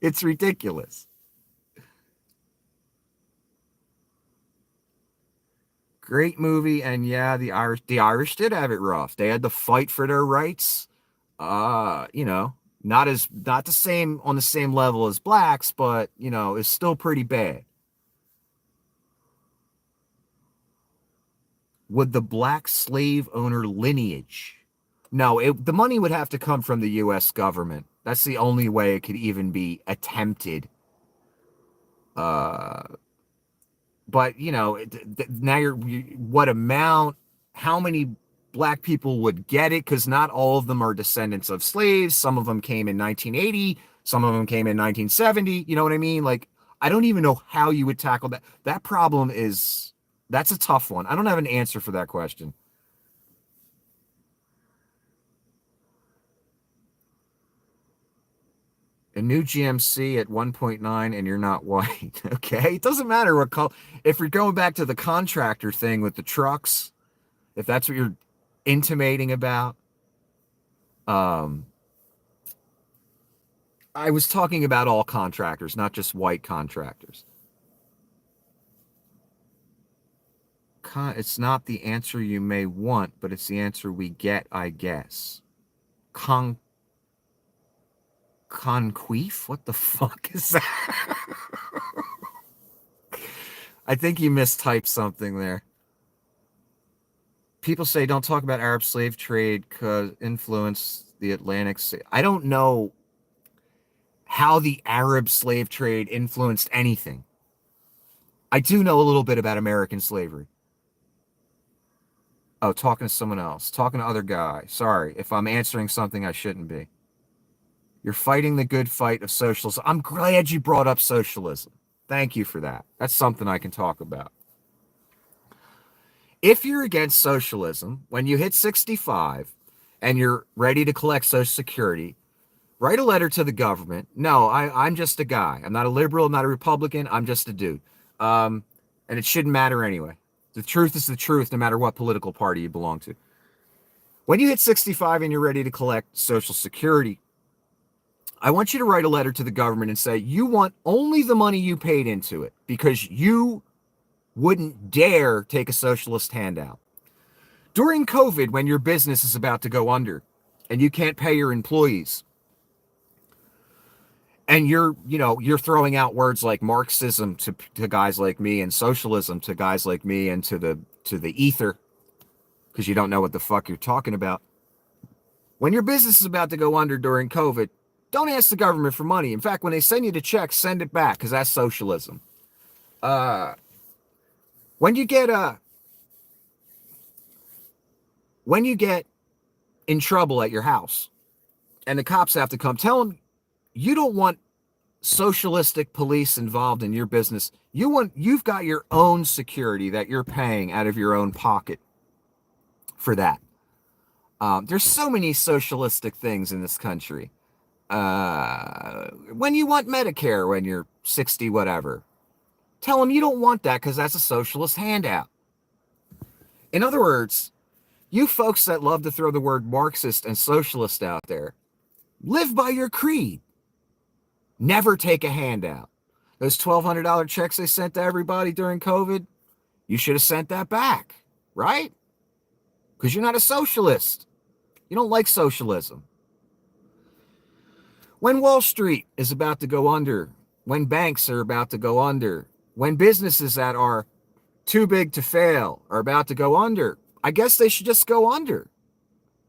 It's ridiculous. Great movie, and yeah, the Irish did have it rough. They had to fight for their rights. Not the same on the same level as blacks, but it's still pretty bad. Would the black slave owner lineage? No, the money would have to come from the U.S. government. That's the only way it could even be attempted. But now what amount, how many black people would get it? Because not all of them are descendants of slaves. Some of them came in 1980. Some of them came in 1970. You know what I mean? Like, I don't even know how you would tackle that. That problem that's a tough one. I don't have an answer for that question. A new GMC at 1.9 and you're not white. Okay. It doesn't matter what color. If you're going back to the contractor thing with the trucks, if that's what you're intimating about, I was talking about all contractors, not just white contractors. It's not the answer you may want, but it's the answer we get, I guess. Conqueef? What the fuck is that? I think you mistyped something there. People say don't talk about Arab slave trade because influence the Atlantic. I don't know how the Arab slave trade influenced anything. I do know a little bit about American slavery. Oh, talking to someone else. Talking to other guy. Sorry if I'm answering something I shouldn't be. You're fighting the good fight of socialism. I'm glad you brought up socialism. Thank you for that. That's something I can talk about. If you're against socialism, when you hit 65 and you're ready to collect Social Security, write a letter to the government. No, I'm just a guy. I'm not a liberal, I'm not a Republican. I'm just a dude. And it shouldn't matter anyway. The truth is the truth, no matter what political party you belong to. When you hit 65 and you're ready to collect Social Security, I want you to write a letter to the government and say you want only the money you paid into it because you wouldn't dare take a socialist handout. During COVID, when your business is about to go under and you can't pay your employees, and you're throwing out words like Marxism to guys like me and socialism to guys like me and to the ether because you don't know what the fuck you're talking about. When your business is about to go under during COVID, don't ask the government for money. In fact, when they send you the check, send it back because that's socialism. When you get in trouble at your house and the cops have to come, tell them you don't want socialistic police involved in your business. You've got your own security that you're paying out of your own pocket for that. There's so many socialistic things in this country. When you want Medicare when you're 60 whatever, tell them you don't want that because that's a socialist handout. In other words, you folks that love to throw the word Marxist and socialist out there, live by your creed. Never take a handout. Those $1,200 checks they sent to everybody during COVID, you should have sent that back, right? Because you're not a socialist. You don't like socialism. When Wall Street is about to go under, when banks are about to go under, when businesses that are too big to fail are about to go under, I guess they should just go under.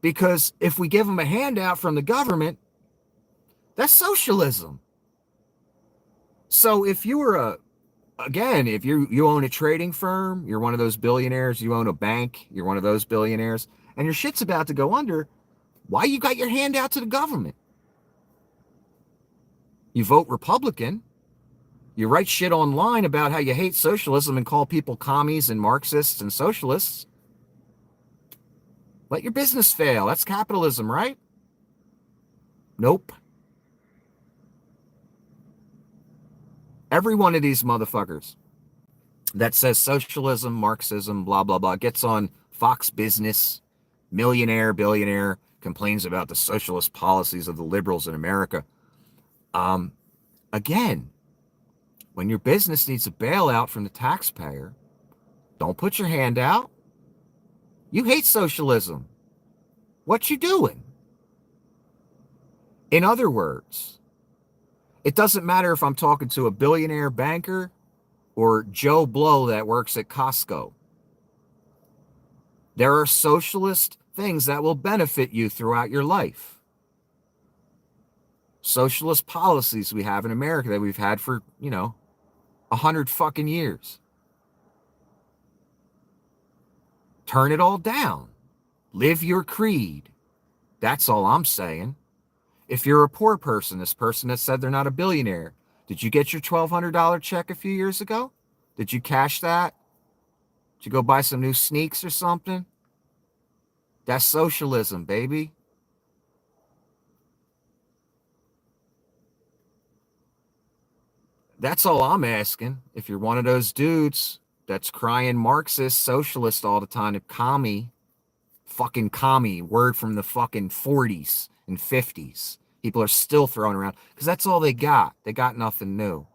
Because if we give them a handout from the government, that's socialism. So if you were if you own a trading firm, you're one of those billionaires, you own a bank, you're one of those billionaires, and your shit's about to go under, why you got your hand out to the government? You vote Republican, you write shit online about how you hate socialism and call people commies and Marxists and socialists. Let your business fail. That's capitalism, right? Nope. Every one of these motherfuckers that says socialism, Marxism, blah, blah, blah, gets on Fox Business, millionaire, billionaire, complains about the socialist policies of the liberals in America. Again, when your business needs a bailout from the taxpayer, don't put your hand out. You hate socialism. What you doing? In other words, it doesn't matter if I'm talking to a billionaire banker or Joe Blow that works at Costco. There are socialist things that will benefit you throughout your life. Socialist policies we have in America that we've had for, 100 fucking years. Turn it all down. Live your creed. That's all I'm saying. If you're a poor person, this person that said they're not a billionaire, did you get your $1,200 check a few years ago? Did you cash that? Did you go buy some new sneaks or something? That's socialism, baby. That's all I'm asking. If you're one of those dudes that's crying Marxist, socialist all the time, commie, fucking commie, word from the fucking 40s and 50s. People are still throwing around because that's all they got. They got nothing new.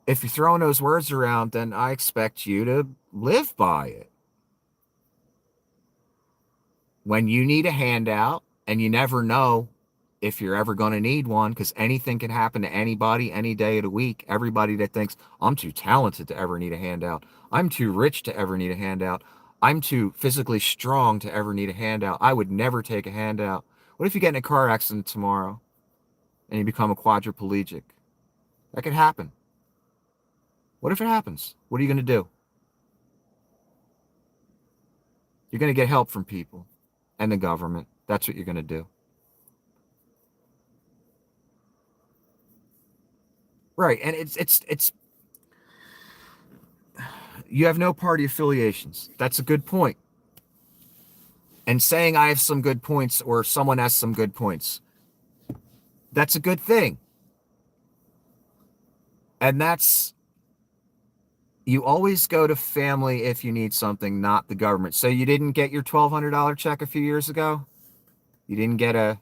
If you're throwing those words around, then I expect you to live by it. When you need a handout, and you never know if you're ever going to need one, because anything can happen to anybody any day of the week. Everybody that thinks, I'm too talented to ever need a handout. I'm too rich to ever need a handout. I'm too physically strong to ever need a handout. I would never take a handout. What if you get in a car accident tomorrow and you become a quadriplegic? That could happen. What if it happens? What are you going to do? You're going to get help from people and the government. That's what you're going to do. Right. And it's you have no party affiliations. That's a good point. And saying I have some good points or someone has some good points, that's a good thing. And that's, You always go to family if you need something, not the government. So you didn't get your $1,200 check a few years ago? You didn't get a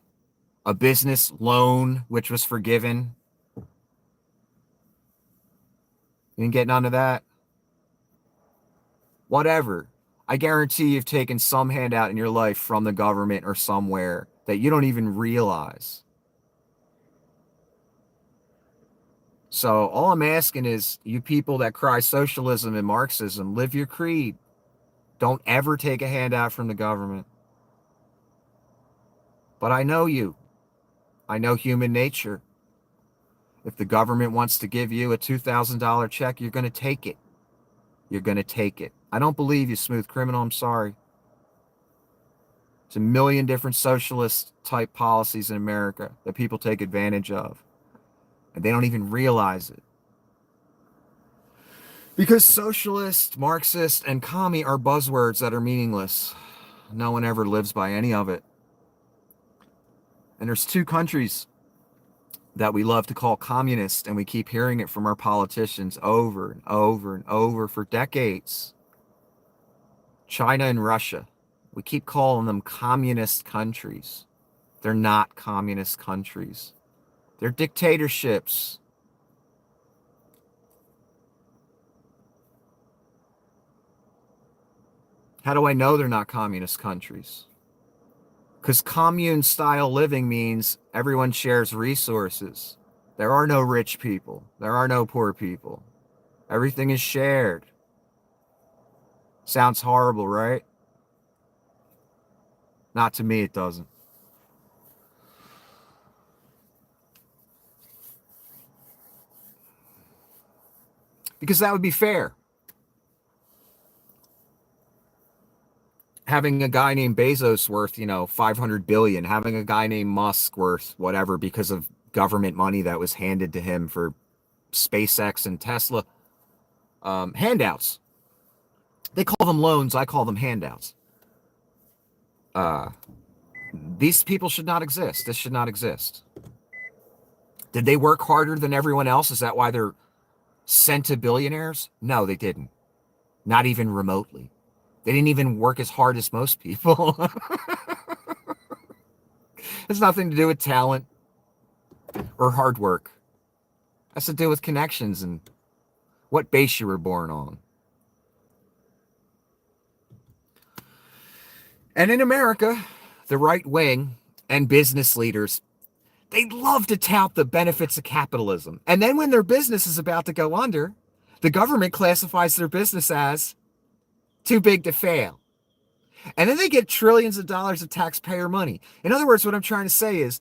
business loan, which was forgiven? You didn't get none of that? Whatever. I guarantee you've taken some handout in your life from the government or somewhere that you don't even realize. So all I'm asking is, you people that cry socialism and Marxism, live your creed. Don't ever take a handout from the government. But I know you. I know human nature. If the government wants to give you a $2,000 check, you're going to take it. You're going to take it. I don't believe you, smooth criminal. I'm sorry. There's a million different socialist type policies in America that people take advantage of, and they don't even realize it. Because socialist, Marxist, and commie are buzzwords that are meaningless. No one ever lives by any of it. And there's two countries that we love to call communist, and we keep hearing it from our politicians over and over and over for decades. China and Russia. We keep calling them communist countries. They're not communist countries. They're dictatorships. How do I know they're not communist countries? Because commune-style living means everyone shares resources. There are no rich people. There are no poor people. Everything is shared. Sounds horrible, right? Not to me, it doesn't. Because that would be fair. Having a guy named Bezos worth, 500 billion, having a guy named Musk worth whatever because of government money that was handed to him for SpaceX and Tesla. Handouts. They call them loans. I call them handouts. These people should not exist. This should not exist. Did they work harder than everyone else? Is that why they're centibillionaires? No, they didn't. Not even remotely. They didn't even work as hard as most people. It's nothing to do with talent or hard work. It has to do with connections and what base you were born on. And in America, the right wing and business leaders, they love to tout the benefits of capitalism. And then when their business is about to go under, the government classifies their business as too big to fail. And then they get trillions of dollars of taxpayer money. In other words, what I'm trying to say is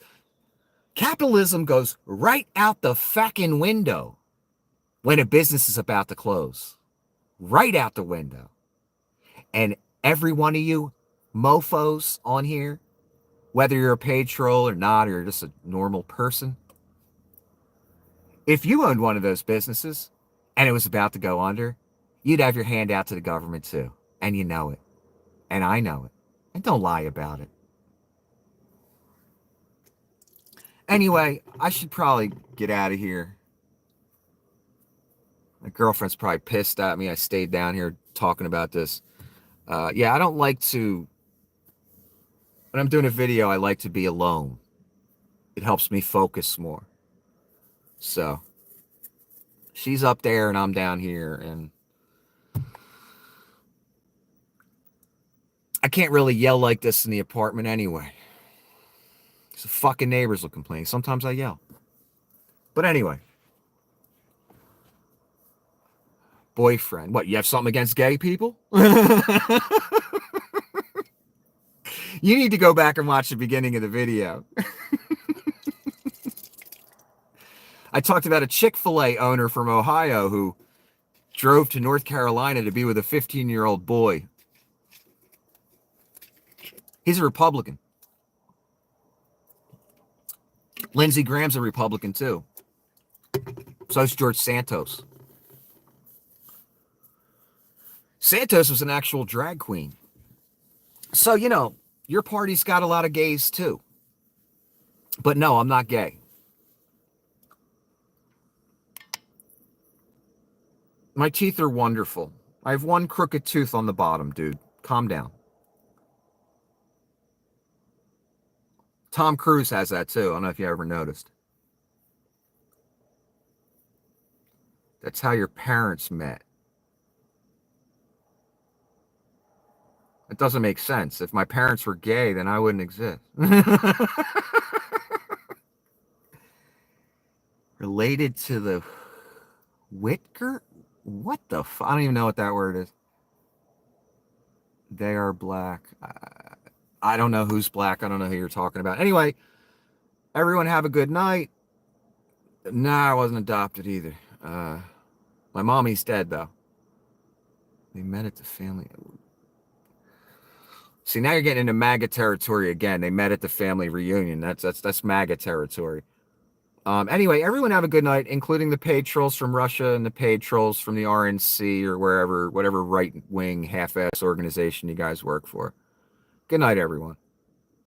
capitalism goes right out the fucking window when a business is about to close. Right out the window. And every one of you mofos on here, whether you're a paid troll or not, or you're just a normal person, if you owned one of those businesses and it was about to go under, you'd have your hand out to the government too. And you know it. And I know it. And don't lie about it. Anyway, I should probably get out of here. My girlfriend's probably pissed at me. I stayed down here talking about this. Yeah, I don't like to... When I'm doing a video, I like to be alone. It helps me focus more. So, she's up there and I'm down here, and I can't really yell like this in the apartment anyway. The fucking neighbors will complain. Sometimes I yell. But anyway. Boyfriend. What, you have something against gay people? You need to go back and watch the beginning of the video. I talked about a Chick-fil-A owner from Ohio who drove to North Carolina to be with a 15-year-old boy. He's a Republican. Lindsey Graham's a Republican too. So is George Santos. Santos was an actual drag queen. So, your party's got a lot of gays too. But no, I'm not gay. My teeth are wonderful. I have one crooked tooth on the bottom, dude. Calm down. Tom Cruise has that too. I don't know if you ever noticed. That's how your parents met. It doesn't make sense. If my parents were gay, then I wouldn't exist. Related to the Whitker? What the I don't even know what that word is. They are black. I don't know who's black. I don't know who you're talking about. Anyway, everyone have a good night. Nah, I wasn't adopted either. My mommy's dead, though. They met at the family. See, now you're getting into MAGA territory again. They met at the family reunion. That's MAGA territory. Anyway, everyone have a good night, including the paid trolls from Russia and the paid trolls from the RNC or wherever, whatever right-wing half-ass organization you guys work for. Good night, everyone.